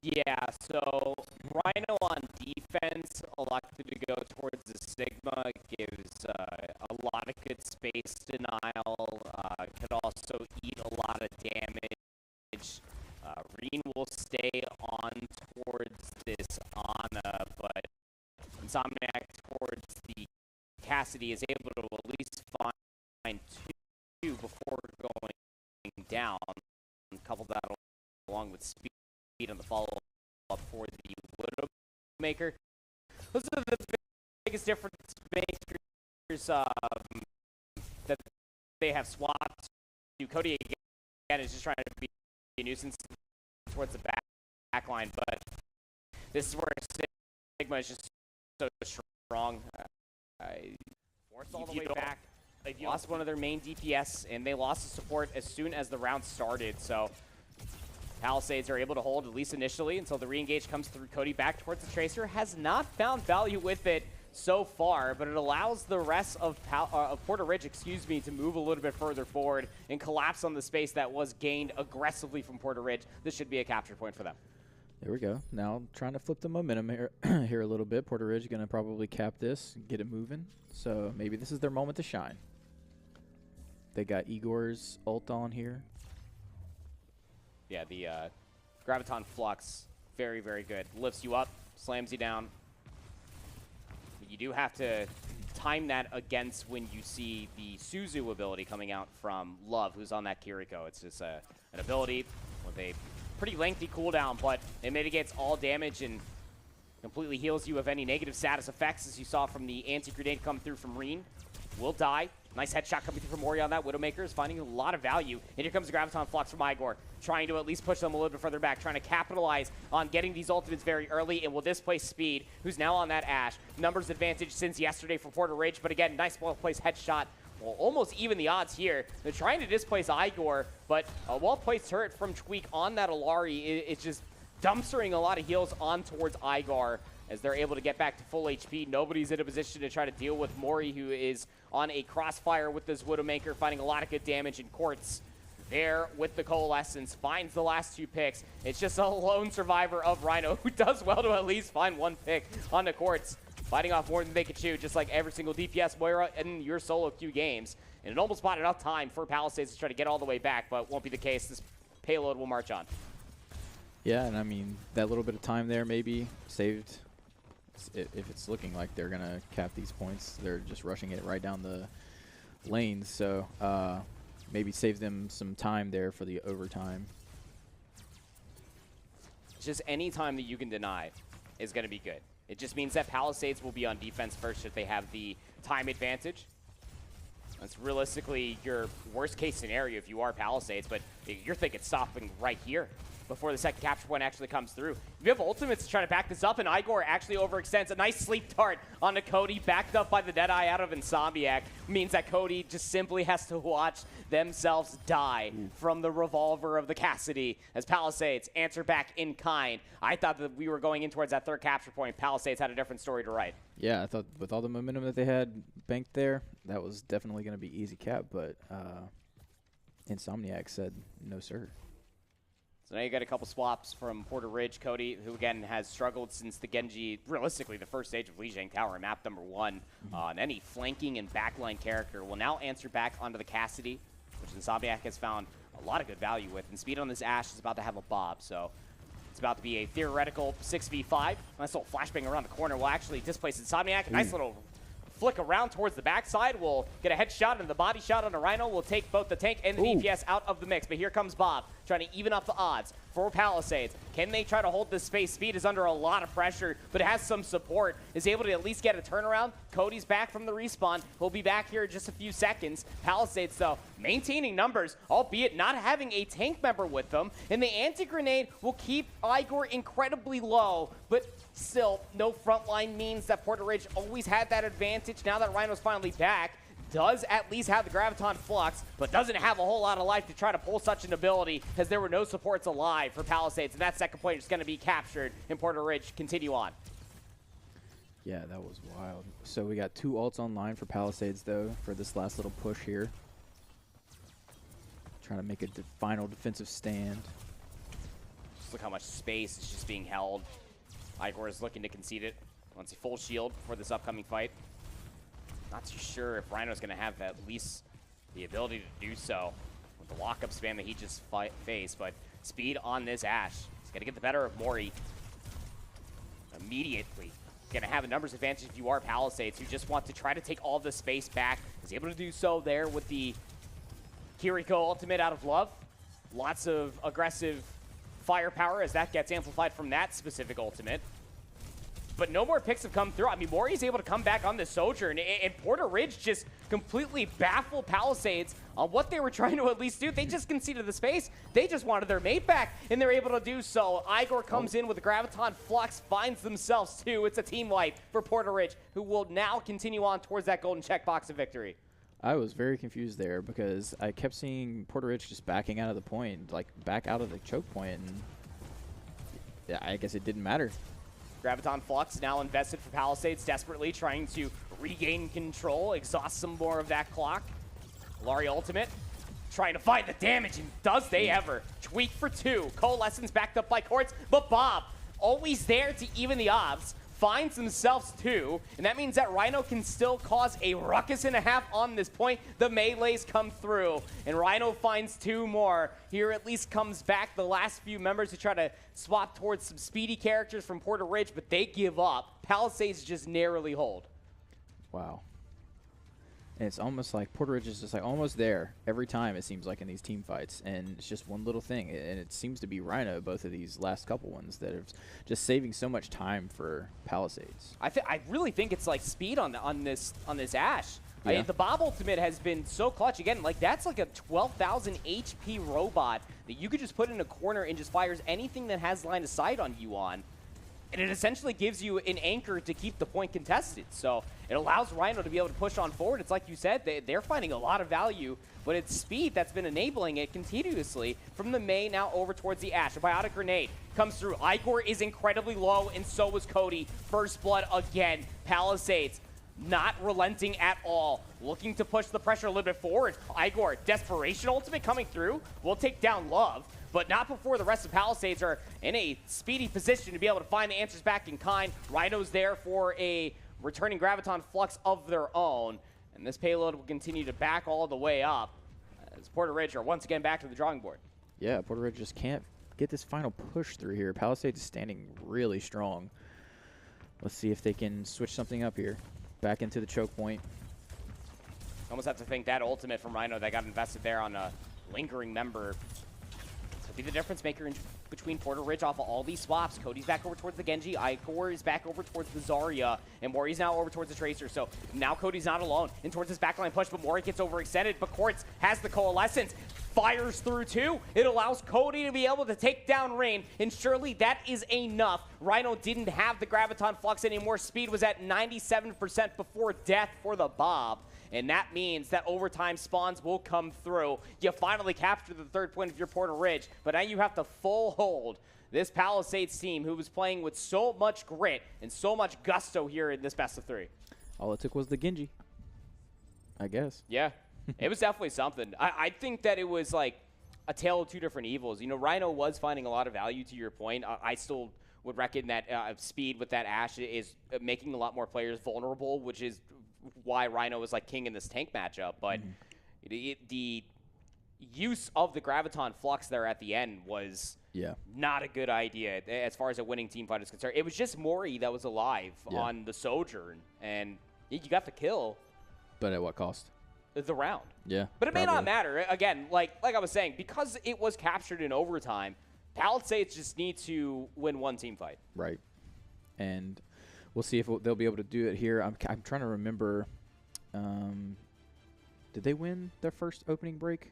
Yeah, so Rhino on defense elected to go towards the Sigma, gives a lot of good space denial, could also eat a lot of damage. Reen will stay on towards this Ana, but Insomniac towards the Cassidy is able to at least find 2 before going down. Couple that along with speed on the follow-up for the Widowmaker. Those are the biggest difference makers that they have swapped. Cody again is just trying to be a nuisance towards the back line, but this is where Sigma is just so strong. Forced all the way back. They lost one of their main DPS, and they lost the support as soon as the round started, so Palisades are able to hold, at least initially, until the re-engage comes through. Cody back towards the Tracer. Has not found value with it so far, but it allows the rest of Porter Ridge, to move a little bit further forward and collapse on the space that was gained aggressively from Porter Ridge. This should be a capture point for them. There we go. Now trying to flip the momentum here, here a little bit. Porter Ridge going to probably cap this, get it moving. So maybe this is their moment to shine. They got Igor's ult on here. Yeah, the Graviton Flux, very, very good. Lifts you up, slams you down. You do have to time that against when you see the Suzu ability coming out from Love, who's on that Kiriko. It's just an ability with a pretty lengthy cooldown, but it mitigates all damage and completely heals you of any negative status effects, as you saw from the anti-grenade come through from Reen. Will die. Nice headshot coming through from Mori on that. Widowmaker is finding a lot of value. And here comes the Graviton Flux from Igor, trying to at least push them a little bit further back, trying to capitalize on getting these ultimates very early, and will displace Speed, who's now on that Ashe. Numbers advantage since yesterday for Porter Ridge, but again, nice well-placed headshot. Will almost even the odds here. They're trying to displace Igor, but a well-placed turret from Tweak on that Alari is just dumpstering a lot of heals on towards Igor as they're able to get back to full HP. Nobody's in a position to try to deal with Mori, who is on a crossfire with this Widowmaker, finding a lot of good damage in Quartz. There with the Coalescence, finds the last 2 picks. It's just a lone survivor of Rhino who does well to at least find 1 pick on the Quartz, fighting off more than they could chew, just like every single DPS Moira in your solo queue games. And it almost bought enough time for Palisades to try to get all the way back, but won't be the case. This payload will march on. Yeah, and I mean, that little bit of time there maybe saved. If it's looking like they're going to cap these points, they're just rushing it right down the lanes. So maybe save them some time there for the overtime. Just any time that you can deny is going to be good. It just means that Palisades will be on defense first if they have the time advantage. That's realistically your worst case scenario if you are Palisades, but you're thinking stopping right here before the second capture point actually comes through. If you have ultimates to try to back this up, and Igor actually overextends. A nice sleep dart onto Cody, backed up by the Deadeye out of Insomniac, means that Cody just simply has to watch themselves die from the revolver of the Cassidy as Palisades answer back in kind. I thought that we were going in towards that 3rd capture point. Palisades had a different story to write. Yeah, I thought with all the momentum that they had banked there, that was definitely going to be easy cap, but Insomniac said no, sir. So now you got a couple swaps from Porter Ridge. Cody, who again has struggled since the Genji, realistically the first stage of Lijiang Tower, map number 1. And any flanking and backline character will now answer back onto the Cassidy, which Insomniac has found a lot of good value with. And speed on this Ashe is about to have a bob, so it's about to be a theoretical 6v5. Nice little flashbang around the corner will actually displace Insomniac. Nice little flick around towards the backside. We'll get a headshot and the body shot on a Rhino. We'll take both the tank and the DPS out of the mix. But here comes Bob trying to even up the odds for Palisades. Can they try to hold this space? Speed is under a lot of pressure, but has some support. Is able to at least get a turnaround. Cody's back from the respawn. He'll be back here in just a few seconds. Palisades, though, maintaining numbers, albeit not having a tank member with them. And the anti-grenade will keep Igor incredibly low, but still, no frontline means that Porter Ridge always had that advantage. Now that Rhino's finally back, does at least have the Graviton Flux, but doesn't have a whole lot of life to try to pull such an ability, as there were no supports alive for Palisades, and that second point is going to be captured, and Porter Ridge continue on. Yeah, that was wild. So we got 2 ults online for Palisades, though, for this last little push here. Trying to make a final defensive stand. Just look how much space is just being held. Igor is looking to concede it. Wants a full shield for this upcoming fight. Not too sure if Rhino's going to have at least the ability to do so with the lockup spam that he just faced, but speed on this Ashe. He's going to get the better of Mori immediately. Going to have a numbers advantage if you are Palisades, who just want to try to take all the space back. He's able to do so there with the Kiriko ultimate out of love. Lots of aggressive firepower as that gets amplified from that specific ultimate. But no more picks have come through. I mean, Mori's able to come back on the Soldier, and Porter Ridge just completely baffled Palisades on what they were trying to at least do. They just conceded the space. They just wanted their mate back, and they're able to do so. Igor comes in with the Graviton Flux, finds themselves too. It's a team wipe for Porter Ridge, who will now continue on towards that golden checkbox of victory. I was very confused there because I kept seeing Porter Ridge just backing out of the point, like back out of the choke point, and yeah, I guess it didn't matter. Graviton Flux now invested for Palisades, desperately trying to regain control, exhaust some more of that clock. Lari ultimate, trying to find the damage, and does they ever. Tweak for 2, Coalescence backed up by Quartz, but Bob, always there to even the odds, finds themselves 2, and that means that Rhino can still cause a ruckus and a half on this point. The melees come through, and Rhino finds 2 more. Here at least comes back the last few members to try to swap towards some speedy characters from Porter Ridge, but they give up. Palisades just narrowly hold. Wow. And it's almost like Porter Ridge is just like almost there every time, it seems like, in these team fights. And it's just one little thing. And it seems to be Rhino, both of these last couple ones, that are just saving so much time for Palisades. I really think it's like speed on this Ashe. Yeah. I mean, the Bob ultimate has been so clutch. Again, like that's like a 12,000 HP robot that you could just put in a corner and just fires anything that has line of sight on you on. and it essentially gives you an anchor to keep the point contested. So it allows Rhino to be able to push on forward. It's like you said, they're finding a lot of value, but it's speed that's been enabling it continuously from the Mei now over towards the Ash. A biotic grenade comes through. Igor is incredibly low, and so was Cody. First blood again. Palisades not relenting at all, looking to push the pressure a little bit forward. Igor, desperation ultimate coming through, will take down Love, but not before the rest of Palisades are in a speedy position to be able to find the answers back in kind. Rhino's there for a returning Graviton Flux of their own, and this payload will continue to back all the way up as Porter Ridge are once again back to the drawing board. Yeah, Porter Ridge just can't get this final push through here. Palisades is standing really strong. Let's see if they can switch something up here. Back into the choke point. Almost have to think that ultimate from Rhino that got invested there on a lingering member could be the difference maker between Porter Ridge off of all these swaps. Cody's back over towards the Genji. Igor is back over towards the Zarya. And Mori's now over towards the Tracer. So now Cody's not alone in towards his backline push, but Mori gets overextended. But Quartz has the Coalescence. Fires through too. It allows Cody to be able to take down Rain, and surely that is enough. Rhino didn't have the Graviton Flux anymore. Speed was at 97% before death for the Bob, and that means that overtime spawns will come through. You finally capture the third point of your Porter Ridge, but now you have to full hold this Palisades team who was playing with so much grit and so much gusto here in this best of 3. All it took was the Genji, I guess. Yeah. It was definitely something. I think that it was like a tale of two different evils. You know, Rhino was finding a lot of value to your point. I still would reckon that speed with that Ashe is making a lot more players vulnerable, which is why Rhino was like king in this tank matchup. But the use of the Graviton Flux there at the end was not a good idea as far as a winning team fight is concerned. It was just Mori that was alive on the Sojourn, and you got the kill. But at what cost? The round. Yeah. But it may not matter. Again, like I was saying, because it was captured in overtime, Palisades just need to win one team fight. Right. And we'll see if they'll be able to do it here. I'm trying to remember. Did they win their first opening break?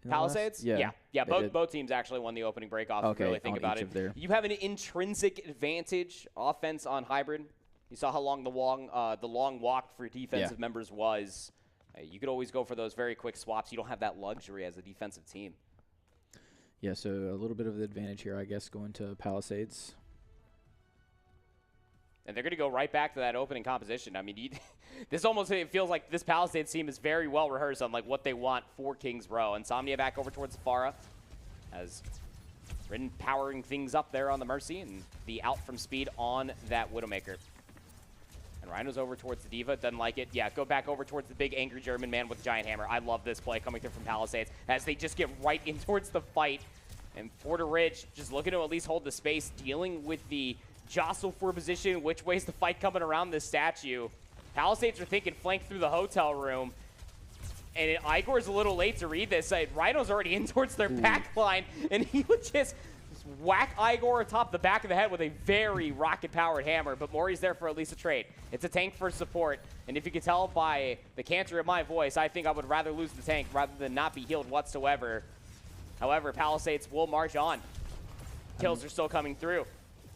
Palisades? Yeah. Both teams actually won the opening break off. If you really think about it. You have an intrinsic advantage offense on hybrid. You saw how long the long walk for defensive members was. You could always go for those very quick swaps. You don't have that luxury as a defensive team. Yeah, so a little bit of the advantage here, I guess, going to Palisades. And they're going to go right back to that opening composition. I mean, this almost feels like this Palisades team is very well rehearsed on like what they want for Kings Row. Insomnia back over towards Farah as Rin powering things up there on the Mercy, and the out from speed on that Widowmaker. And Rhino's over towards the Diva, doesn't like it. Yeah, go back over towards the big angry German man with the giant hammer. I love this play coming through from Palisades as they just get right in towards the fight. And Porter Ridge just looking to at least hold the space, dealing with the jostle for position, which way's the fight coming around this statue. Palisades are thinking flank through the hotel room. And Igor's a little late to read this. Rhino's already in towards their back line, and he would just whack Igor atop the back of the head with a very rocket-powered hammer, but Mori's there for at least a trade. It's a tank for support, and if you can tell by the canter of my voice, I think I would rather lose the tank rather than not be healed whatsoever. However, Palisades will march on. Kills are still coming through.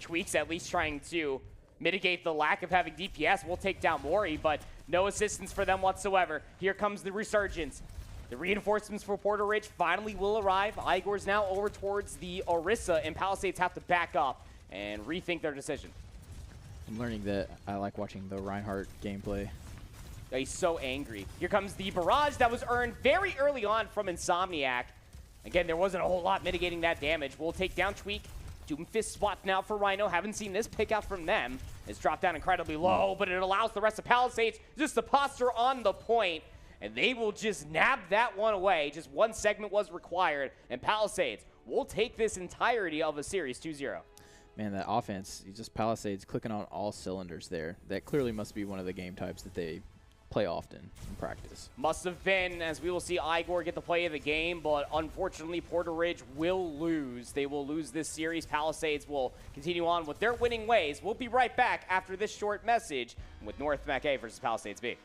Tweaks at least trying to mitigate the lack of having DPS. We'll take down Mori, but no assistance for them whatsoever. Here comes the resurgence. The reinforcements for Porter Ridge finally will arrive. Igor's now over towards the Orisa, and Palisades have to back up and rethink their decision. I'm learning that I like watching the Reinhardt gameplay. He's so angry. Here comes the barrage that was earned very early on from Insomniac. Again, there wasn't a whole lot mitigating that damage. We'll take down Tweak. Doomfist swap now for Rhino. Haven't seen this pick out from them. It's dropped down incredibly low, but it allows the rest of Palisades just to posture on the point. And they will just nab that one away. Just one segment was required. And Palisades will take this entirety of a series 2-0. Man, that offense, just Palisades clicking on all cylinders there. That clearly must be one of the game types that they play often in practice. Must have been, as we will see Igor get the play of the game. But unfortunately, Porter Ridge will lose. They will lose this series. Palisades will continue on with their winning ways. We'll be right back after this short message with North Mac A versus Palisades B.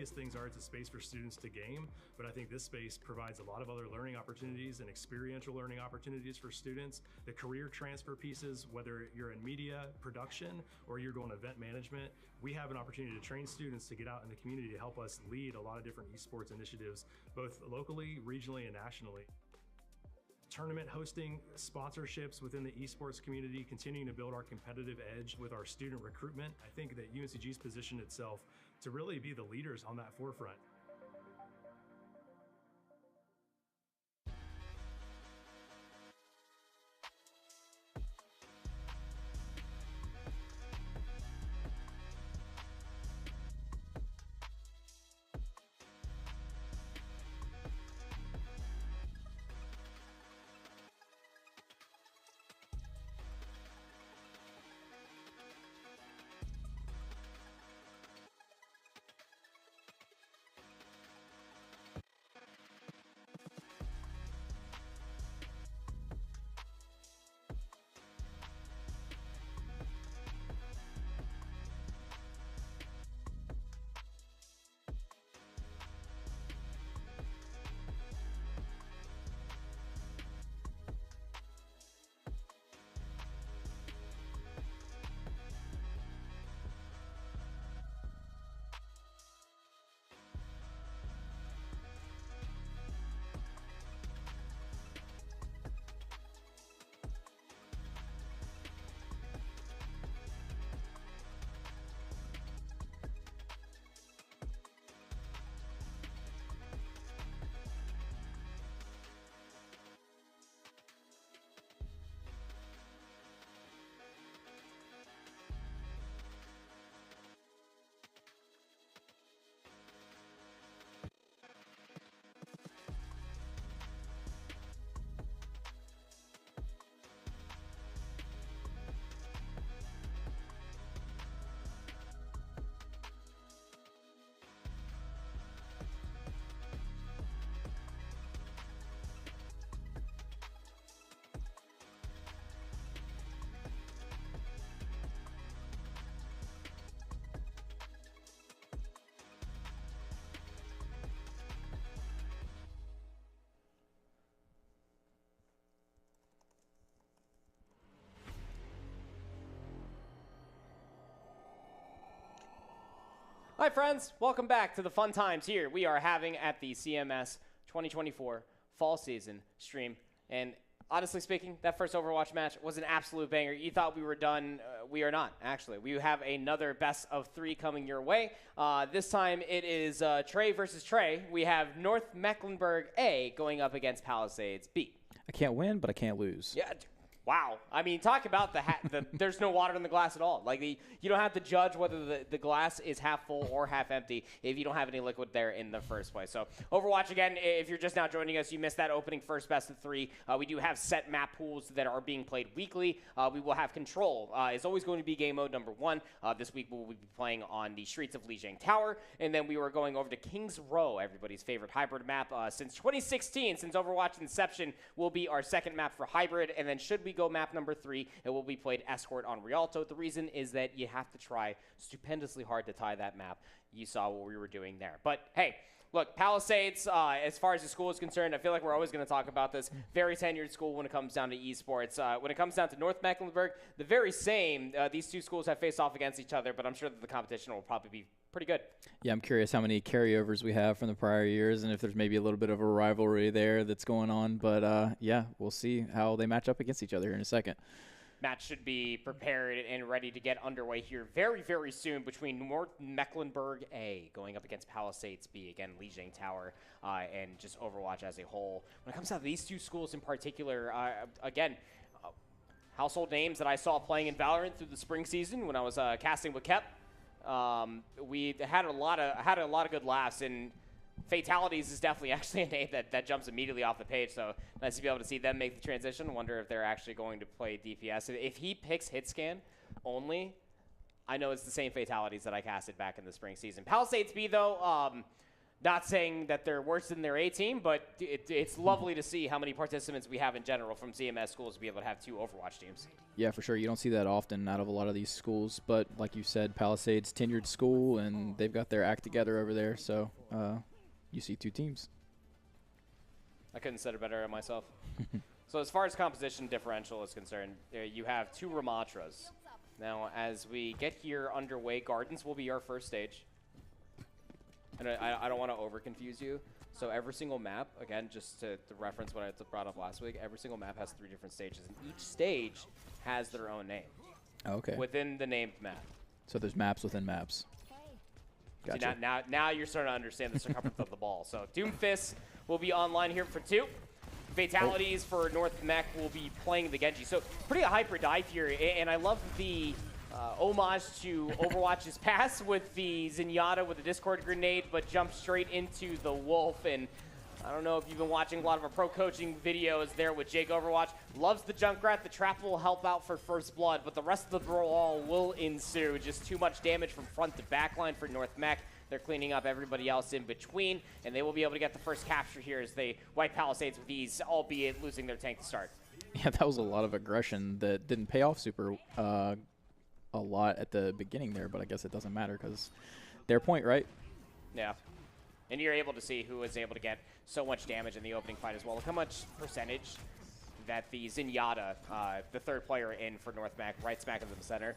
obvious things are it's a space for students to game, but I think this space provides a lot of other learning opportunities and experiential learning opportunities for students. The career transfer pieces, whether you're in media, production, or you're going event management, we have an opportunity to train students to get out in the community to help us lead a lot of different esports initiatives, both locally, regionally, and nationally. Tournament hosting, sponsorships within the esports community, continuing to build our competitive edge with our student recruitment. I think that UNCG's positioned itself to really be the leaders on that forefront. Hi friends, welcome back to the fun times here we are having at the CMS 2024 fall season stream. And honestly speaking, that first Overwatch match was an absolute banger. You thought we were done. We are not, actually. We have another best of 3 coming your way. This time it is Trey versus Trey. We have North Mecklenburg A going up against Palisades B. I can't win, but I can't lose. Yeah. Wow. I mean, talk about there's no water in the glass at all. Like, you don't have to judge whether the glass is half full or half empty if you don't have any liquid there in the first place. So, Overwatch, again, if you're just now joining us, you missed that opening first best of 3. We do have set map pools that are being played weekly. We will have Control. It's always going to be game mode number 1. This week, we'll be playing on the streets of Lijiang Tower. And then we were going over to Kings Row, everybody's favorite hybrid map. Since 2016, since Overwatch inception, will be our second map for hybrid. And then should we go map number 3, it will be played Escort on Rialto. The reason is that you have to try stupendously hard to tie that map. You saw what we were doing there. But hey, look, Palisades, as far as the school is concerned, I feel like we're always going to talk about this. Very tenured school when it comes down to esports. When it comes down to North Mecklenburg, the very same. These two schools have faced off against each other, but I'm sure that the competition will probably be pretty good. Yeah, I'm curious how many carryovers we have from the prior years and if there's maybe a little bit of a rivalry there that's going on. But, yeah, we'll see how they match up against each other here in a second. Match should be prepared and ready to get underway here very, very soon between North Mecklenburg A going up against Palisades B. Again, Lijiang Tower and just Overwatch as a whole. When it comes down to these two schools in particular, again, household names that I saw playing in Valorant through the spring season when I was casting with Kep. We had a lot of good laughs, and Fatalities is definitely actually a name that jumps immediately off the page. So nice to be able to see them make the transition. Wonder if they're actually going to play DPS. If he picks hit scan only, I know it's the same Fatalities that I casted back in the spring season. Palisades B though, Not saying that they're worse than their A team, but it's lovely to see how many participants we have in general from CMS schools to be able to have 2 Overwatch teams. Yeah, for sure. You don't see that often out of a lot of these schools. But like you said, Palisades, tenured school, and they've got their act together over there. So you see 2 teams. I couldn't have said it better myself. So as far as composition differential is concerned, you have 2 Ramatras. Now, as we get here underway, Gardens will be our first stage. And I don't want to over-confuse you. So every single map, again, just to reference what I brought up last week, every single map has 3 different stages. And each stage has their own name. Okay. Within the named map. So there's maps within maps. Gotcha. See, now you're starting to understand the circumference of the ball. So Doomfist will be online here for 2. Fatalities for North Mech will be playing the Genji. So pretty hyper dive here. And I love the homage to Overwatch's pass with the Zenyatta with the Discord grenade, but jump straight into the Wolf. And I don't know if you've been watching a lot of our pro coaching videos there with Jake Overwatch. Loves the Junkrat. The trap will help out for first blood, but the rest of the brawl will ensue. Just too much damage from front to back line for North Mech. They're cleaning up everybody else in between, and they will be able to get the first capture here as they wipe Palisades with ease, albeit losing their tank to start. Yeah, that was a lot of aggression that didn't pay off super a lot at the beginning there, but I guess it doesn't matter because their point, right? Yeah. And you're able to see who was able to get so much damage in the opening fight as well. Look how much percentage that the Zenyatta, the 3rd player in for North Mech, right smack into the center,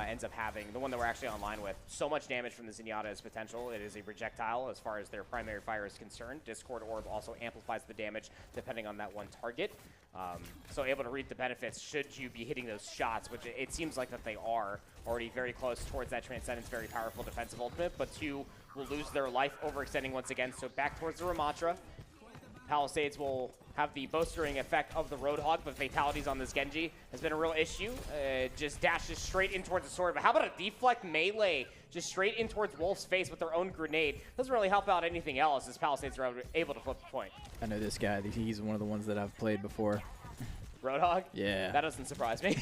ends up having. The one that we're actually online with. So much damage from the Zenyatta's potential. It is a projectile as far as their primary fire is concerned. Discord Orb also amplifies the damage depending on that one target. So able to reap the benefits should you be hitting those shots, which it seems like that they are already very close towards that Transcendence, very powerful defensive ultimate, but 2 will lose their life overextending once again. So back towards the Ramatra. Palisades will have the bolstering effect of the Roadhog, but fatalities on this Genji has been a real issue. Just dashes straight in towards the sword. But how about a deflect melee just straight in towards Wolf's face with their own grenade? Doesn't really help out anything else as Palisades are able to flip the point. I know this guy. He's one of the ones that I've played before. Roadhog? Yeah. That doesn't surprise me.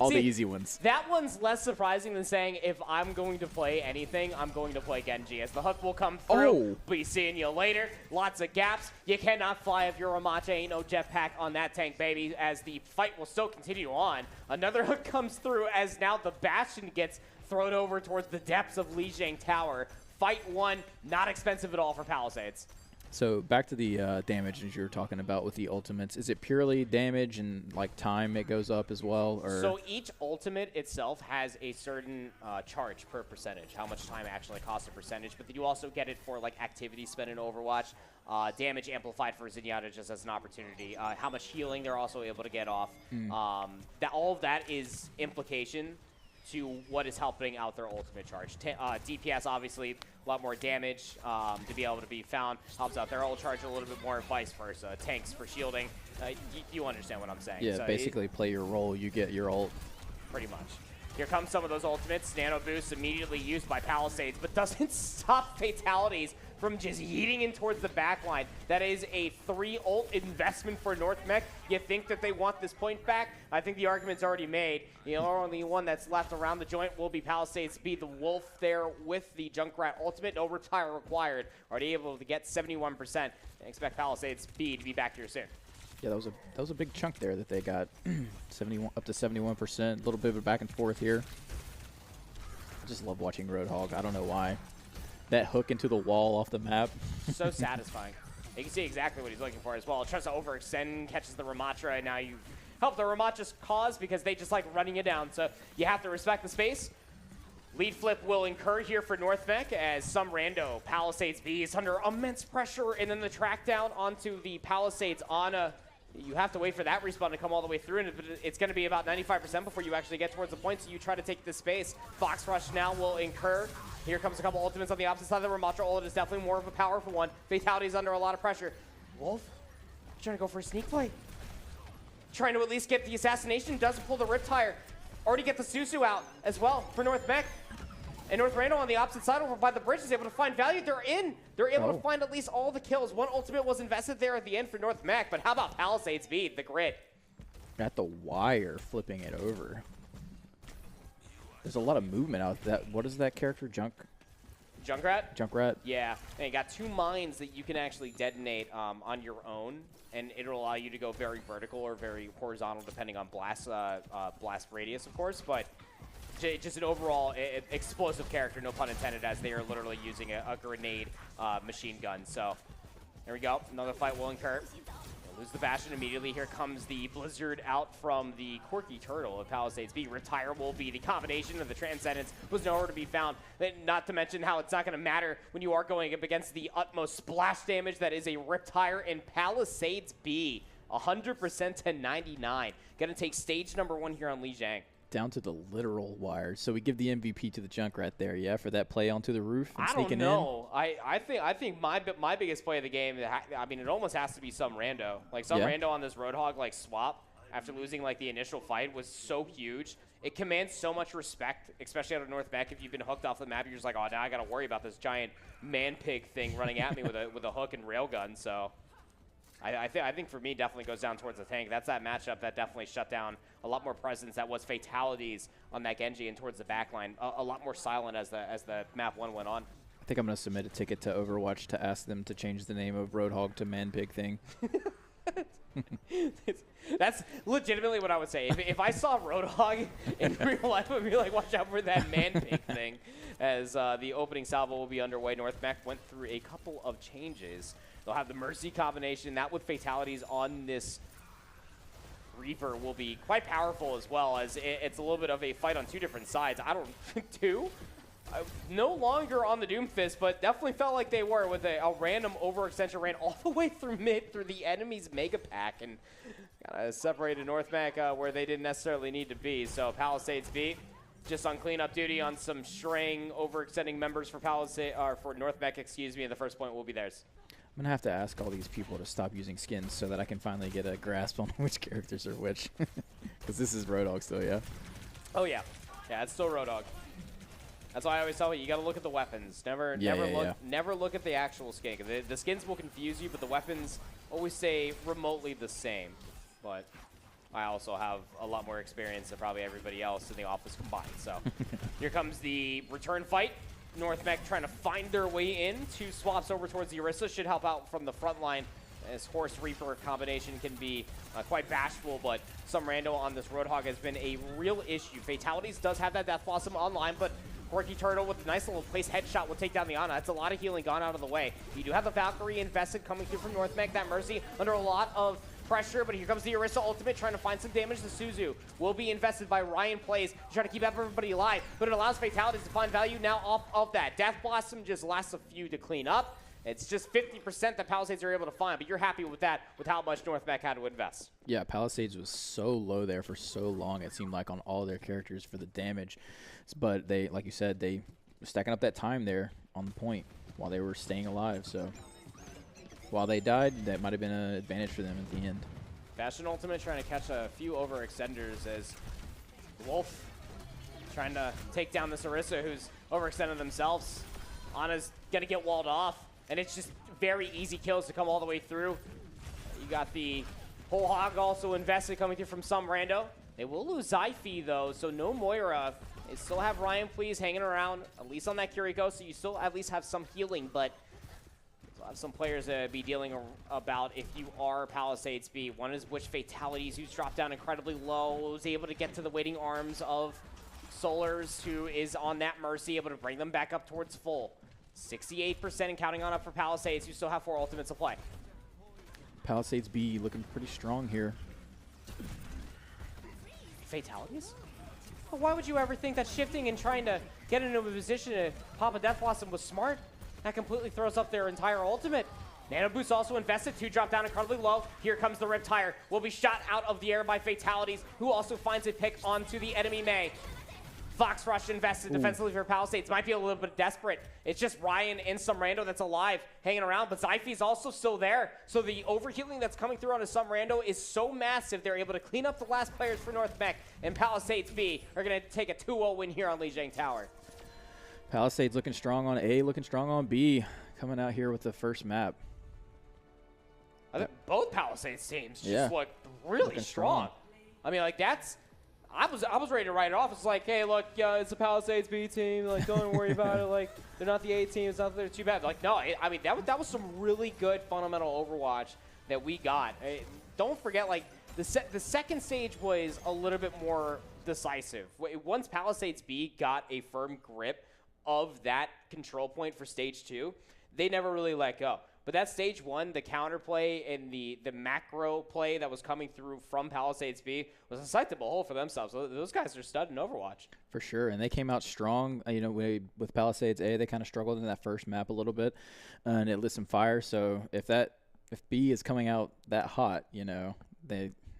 All See, the easy ones. That one's less surprising than saying, if I'm going to play anything, I'm going to play Genji, as the hook will come through. Oh. Be seeing you later. Lots of gaps. You cannot fly if you're a Macha. Ain't no jetpack on that tank, baby, as the fight will still continue on. Another hook comes through as now the Bastion gets thrown over towards the depths of Lijiang Tower. Fight 1, not expensive at all for Palisades. So back to the damage as you were talking about with the ultimates. Is it purely damage and like time it goes up as well? Or? So each ultimate itself has a certain charge per percentage, how much time actually costs a percentage, but then you also get it for like activity spent in Overwatch, damage amplified for Zenyatta just as an opportunity, how much healing they're also able to get off. All of that is implication to what is helping out their ultimate charge. DPS, obviously, a lot more damage to be able to be found. Helps out their ult charge a little bit more, vice versa. Tanks for shielding. You understand what I'm saying. Yeah, so basically play your role, you get your ult. Pretty much. Here comes some of those ultimates. Nano boost immediately used by Palisades, but doesn't stop fatalities from just yeeting in towards the back line. That is a 3 ult investment for North Mech. You think that they want this point back? I think the argument's already made. The only one that's left around the joint will be Palisades Speed. The Wolf there with the Junkrat ultimate. No retire required. Already able to get 71%. And expect Palisades Speed to be back here soon. Yeah, that was a big chunk there that they got. 71 up to 71%. A little bit of a back and forth here. I just love watching Roadhog. I don't know why. That hook into the wall off the map. So satisfying. You can see exactly what he's looking for as well. Tries to overextend, catches the Ramatra, and now you help the Ramatra's cause because they just like running you down. So you have to respect the space. Lead flip will incur here for North Mech as some rando Palisades B is under immense pressure, and then the track down onto the Palisades Ana. You have to wait for that respawn to come all the way through, and it's going to be about 95% before you actually get towards the point, so you try to take the space. Fox Rush now will incur. Here comes a couple ultimates on the opposite side of the Ramatra ult. Is definitely more of a powerful one. Fatality's under a lot of pressure. Wolf trying to go for a sneak play. Trying to at least get the assassination. Doesn't pull the Riptire. Already get the Susu out as well for North Mech. And North Randall on the opposite side over by the bridge is able to find value. They're in. They're able to find at least all the kills. One ultimate was invested there at the end for North Mech, but how about Palisades Speed, the grit? At the wire, flipping it over. There's a lot of movement out that. What is that character? Junkrat? Junkrat. Yeah, and you got 2 mines that you can actually detonate on your own, and it'll allow you to go very vertical or very horizontal depending on blast radius, of course, but just an overall explosive character, no pun intended, as they are literally using a grenade machine gun. So there we go, another fight will incur. They'll lose the Bastion immediately. Here comes the Blizzard out from the Quirky Turtle of Palisades B. Retire will be the combination of the Transcendence, was nowhere to be found. Not to mention how it's not going to matter when you are going up against the utmost splash damage that is a Riptire in Palisades B. 100% to 99. Going to take stage number 1 here on Li Jiang. Down to the literal wire. So we give the MVP to the Junkrat there, yeah, for that play onto the roof and sneaking in. I don't know. I think my biggest play of the game, I mean, it almost has to be some rando. Like, some rando on this Roadhog, like, swap after losing, like, the initial fight was so huge. It commands so much respect, especially out of North Mech. If you've been hooked off the map, you're just like, oh, now I got to worry about this giant man-pig thing running at me with a hook and railgun. So I think for me, definitely goes down towards the tank. That's that matchup that definitely shut down a lot more presence. That was fatalities on that Genji and towards the backline. A lot more silent as the map 1 went on. I think I'm going to submit a ticket to Overwatch to ask them to change the name of Roadhog to Man-Pig thing. That's legitimately what I would say. If I saw Roadhog in real life, I would be like, watch out for that man-pig thing. As the opening salvo will be underway, North Mech went through a couple of changes. They'll have the Mercy combination. That with fatalities on this Reaper will be quite powerful as well, as it's a little bit of a fight on 2 different sides. I don't two. No longer on the Doomfist, but definitely felt like they were with a random overextension ran all the way through mid through the enemy's Mega Pack and kind of separated North Mech where they didn't necessarily need to be. So Palisades B just on cleanup duty on some straying overextending members for for North Mech, excuse me, and the first point will be theirs. I'm going to have to ask all these people to stop using skins so that I can finally get a grasp on which characters are which. Because this is Roadhog still, yeah? Oh, yeah. Yeah, it's still Roadhog. That's why I always tell you, you got to look at the weapons. Never look at the actual skin. The skins will confuse you, but the weapons always stay remotely the same. But I also have a lot more experience than probably everybody else in the office combined. So here comes the return fight. North Mech trying to find their way in. 2 swaps over towards the Orisa should help out from the front line, as Horse Reaper combination can be quite bashful, but some rando on this Roadhog has been a real issue. Fatalities does have that Death Blossom online, but Quirky Turtle with a nice little place headshot will take down the Ana. That's a lot of healing gone out of the way. You do have the Valkyrie invested coming through from North Mech. That Mercy under a lot of pressure, but here comes the Orisa ultimate trying to find some damage. The Suzu will be invested by Ryan Plays to try to keep everybody alive, but it allows Fatalities to find value now off of that. Death Blossom just lasts a few to clean up. It's just 50% that Palisades are able to find, but you're happy with that, with how much North Mech had to invest. Yeah, Palisades was so low there for so long, it seemed like, on all their characters for the damage. But they, like you said, they were stacking up that time there on the point while they were staying alive. So while they died, that might have been an advantage for them at the end. Bastion ultimate trying to catch a few overextenders as Wolf trying to take down this Orisa who's overextended themselves. Ana's going to get walled off, and it's just very easy kills to come all the way through. You got the Whole Hog also invested coming through from some rando. They will lose Zyphi, though, so no Moira. They still have Ryan Please hanging around, at least on that Kiriko, so you still at least have some healing, but you'll have some players to be dealing about if you are Palisades B. One is which Fatalities, who's dropped down incredibly low, was able to get to the waiting arms of Solars, who is on that Mercy, able to bring them back up towards full. 68% and counting on up for Palisades, who still have 4 ultimates to play. Palisades B looking pretty strong here. Fatalities? Well, why would you ever think that shifting and trying to get into a position to pop a Death Blossom was smart? That completely throws up their entire ultimate. Nano Boost also invested, 2 drop down incredibly low. Here comes the Riptire. Will be shot out of the air by Fatalities, who also finds a pick onto the enemy Mei. Fox Rush invested defensively for Palisades. Might be a little bit desperate. It's just Ryan and some rando that's alive, hanging around, but Zyphi's also still there. So the overhealing that's coming through on a some rando is so massive, they're able to clean up the last players for North Mech, and Palisades B are going to take a 2-0 win here on Li Jiang Tower. Palisades looking strong on A, looking strong on B, coming out here with the first map. I think both Palisades teams just look really strong. I mean, like, that's I was ready to write it off. It's like, hey, look, it's a Palisades B team. Like, don't worry about it. Like, they're not the A team. It's not that they're too bad. Like, no, I mean, that was some really good fundamental Overwatch that we got. Don't forget, like, the second stage was a little bit more decisive. Once Palisades B got a firm grip of that control point for stage 2, they never really let go. But that stage 1, the counterplay and the macro play that was coming through from Palisades B was a sight to behold for themselves. So those guys are stud in Overwatch. For sure, and they came out strong. You know, with Palisades A, they kind of struggled in that first map a little bit, and it lit some fire. So if B is coming out that hot, you know,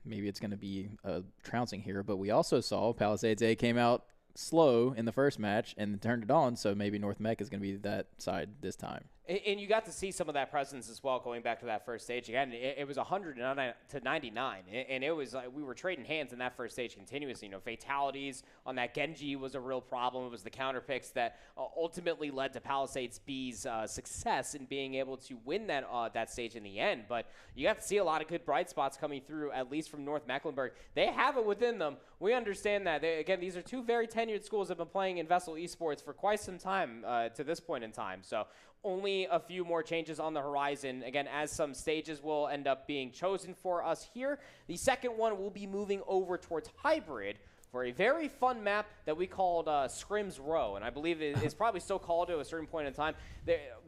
maybe it's going to be a trouncing here. But we also saw Palisades A came out slow in the first match and turned it on, so maybe North Mech is going to be that side this time. And you got to see some of that presence as well going back to that first stage. Again, it was 100 to 99, and it was like we were trading hands in that first stage continuously. You know, fatalities on that Genji was a real problem. It was the counter picks that ultimately led to Palisades B's success in being able to win that stage in the end. But you got to see a lot of good bright spots coming through, at least from North Mecklenburg. They have it within them. We understand that. Again, these are two very tenured schools that have been playing in VESL esports for quite some time to this point in time. So only a few more changes on the horizon, again, as some stages will end up being chosen for us here. The second one will be moving over towards hybrid for a very fun map that we called Scrims Row, and I believe it is probably still called at a certain point in time.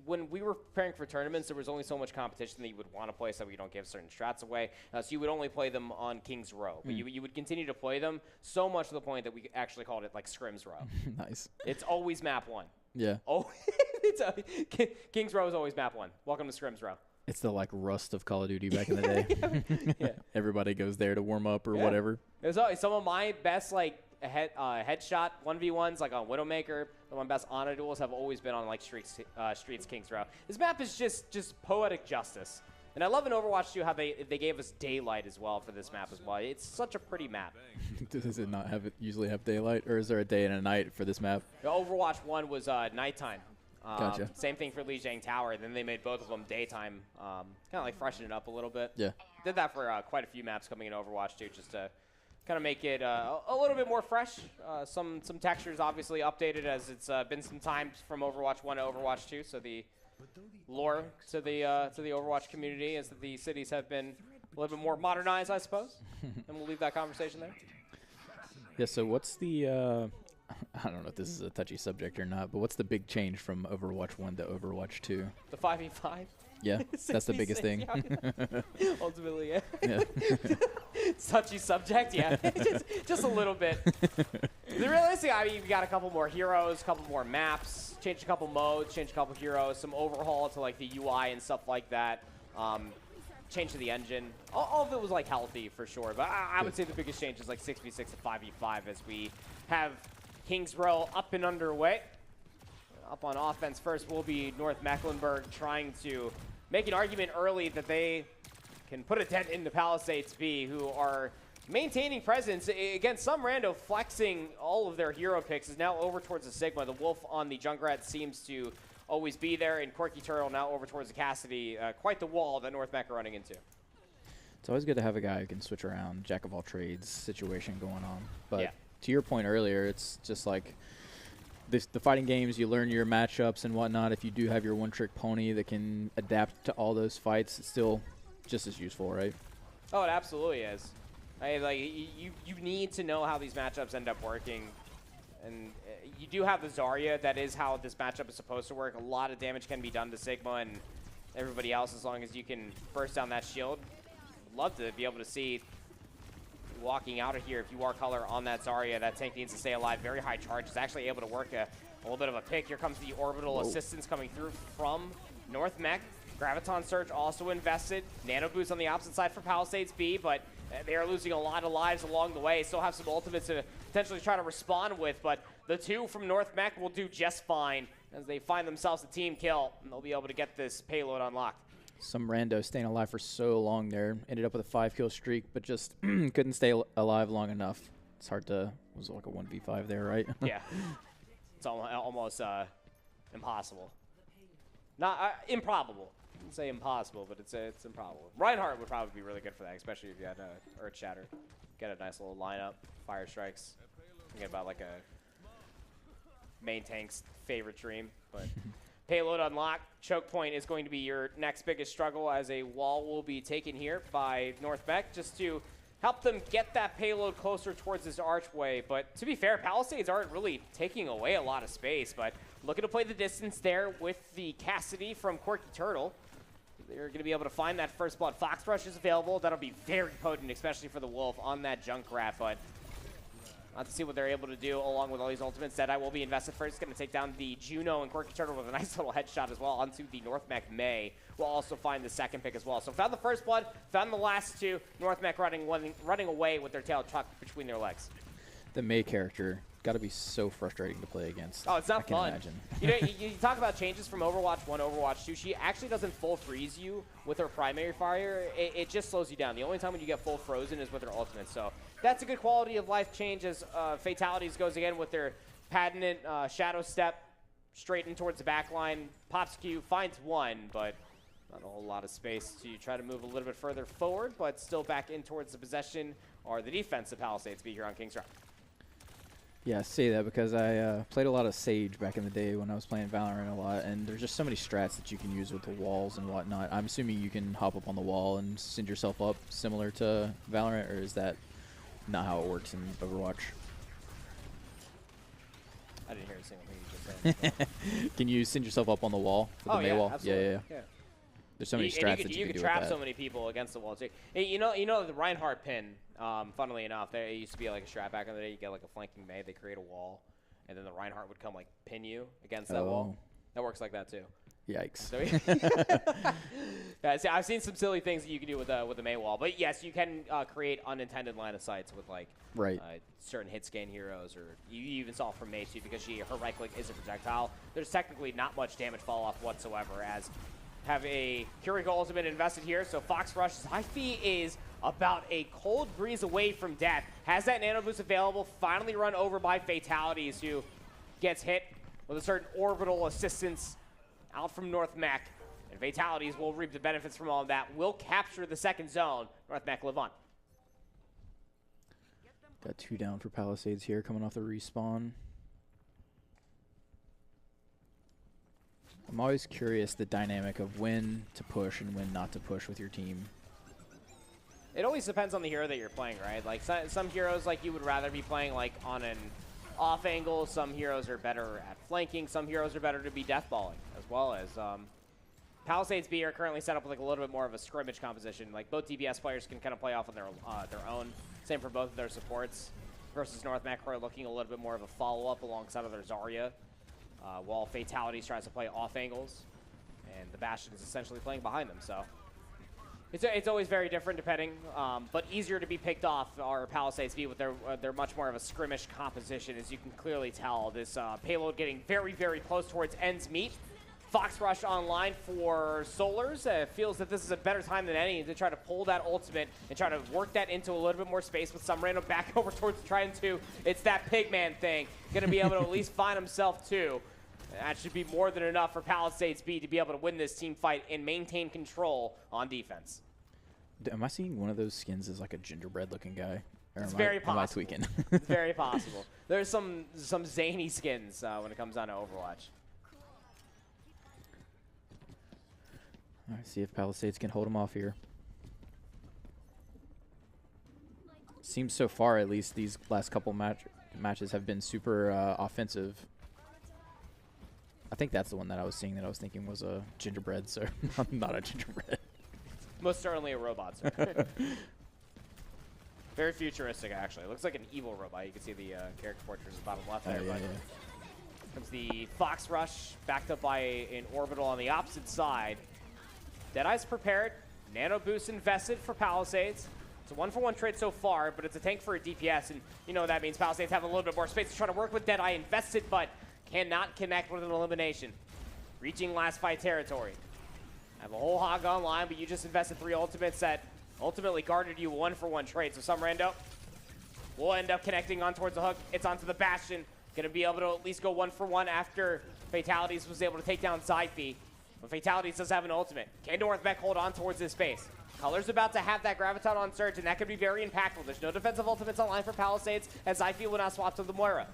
When we were preparing for tournaments, there was only so much competition that you would want to play, so we don't give certain strats away. So you would only play them on King's Row, but you would continue to play them so much to the point that we actually called it like Scrims Row. Nice. It's always map 1. Yeah. Oh, King's Row is always map 1. Welcome to Scrims Row. It's the like Rust of Call of Duty back in the day. Yeah. Everybody goes there to warm up or whatever. There's always some of my best like headshot 1v1s like on Widowmaker. Some of my best honor duels have always been on like Streets King's Row. This map is just poetic justice. And I love in Overwatch 2 how they gave us daylight as well for this map as well. It's such a pretty map. Does it not usually have daylight, or is there a day and a night for this map? The Overwatch 1 was nighttime. Gotcha. Same thing for Lijiang Tower. Then they made both of them daytime, kind of like freshen it up a little bit. Yeah. Did that for quite a few maps coming in Overwatch 2, just to kind of make it a little bit more fresh. Some textures obviously updated as it's been some time from Overwatch 1 to Overwatch 2, so the lore to the Overwatch community is that the cities have been a little bit more modernized, I suppose. And we'll leave that conversation there. Yeah, so what's the, I don't know if this is a touchy subject or not, but what's the big change from Overwatch 1 to Overwatch 2? The 5v5? Yeah, that's the biggest thing. Yeah. Ultimately, yeah. Yeah. Touchy subject, yeah. just a little bit. Realistically, I mean, you've got a couple more heroes, a couple more maps, change a couple modes, change a couple heroes, some overhaul to like the UI and stuff like that. Change to the engine. All of it was like healthy for sure, but I would say the biggest change is like 6v6 to 5v5 as we have King's Row up and underway. Up on offense first will be North Mecklenburg trying to make an argument early that they can put a dent into Palisades B, who are maintaining presence. Again, some rando flexing all of their hero picks is now over towards the Sigma. The Wolf on the Junkrat seems to always be there, and Corky Turtle now over towards the Cassidy. Quite the wall that North Mech are running into. It's always good to have a guy who can switch around, jack of all trades situation going on. But to your point earlier, it's just like the fighting games, you learn your matchups and whatnot. If you do have your one-trick pony that can adapt to all those fights, it's still just as useful, right? Oh, it absolutely is. You need to know how these matchups end up working. And you do have the Zarya. That is how this matchup is supposed to work. A lot of damage can be done to Sigma and everybody else as long as you can burst down that shield. Love to be able to see walking out of here, if you are color on that Zarya, that tank needs to stay alive. Very high charge. Is actually able to work a little bit of a pick. Here comes the orbital assistance coming through from North Mech. Graviton Surge also invested. Nano boost on the opposite side for Palisades B, but they are losing a lot of lives along the way. Still have some ultimates to potentially try to respond with, but the two from North Mech will do just fine as they find themselves a team kill, and they'll be able to get this payload unlocked. Some rando staying alive for so long there. Ended up with a 5-kill streak, but just couldn't stay alive long enough. It's hard to, was it like a 1v5 there, right? Yeah. It's almost impossible. Not improbable. I wouldn't say impossible, but it's improbable. Reinhardt would probably be really good for that, especially if you had Earth Shatter. get a nice little lineup. Fire strikes. Thinking about like a main tank's favorite dream, but payload unlock. Choke point is going to be your next biggest struggle, as a wall will be taken here by North Mech just to help them get that payload closer towards this archway. But to be fair, Palisades aren't really taking away a lot of space, but looking to play the distance there with the Cassidy from Quirky Turtle. They're going to be able to find that first blood. Fox Rush is available. That'll be very potent, especially for the Wolf on that Junkrat, but not to see what they're able to do along with all these ultimates. Deadeye will be invested first. Going to take down the Juno and Quirky Turtle with a nice little headshot as well onto the North Mech May. We'll also find the second pick as well. So found the first blood, found the last two. North Mech running away with their tail tucked between their legs. The May character got to be so frustrating to play against. Oh, it's not fun. Imagine. You know, you talk about changes from Overwatch 1 to Overwatch 2. She actually doesn't full freeze you with her primary fire. It just slows you down. The only time when you get full frozen is with her ultimate. So that's a good quality of life change, as Fatalities goes again with their patented shadow step straight in towards the back line. Pops Q, finds one, but not a whole lot of space to try to move a little bit further forward, but still back in towards the possession or the defense of Palisades be here on King's Rock. Yeah, I say that because I played a lot of Sage back in the day when I was playing Valorant a lot, and there's just so many strats that you can use with the walls and whatnot. I'm assuming you can hop up on the wall and send yourself up similar to Valorant, or is that not how it works in Overwatch? I didn't hear a single thing you just said. Can you send yourself up on the wall with the May wall? Absolutely. Yeah. There's so many strats that you can do trap with that. so many people against the wall too. Hey, you know the Reinhardt pin. Funnily enough, there used to be like a strat back in the day. You get like a flanking May, they create a wall, and then the Reinhardt would come like pin you against that wall. That works like that too. Yikes. So, yeah, see, I've seen some silly things that you can do with the May wall, but yes, you can create unintended line of sights with like certain hit scan heroes, or you even saw from May too, because her right click is a projectile. There's technically not much damage fall off whatsoever, as have a Kuriko ultimate invested here. So Fox Rush's high fee is about a cold breeze away from death. Has that nano boost available, finally run over by Fatalities, who gets hit with a certain orbital assistance out from North Mech. And Fatalities will reap the benefits from all of that. Will capture the second zone. North Mech live on. Got 2 down for Palisades here, coming off the respawn. I'm always curious the dynamic of when to push and when not to push with your team. It always depends on the hero that you're playing, right? Like some heroes, like you would rather be playing like on an off angle. Some heroes are better at flanking. Some heroes are better to be deathballing, as well as Palisades B are currently set up with like a little bit more of a scrimmage composition. Like both DPS players can kind of play off on their own. Same for both of their supports. Versus North Mech are looking a little bit more of a follow-up alongside of their Zarya. While Fatalities tries to play off angles, and the Bastion is essentially playing behind them. So it's always very different depending, but easier to be picked off are Palisades B with their much more of a skirmish composition, as you can clearly tell. This payload getting very, very close towards ends meet. Fox Rush online for Solars. Feels that this is a better time than any to try to pull that ultimate and try to work that into a little bit more space with some random back over towards trying to. It's that Pigman thing. Going to be able to at least find himself too. That should be more than enough for Palisades B to be able to win this team fight and maintain control on defense. Am I seeing one of those skins as like a gingerbread looking guy? Or It's very possible. Am I tweaking? It's very possible. There's some zany skins when it comes down to Overwatch. All right, see if Palisades can hold him off here. Seems so far, at least, these last couple matches have been super offensive. I think that's the one that I was seeing that I was thinking was a gingerbread, so I'm not a gingerbread. Most certainly a robot, sir. Very futuristic, actually. It looks like an evil robot. You can see the character portraits at the bottom left there. Yeah. Comes the Fox Rush, backed up by an orbital on the opposite side. Deadeye's prepared. Nano boost invested for Palisades. It's a 1-for-1 trade so far, but it's a tank for a DPS, and you know what that means. Palisades have a little bit more space to try to work with Deadeye. Invested, but cannot connect with an elimination. Reaching last fight territory. Have a whole hog online, but you just invested 3 ultimates that ultimately guarded you 1-for-1 trade. So some rando will end up connecting on towards the hook. It's onto the Bastion. Going to be able to at least go 1-for-1 after Fatalities was able to take down Zyphi. But Fatalities does have an ultimate. Can North Mech hold on towards this space? Color's about to have that Graviton on Surge, and that could be very impactful. There's no defensive ultimates online for Palisades, as I feel will now swap to the Moira.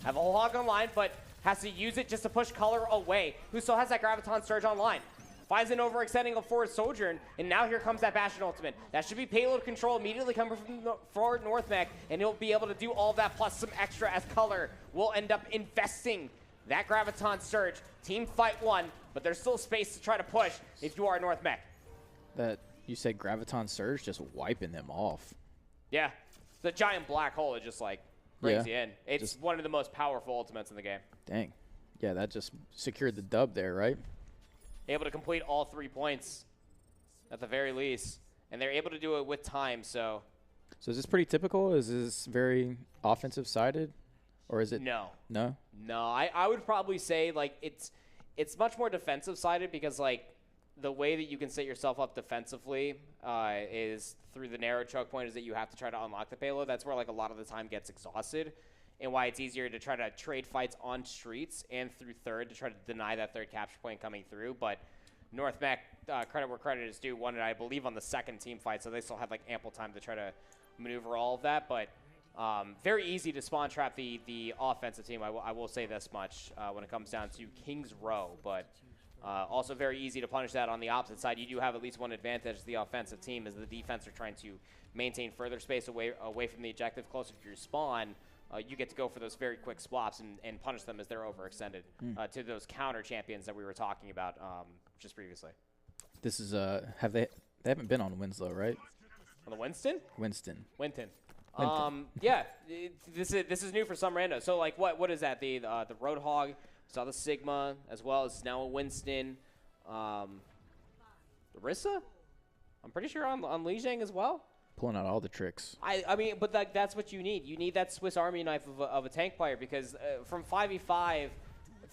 Have a whole hog online, but has to use it just to push Color away, who still has that Graviton Surge online. Finds an overextending of forward Sojourn, and now here comes that Bastion ultimate. That should be payload control immediately coming from forward North Mech, and he'll be able to do all that plus some extra as Color will end up investing that Graviton Surge. Team fight 1, but there's still space to try to push if you are North Mech. That you said Graviton Surge just wiping them off. Yeah, the giant black hole that just like brings you in. It's just one of the most powerful ultimates in the game. Dang. Yeah, that just secured the dub there, right? Able to complete all 3 points at the very least. And they're able to do it with time, so. So is this pretty typical? Is this very offensive sided? Or is it? No. No? No, I would probably say like it's much more defensive sided because like the way that you can set yourself up defensively is through the narrow choke point is that you have to try to unlock the payload. That's where like a lot of the time gets exhausted. And why it's easier to try to trade fights on streets and through third to try to deny that third capture point coming through. But North Mech, credit where credit is due, won it, I believe, on the second team fight, so they still had like ample time to try to maneuver all of that. But very easy to spawn trap the offensive team, I will say this much, when it comes down to King's Row. But also very easy to punish that on the opposite side. You do have at least one advantage as the offensive team, as the defense are trying to maintain further space away from the objective closer to your spawn. You get to go for those very quick swaps and punish them as they're overextended to those counter champions that we were talking about just previously. This is they haven't been on Winslow, right? On the Winston? Winston. Yeah, this is new for some rando. So like what is that? The Roadhog, saw the Sigma as well as now a Winston. Larissa? I'm pretty sure on Lijiang as well. Pulling out all the tricks. I mean, but that's what you need. You need that Swiss Army knife of a tank player because from 5v5,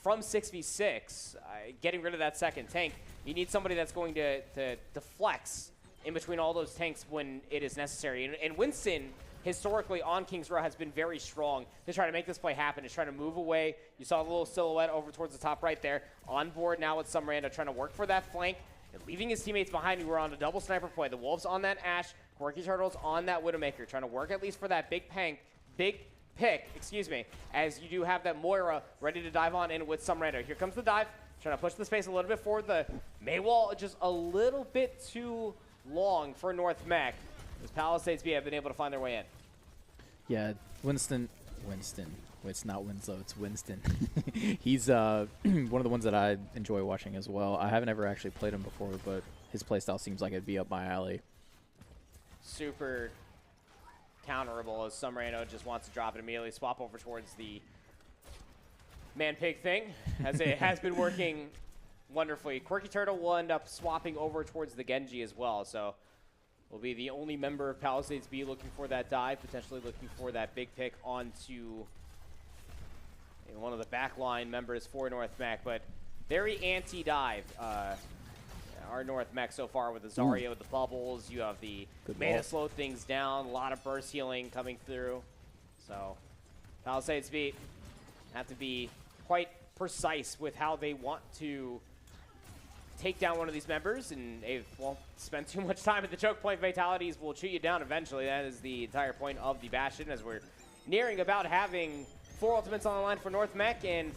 from 6v6, getting rid of that second tank, you need somebody that's going to flex in between all those tanks when it is necessary. And Winston, historically on King's Row, has been very strong to try to make this play happen, to try to move away. You saw a little silhouette over towards the top right there. On board now with some rando trying to work for that flank, and leaving his teammates behind who were on a double sniper play. The Wolves on that Ashe, Quirky Turtles on that Widowmaker, trying to work at least for that big pick, as you do have that Moira ready to dive on in with some rando. Here comes the dive, trying to push the space a little bit forward. The Maywall just a little bit too long for North Mech, as Palisades B have been able to find their way in. Yeah, Winston. It's not Winslow, it's Winston. He's one of the ones that I enjoy watching as well. I haven't ever actually played him before, but his playstyle seems like it'd be up my alley. Super counterable as Summerano just wants to drop it immediately, swap over towards the man-pig thing, as it has been working wonderfully. Quirky Turtle will end up swapping over towards the Genji as well, so will be the only member of Palisades B looking for that dive, potentially looking for that big pick onto one of the backline members for North Mech, but very anti-dive. Our North Mech so far with the Zarya with the bubbles. You have the mana slow things down, a lot of burst healing coming through. So Palisades B have to be quite precise with how they want to take down one of these members, and they won't spend too much time at the choke point. Fatalities will shoot you down eventually. That is the entire point of the Bastion, as we're nearing about having 4 ultimates on the line for North Mech, and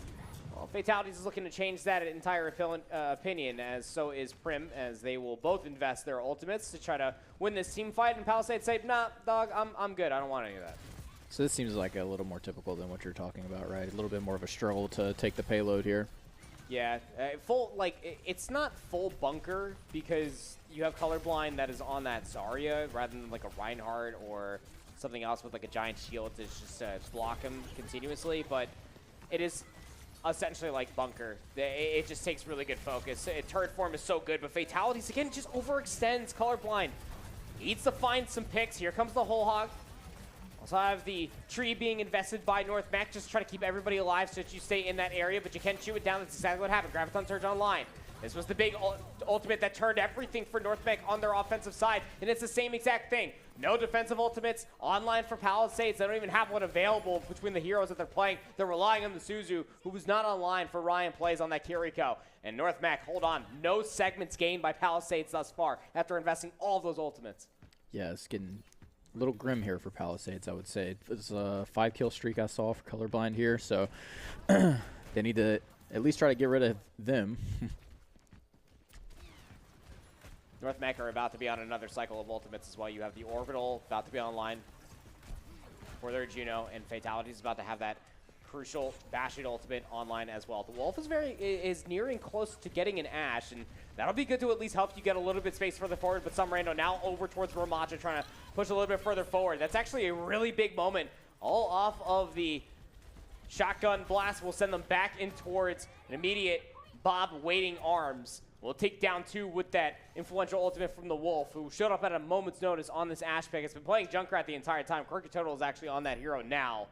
well, Fatalities is looking to change that entire opinion, as so is Prim, as they will both invest their ultimates to try to win this team fight, and Palisades say, nah, dog, I'm good. I don't want any of that. So this seems like a little more typical than what you're talking about, right? A little bit more of a struggle to take the payload here. Yeah, it's not full bunker because you have Colorblind that is on that Zarya rather than like a Reinhardt or something else with like a giant shield to just block him continuously, but it is essentially like bunker. It just takes really good focus. Turret form is so good, but Fatalities, again, just overextends Colorblind. Needs to find some picks. Here comes the whole hog. Also have the tree being invested by North Mech, just try to keep everybody alive so that you stay in that area, but you can chew it down. That's exactly what happened. Graviton Surge online. This was the big ultimate that turned everything for North Mech on their offensive side, and it's the same exact thing. No defensive ultimates online for Palisades. They don't even have one available between the heroes that they're playing. They're relying on the Suzu, who was not online for Ryan plays on that Kiriko. And North Mech, hold on, no segments gained by Palisades thus far after investing all of those ultimates. Yeah, it's getting a little grim here for Palisades, I would say. It's a 5-kill streak I saw for Colorblind here, so they need to at least try to get rid of them. North Mech are about to be on another cycle of ultimates as well. You have the Orbital about to be online for their Juno, and Fatalities is about to have that crucial Bastion ultimate online as well. The Wolf is nearing close to getting an Ash, and that'll be good to at least help you get a little bit space further forward, but some rando now over towards Ramacha trying to push a little bit further forward. That's actually a really big moment. All off of the shotgun blast will send them back in towards an immediate Bob waiting arms. We'll take down 2 with that influential ultimate from the Wolf, who showed up at a moment's notice on this Ash pick. It's been playing Junkrat the entire time. Quirky Total is actually on that hero now,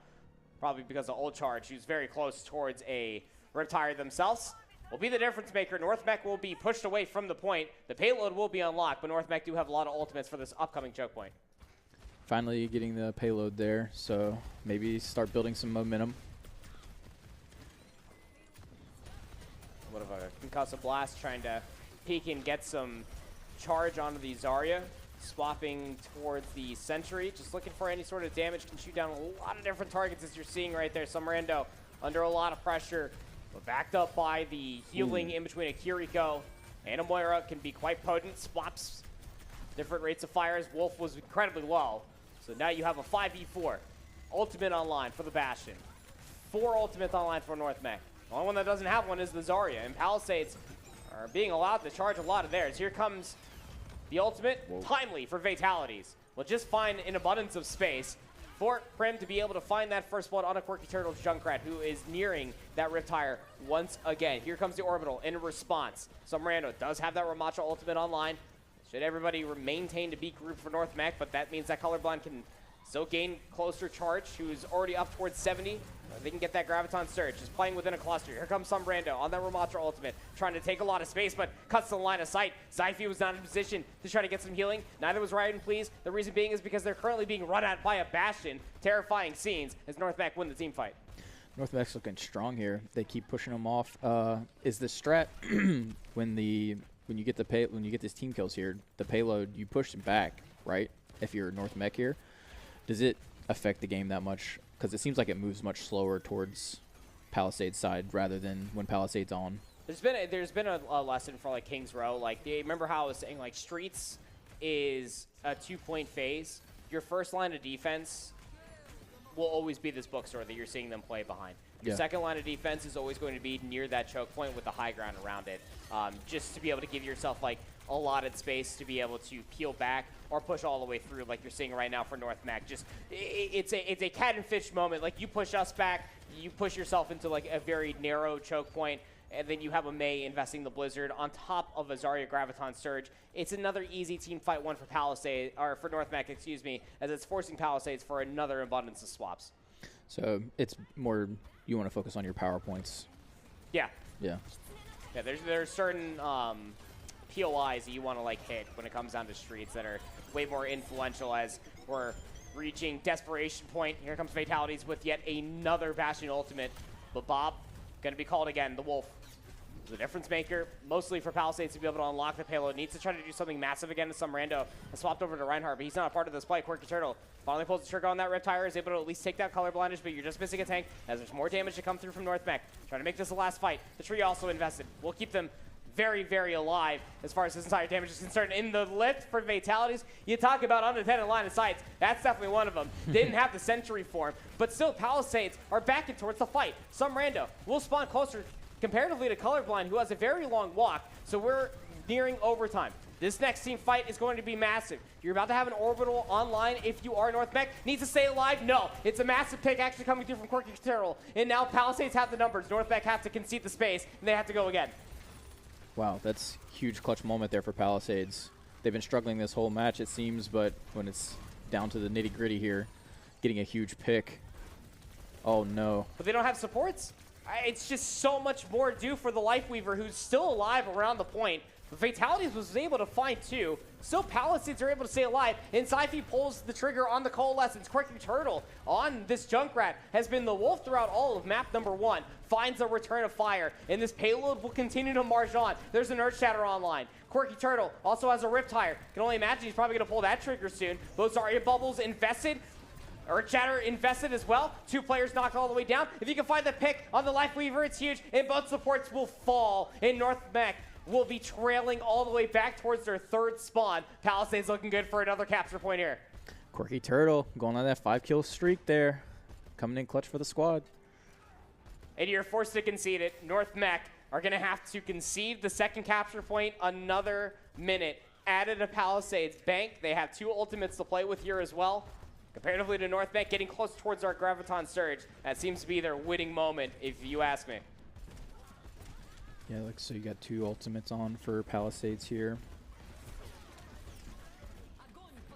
probably because of ult charge. He's very close towards a Riptire themselves. Will be the difference maker. North Mech will be pushed away from the point. The payload will be unlocked, but North Mech do have a lot of ultimates for this upcoming choke point. Finally getting the payload there, so maybe start building some momentum. A little bit of a concussive blast, trying to peek and get some charge onto the Zarya. Swapping towards the Sentry, just looking for any sort of damage. Can shoot down a lot of different targets, as you're seeing right there. Some rando under a lot of pressure, but backed up by the healing in between a Kiriko and a Moira. Can be quite potent. Swaps different rates of fires. Wolf was incredibly low, so now you have a 5v4 ultimate online for the Bastion. 4 ultimates online for North Mech. The only one that doesn't have one is the Zarya, and Palisades are being allowed to charge a lot of theirs. Here comes the ultimate, timely for Fatalities. Will just find an abundance of space for Prim to be able to find that first blood on a Quirky Turtle's Junkrat, who is nearing that Riptire once again. Here comes the Orbital in response. Some rando does have that Ramacha ultimate online. Should everybody maintain to beat group for North Mech, but that means that Colorblind can still gain closer charge, who's already up towards 70. They can get that Graviton Surge, just playing within a cluster. Here comes some rando on that Ramacha ultimate, trying to take a lot of space, but cuts the line of sight. Zyphy was not in position to try to get some healing. Neither was Ryan Please. The reason being is because they're currently being run at by a Bastion. Terrifying scenes as North Mech win the team fight. North Mech's looking strong here. They keep pushing them off. Is the strat when you get these team kills here, the payload, you push it back, right? If you're North Mech here, does it affect the game that much? Because it seems like it moves much slower towards Palisades side rather than when Palisades on. There's been a lesson for like Kings Row. Like, remember how I was saying like Streets is a 2-point phase. Your first line of defense will always be this bookstore that you're seeing them play behind. Your second line of defense is always going to be near that choke point with the high ground around it, just to be able to give yourself like allotted space to be able to peel back or push all the way through, like you're seeing right now for North Mech. Just it's a cat and fish moment. Like, you push us back, you push yourself into like a very narrow choke point, and then you have a Mei investing the Blizzard on top of a Zarya Graviton Surge. It's another easy team fight one for Palisades, or for North Mech, excuse me, as it's forcing Palisades for another abundance of swaps. So it's more you want to focus on your power points. Yeah. Yeah. Yeah. There's certain POIs that you want to like hit when it comes down to Streets that are way more influential as we're reaching desperation point. Here comes Fatalities with yet another Bastion ultimate, but Bob gonna be called again. The Wolf, the difference maker, mostly for Palisades to be able to unlock the payload. Needs to try to do something massive again to some rando. Has swapped over to Reinhardt, but he's not a part of this play. Quirky Turtle finally pulls the trigger on that Riptire, is able to at least take that color blindage, but you're just missing a tank as there's more damage to come through from North Mech. Trying to make this the last fight. The tree also invested. We'll keep them very, very alive as far as his entire damage is concerned. In the lift for Fatalities, you talk about unattended line of sights. That's definitely one of them. Didn't have the Sentry form, but still Palisades are backing towards the fight. Some rando will spawn closer comparatively to Colorblind, who has a very long walk, so we're nearing overtime. This next team fight is going to be massive. You're about to have an Orbital online if you are North Mech. Needs to stay alive? No. It's a massive pick actually coming through from Quirky Turtle, and now Palisades have the numbers. North Mech have to concede the space, and they have to go again. Wow, that's a huge clutch moment there for Palisades. They've been struggling this whole match, it seems, but when it's down to the nitty-gritty here, getting a huge pick. Oh, no. But they don't have supports? It's just so much more due for the Lifeweaver, who's still alive around the point. But Fatalities was able to find 2. Still, Palisades are able to stay alive. And Syfy pulls the trigger on the Coalescence. Quirky Turtle on this Junkrat has been the wolf throughout all of map number 1. Finds a return of fire. And this payload will continue to march on. There's an Earth Shatter online. Quirky Turtle also has a Riptire. Can only imagine he's probably going to pull that trigger soon. Both Zarya Bubbles invested. Earth Shatter invested as well. 2 players knocked all the way down. If you can find the pick on the Lifeweaver, it's huge. And both supports will fall. And North Mech will be trailing all the way back towards their 3rd spawn. Palisades looking good for another capture point here. Quirky Turtle going on that 5-kill streak there. Coming in clutch for the squad. And you're forced to concede it. North Mech are going to have to concede the 2nd capture point another minute. Added to Palisades Bank. They have 2 ultimates to play with here as well. Comparatively to North Mech, getting close towards our Graviton Surge. That seems to be their winning moment, if you ask me. Yeah, like so you got 2 ultimates on for Palisades here.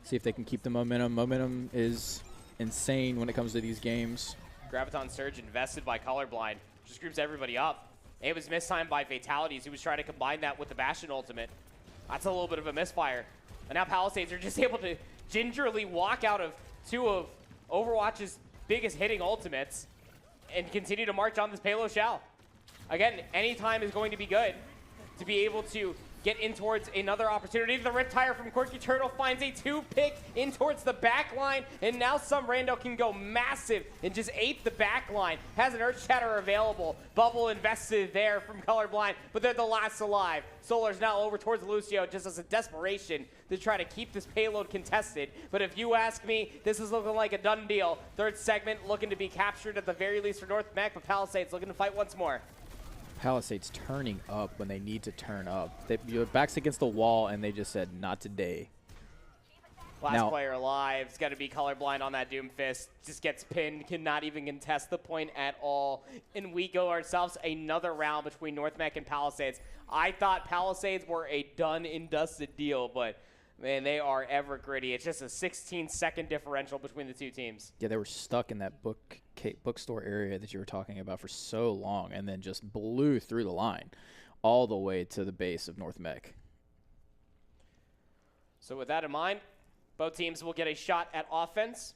See if they can keep the momentum. Momentum is insane when it comes to these games. Graviton Surge invested by Colorblind. Just groups everybody up. It was mistimed by Fatalities, who was trying to combine that with the Bastion ultimate. That's a little bit of a misfire. And now Palisades are just able to gingerly walk out of 2 of Overwatch's biggest hitting ultimates and continue to march on this payload shell. Again, any time is going to be good to be able to get in towards another opportunity. The Riptire from Quirky Turtle finds a 2-pick in towards the back line, and now some rando can go massive and just ape the back line. Has an Earth Shatter available. Bubble invested there from Colorblind, but they're the last alive. Solar's now over towards Lucio just as a desperation to try to keep this payload contested. But if you ask me, this is looking like a done deal. 3rd segment looking to be captured at the very least for North Mech, but Palisades looking to fight once more. Palisades turning up when they need to turn up. Your back's against the wall, and they just said, not today. Last player alive. It's got to be Colorblind on that Doomfist. Just gets pinned, cannot even contest the point at all. And we go ourselves another round between North Mech and Palisades. I thought Palisades were a done and dusted deal, but man, they are ever gritty. It's just a 16-second differential between the 2 teams. Yeah, they were stuck in that bookstore area that you were talking about for so long, and then just blew through the line all the way to the base of North Mech. So with that in mind, both teams will get a shot at offense.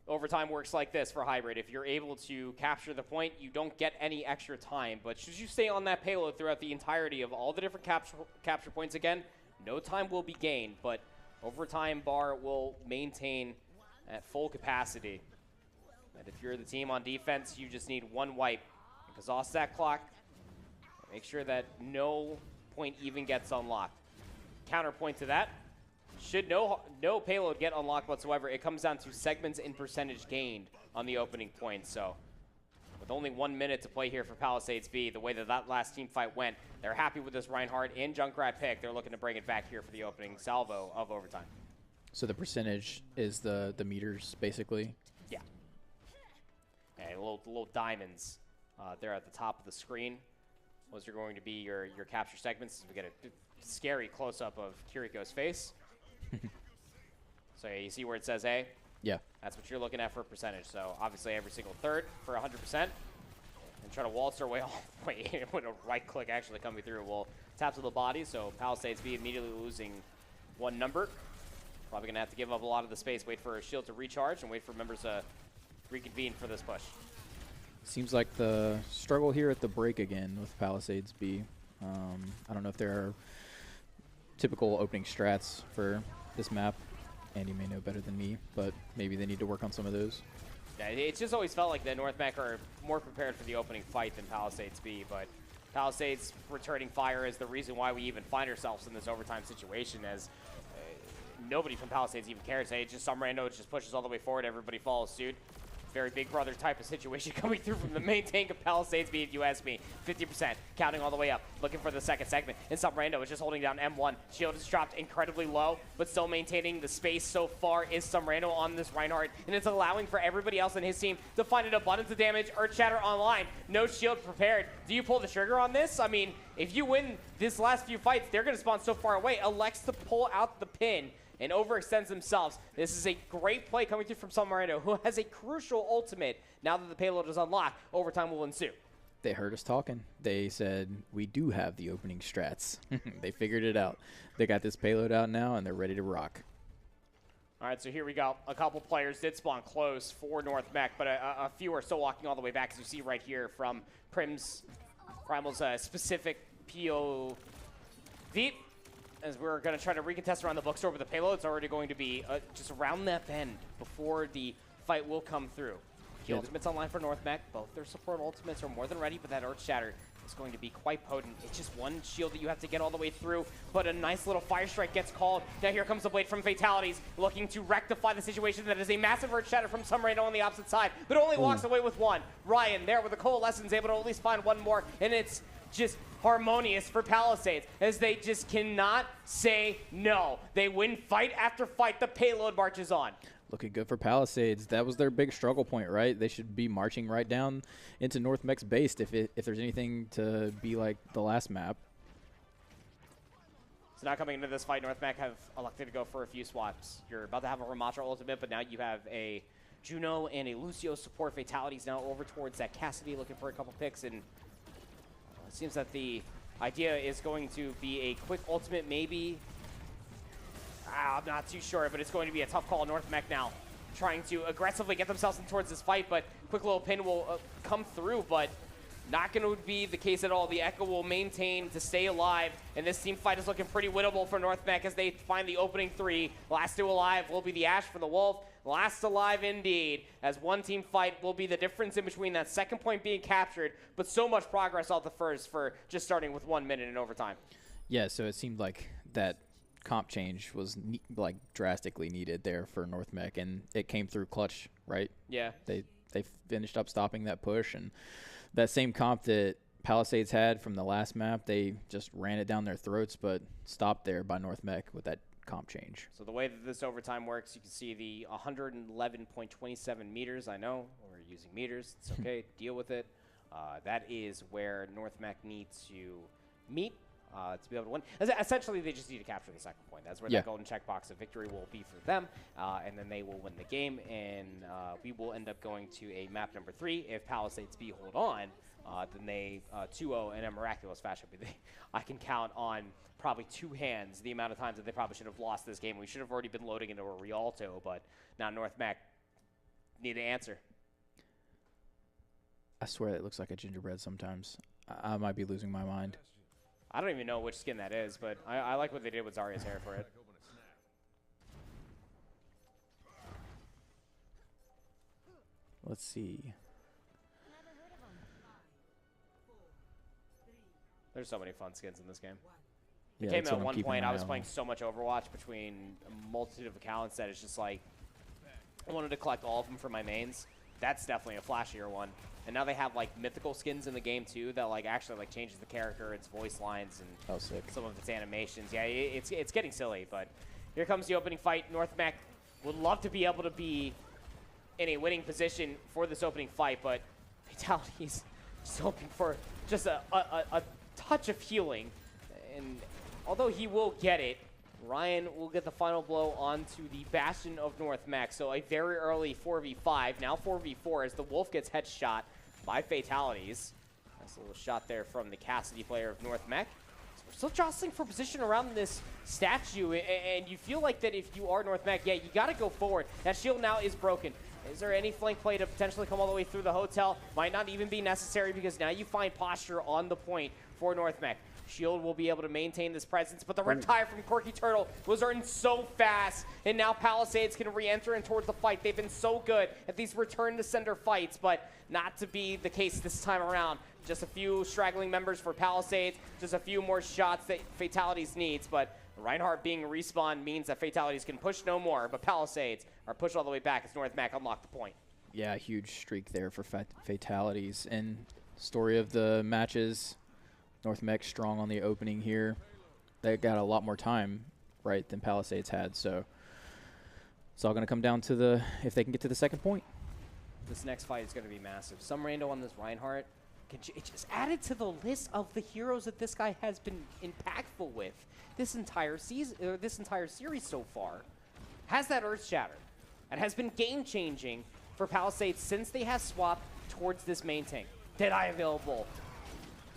Overtime works like this for Hybrid. If you're able to capture the point, you don't get any extra time. But should you stay on that payload throughout the entirety of all the different capture points again, no time will be gained, but overtime bar will maintain at full capacity. And if you're the team on defense, you just need 1 wipe. Exhaust that clock. Make sure that no point even gets unlocked. Counterpoint to that, should no payload get unlocked whatsoever, it comes down to segments and percentage gained on the opening point. So with only 1 minute to play here for Palisades B, the way that last team fight went, they're happy with this Reinhardt and Junkrat pick. They're looking to bring it back here for the opening salvo of overtime. So the percentage is the meters, basically? Yeah. And little diamonds there at the top of the screen. Those are going to be your capture segments. We get a scary close-up of Kiriko's face. So yeah, you see where it says A? Yeah. That's what you're looking at for a percentage. So obviously every single third for 100%. And try to waltz their way all the way in with a right click actually coming through. Will tap to the body, so Palisades be immediately losing 1 number. Probably going to have to give up a lot of the space, wait for a shield to recharge, and wait for members to reconvene for this push. Seems like the struggle here at the break again with Palisades B. I don't know if there are typical opening strats for this map. Andy may know better than me, but maybe they need to work on some of those. Yeah, it's just always felt like the North Mech are more prepared for the opening fight than Palisades B, but Palisades returning fire is the reason why we even find ourselves in this overtime situation, as nobody from Palisades even cares. Hey, just some rando just pushes all the way forward, everybody follows suit. Very Big Brother type of situation coming through from the main tank of Palisades B, if you ask me. 50%, counting all the way up, looking for the 2nd segment. And some rando is just holding down M1. Shield is dropped incredibly low, but still maintaining the space so far is some rando on this Reinhardt, and it's allowing for everybody else in his team to find an abundance of damage. Earth Shatter online, no shield prepared. Do you pull the trigger on this? I mean, if you win this last few fights, they're going to spawn so far away. Elects to pull out the pin. and overextends themselves. This is a great play coming through from Submarino, who has a crucial ultimate. Now that the payload is unlocked, overtime will ensue. They heard us talking. They said, we do have the opening strats. They figured it out. They got this payload out now, and they're ready to rock. All right, so here we go. A couple players did spawn close for North Mech, but a few are still walking all the way back, as you see right here from Primal's specific POV. As we're going to try to recontest around the bookstore, but the payload's already going to be just around that bend before the fight will come through. The ultimate's online for North Mech. Both their support ultimates are more than ready, but that Earth Shatter is going to be quite potent. It's just one shield that you have to get all the way through, but a nice little Fire Strike gets called. Now here comes the Blade from Fatalities, looking to rectify the situation. That is a massive Earth Shatter from Submarino on the opposite side, but only walks away with one. Ryan there with the Coalescence, able to at least find one more, and it's just harmonious for Palisades, as they just cannot say no. They win fight after fight. The payload marches on. Looking good for Palisades. That was their big struggle point, right? They should be marching right down into North Mech's base if there's anything to be like the last map. So now coming into this fight, North Mech have elected to go for a few swaps. You're about to have a Ramatra ultimate, but now you have a Juno and a Lucio support. Fatalities now over towards that Cassidy, looking for a couple picks, and it seems that the idea is going to be a quick ultimate, maybe. I'm not too sure, but it's going to be a tough call. North Mech now trying to aggressively get themselves in towards this fight, but quick little pin will come through, but not going to be the case at all. The Echo will maintain to stay alive, and this team fight is looking pretty winnable for North Mech as they find the opening three. Last two alive will be the Ash for the Wolf. Last alive indeed, as one team fight will be the difference in between that second point being captured, but so much progress off the first for just starting with 1 minute in overtime. Yeah, so it seemed like that comp change was like drastically needed there for North Mech, and it came through clutch, right? Yeah. They finished up stopping that push, and that same comp that Palisades had from the last map, they just ran it down their throats, but stopped there by North Mech with that comp change. So the way that this overtime works, you can see the 111.27 meters. I know we're using meters. It's okay. Deal with it. That is where North Mech needs to meet to be able to win. Essentially, they just need to capture the second point. That's where that golden checkbox of victory will be for them, and then they will win the game, and we will end up going to a map number 3. If Palisades B hold on, then they 2-0 in a miraculous fashion. I can count on probably 2 hands the amount of times that they probably should have lost this game. We should have already been loading into a Rialto, but now North Mech need to answer. I swear it looks like a gingerbread sometimes. I might be losing my mind. I don't even know which skin that is, but I like what they did with Zarya's hair for it. Let's see. There's so many fun skins in this game. Yeah, It came at one point, I was playing so much Overwatch between a multitude of accounts that it's just like, I wanted to collect all of them for my mains. That's definitely a flashier one. And now they have like mythical skins in the game too that like actually like changes the character, its voice lines, and some of its animations. Yeah, it's getting silly, but here comes the opening fight. North Mech would love to be able to be in a winning position for this opening fight, but Fatality's just hoping for just a touch of healing. And although he will get it, Ryan will get the final blow onto the Bastion of North Mech. So a very early 4v5, now 4v4 as the Wolf gets headshot by Fatalities. Nice little shot there from the Cassidy player of North Mech. So we're still jostling for position around this statue, and you feel like that if you are North Mech, yeah, you got to go forward. That shield now is broken. Is there any flank play to potentially come all the way through the hotel? Might not even be necessary because now you find posture on the point for North Mech. Shield will be able to maintain this presence, but the Riptire from Quirky Turtle was earned so fast, and now Palisades can re-enter in towards the fight. They've been so good at these return-to-sender fights, but not to be the case this time around. Just a few straggling members for Palisades, just a few more shots that Fatalities needs, but Reinhardt being respawned means that Fatalities can push no more, but Palisades are pushed all the way back as North Mech unlock the point. Yeah, huge streak there for Fatalities. And story of the matches, North Mech strong on the opening here. They got a lot more time, right, than Palisades had. So it's all going to come down to if they can get to the second point. This next fight is going to be massive. Some rando on this Reinhardt. it just added to the list of the heroes that this guy has been impactful with this entire season, or this entire series so far. Has that earth shatter and has been game-changing for Palisades since they have swapped towards this main tank. Deadeye available.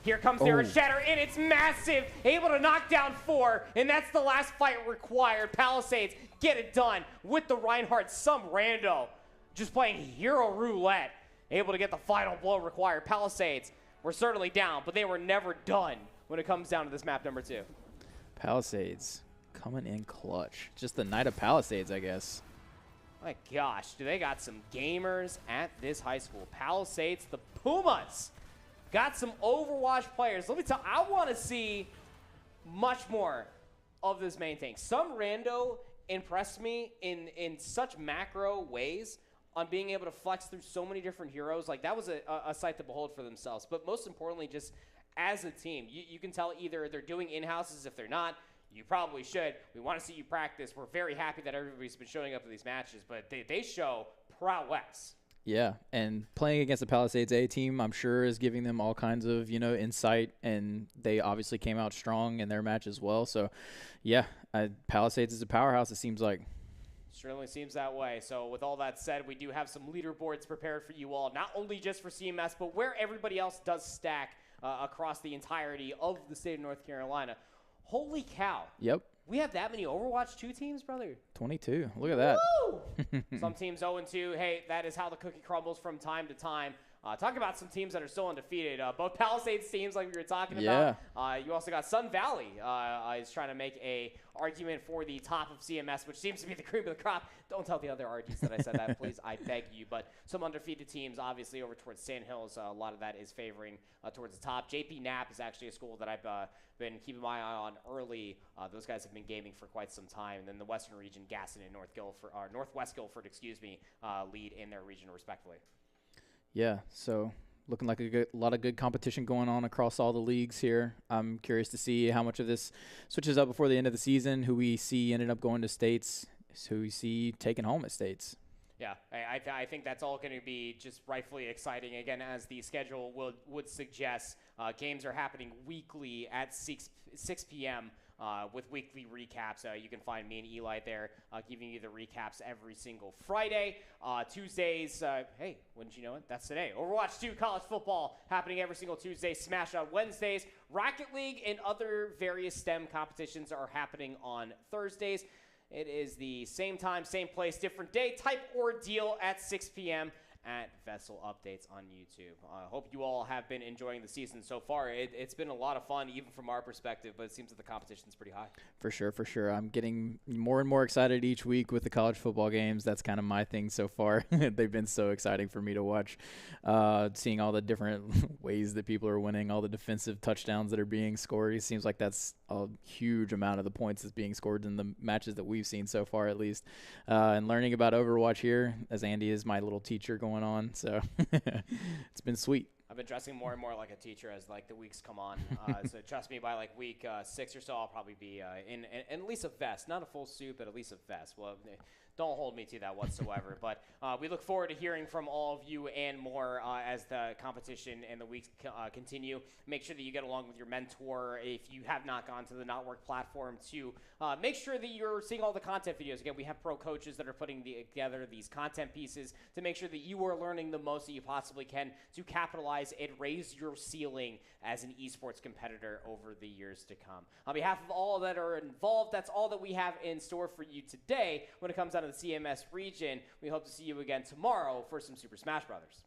Here comes the earth shatter, and it's massive. Able to knock down 4, and that's the last fight required. Palisades get it done with the Reinhardt. Some rando just playing hero roulette. Able to get the final blow required. Palisades were certainly down, but they were never done when it comes down to this map number 2. Palisades coming in clutch. Just the night of Palisades, I guess. My gosh, do they got some gamers at this high school. Palisades, the Pumas, got some Overwatch players. Let me tell you, I want to see much more of this main tank. Some rando impressed me in such macro ways on being able to flex through so many different heroes. Like, that was a sight to behold for themselves. But most importantly, just as a team, you can tell either they're doing in-houses. If they're not, you probably should. We want to see you practice. We're very happy that everybody's been showing up to these matches, but they show prowess. Yeah, and playing against the Palisades A team, I'm sure, is giving them all kinds of, insight, and they obviously came out strong in their match as well. So, yeah, Palisades is a powerhouse, it seems like. Certainly seems that way. So with all that said, we do have some leaderboards prepared for you all, not only just for CMS, but where everybody else does stack across the entirety of the state of North Carolina. Holy cow. Yep. We have that many Overwatch 2 teams, brother? 22. Look at that. Woo! Some teams 0-2. Hey, that is how the cookie crumbles from time to time. Talk about some teams that are still undefeated. Both Palisades teams, like we were talking about. You also got Sun Valley is trying to make a argument for the top of CMS, which seems to be the cream of the crop. Don't tell the other RGs that I said that, please. I beg you. But some undefeated teams, obviously, over towards Sand Hills. A lot of that is favoring towards the top. JP Knapp is actually a school that I've been keeping my eye on early. Those guys have been gaming for quite some time. And then the Western region, Gaston and Northwest Guilford, lead in their region respectively. Yeah, so looking like a lot of good competition going on across all the leagues here. I'm curious to see how much of this switches up before the end of the season, who we see ended up going to states, who we see taking home at states. Yeah, I think that's all going to be just rightfully exciting. Again, as the schedule would suggest, games are happening weekly at 6 p.m., with weekly recaps. You can find me and Eli there giving you the recaps every single Friday. Tuesdays, hey, wouldn't you know it? That's today. Overwatch 2 college football happening every single Tuesday. Smash on Wednesdays. Rocket League and other various STEM competitions are happening on Thursdays. It is the same time, same place, different day type ordeal at 6 p.m. at VESL Updates on YouTube. I hope you all have been enjoying the season so far. It's been a lot of fun, even from our perspective, but it seems that the competition's pretty high. For sure. I'm getting more and more excited each week with the college football games. That's kind of my thing so far. They've been so exciting for me to watch. Seeing all the different ways that people are winning, all the defensive touchdowns that are being scored. It seems like that's a huge amount of the points that's being scored in the matches that we've seen so far, at least. And learning about Overwatch here, as Andy is my little teacher going on, so it's been sweet. I've been dressing more and more like a teacher as like the weeks come on. So trust me, by like week 6 or so, I'll probably be in at least a vest, not a full suit, but at least a vest. Well, don't hold me to that whatsoever. But we look forward to hearing from all of you and more as the competition and the weeks continue. Make sure that you get along with your mentor if you have not gone to the Notwork platform to make sure that you're seeing all the content videos. Again, we have pro coaches that are putting together these content pieces to make sure that you are learning the most that you possibly can to capitalize and raise your ceiling as an esports competitor over the years to come. On behalf of all that are involved, that's all that we have in store for you today when it comes down to the CMS region. We hope to see you again tomorrow for some Super Smash Brothers.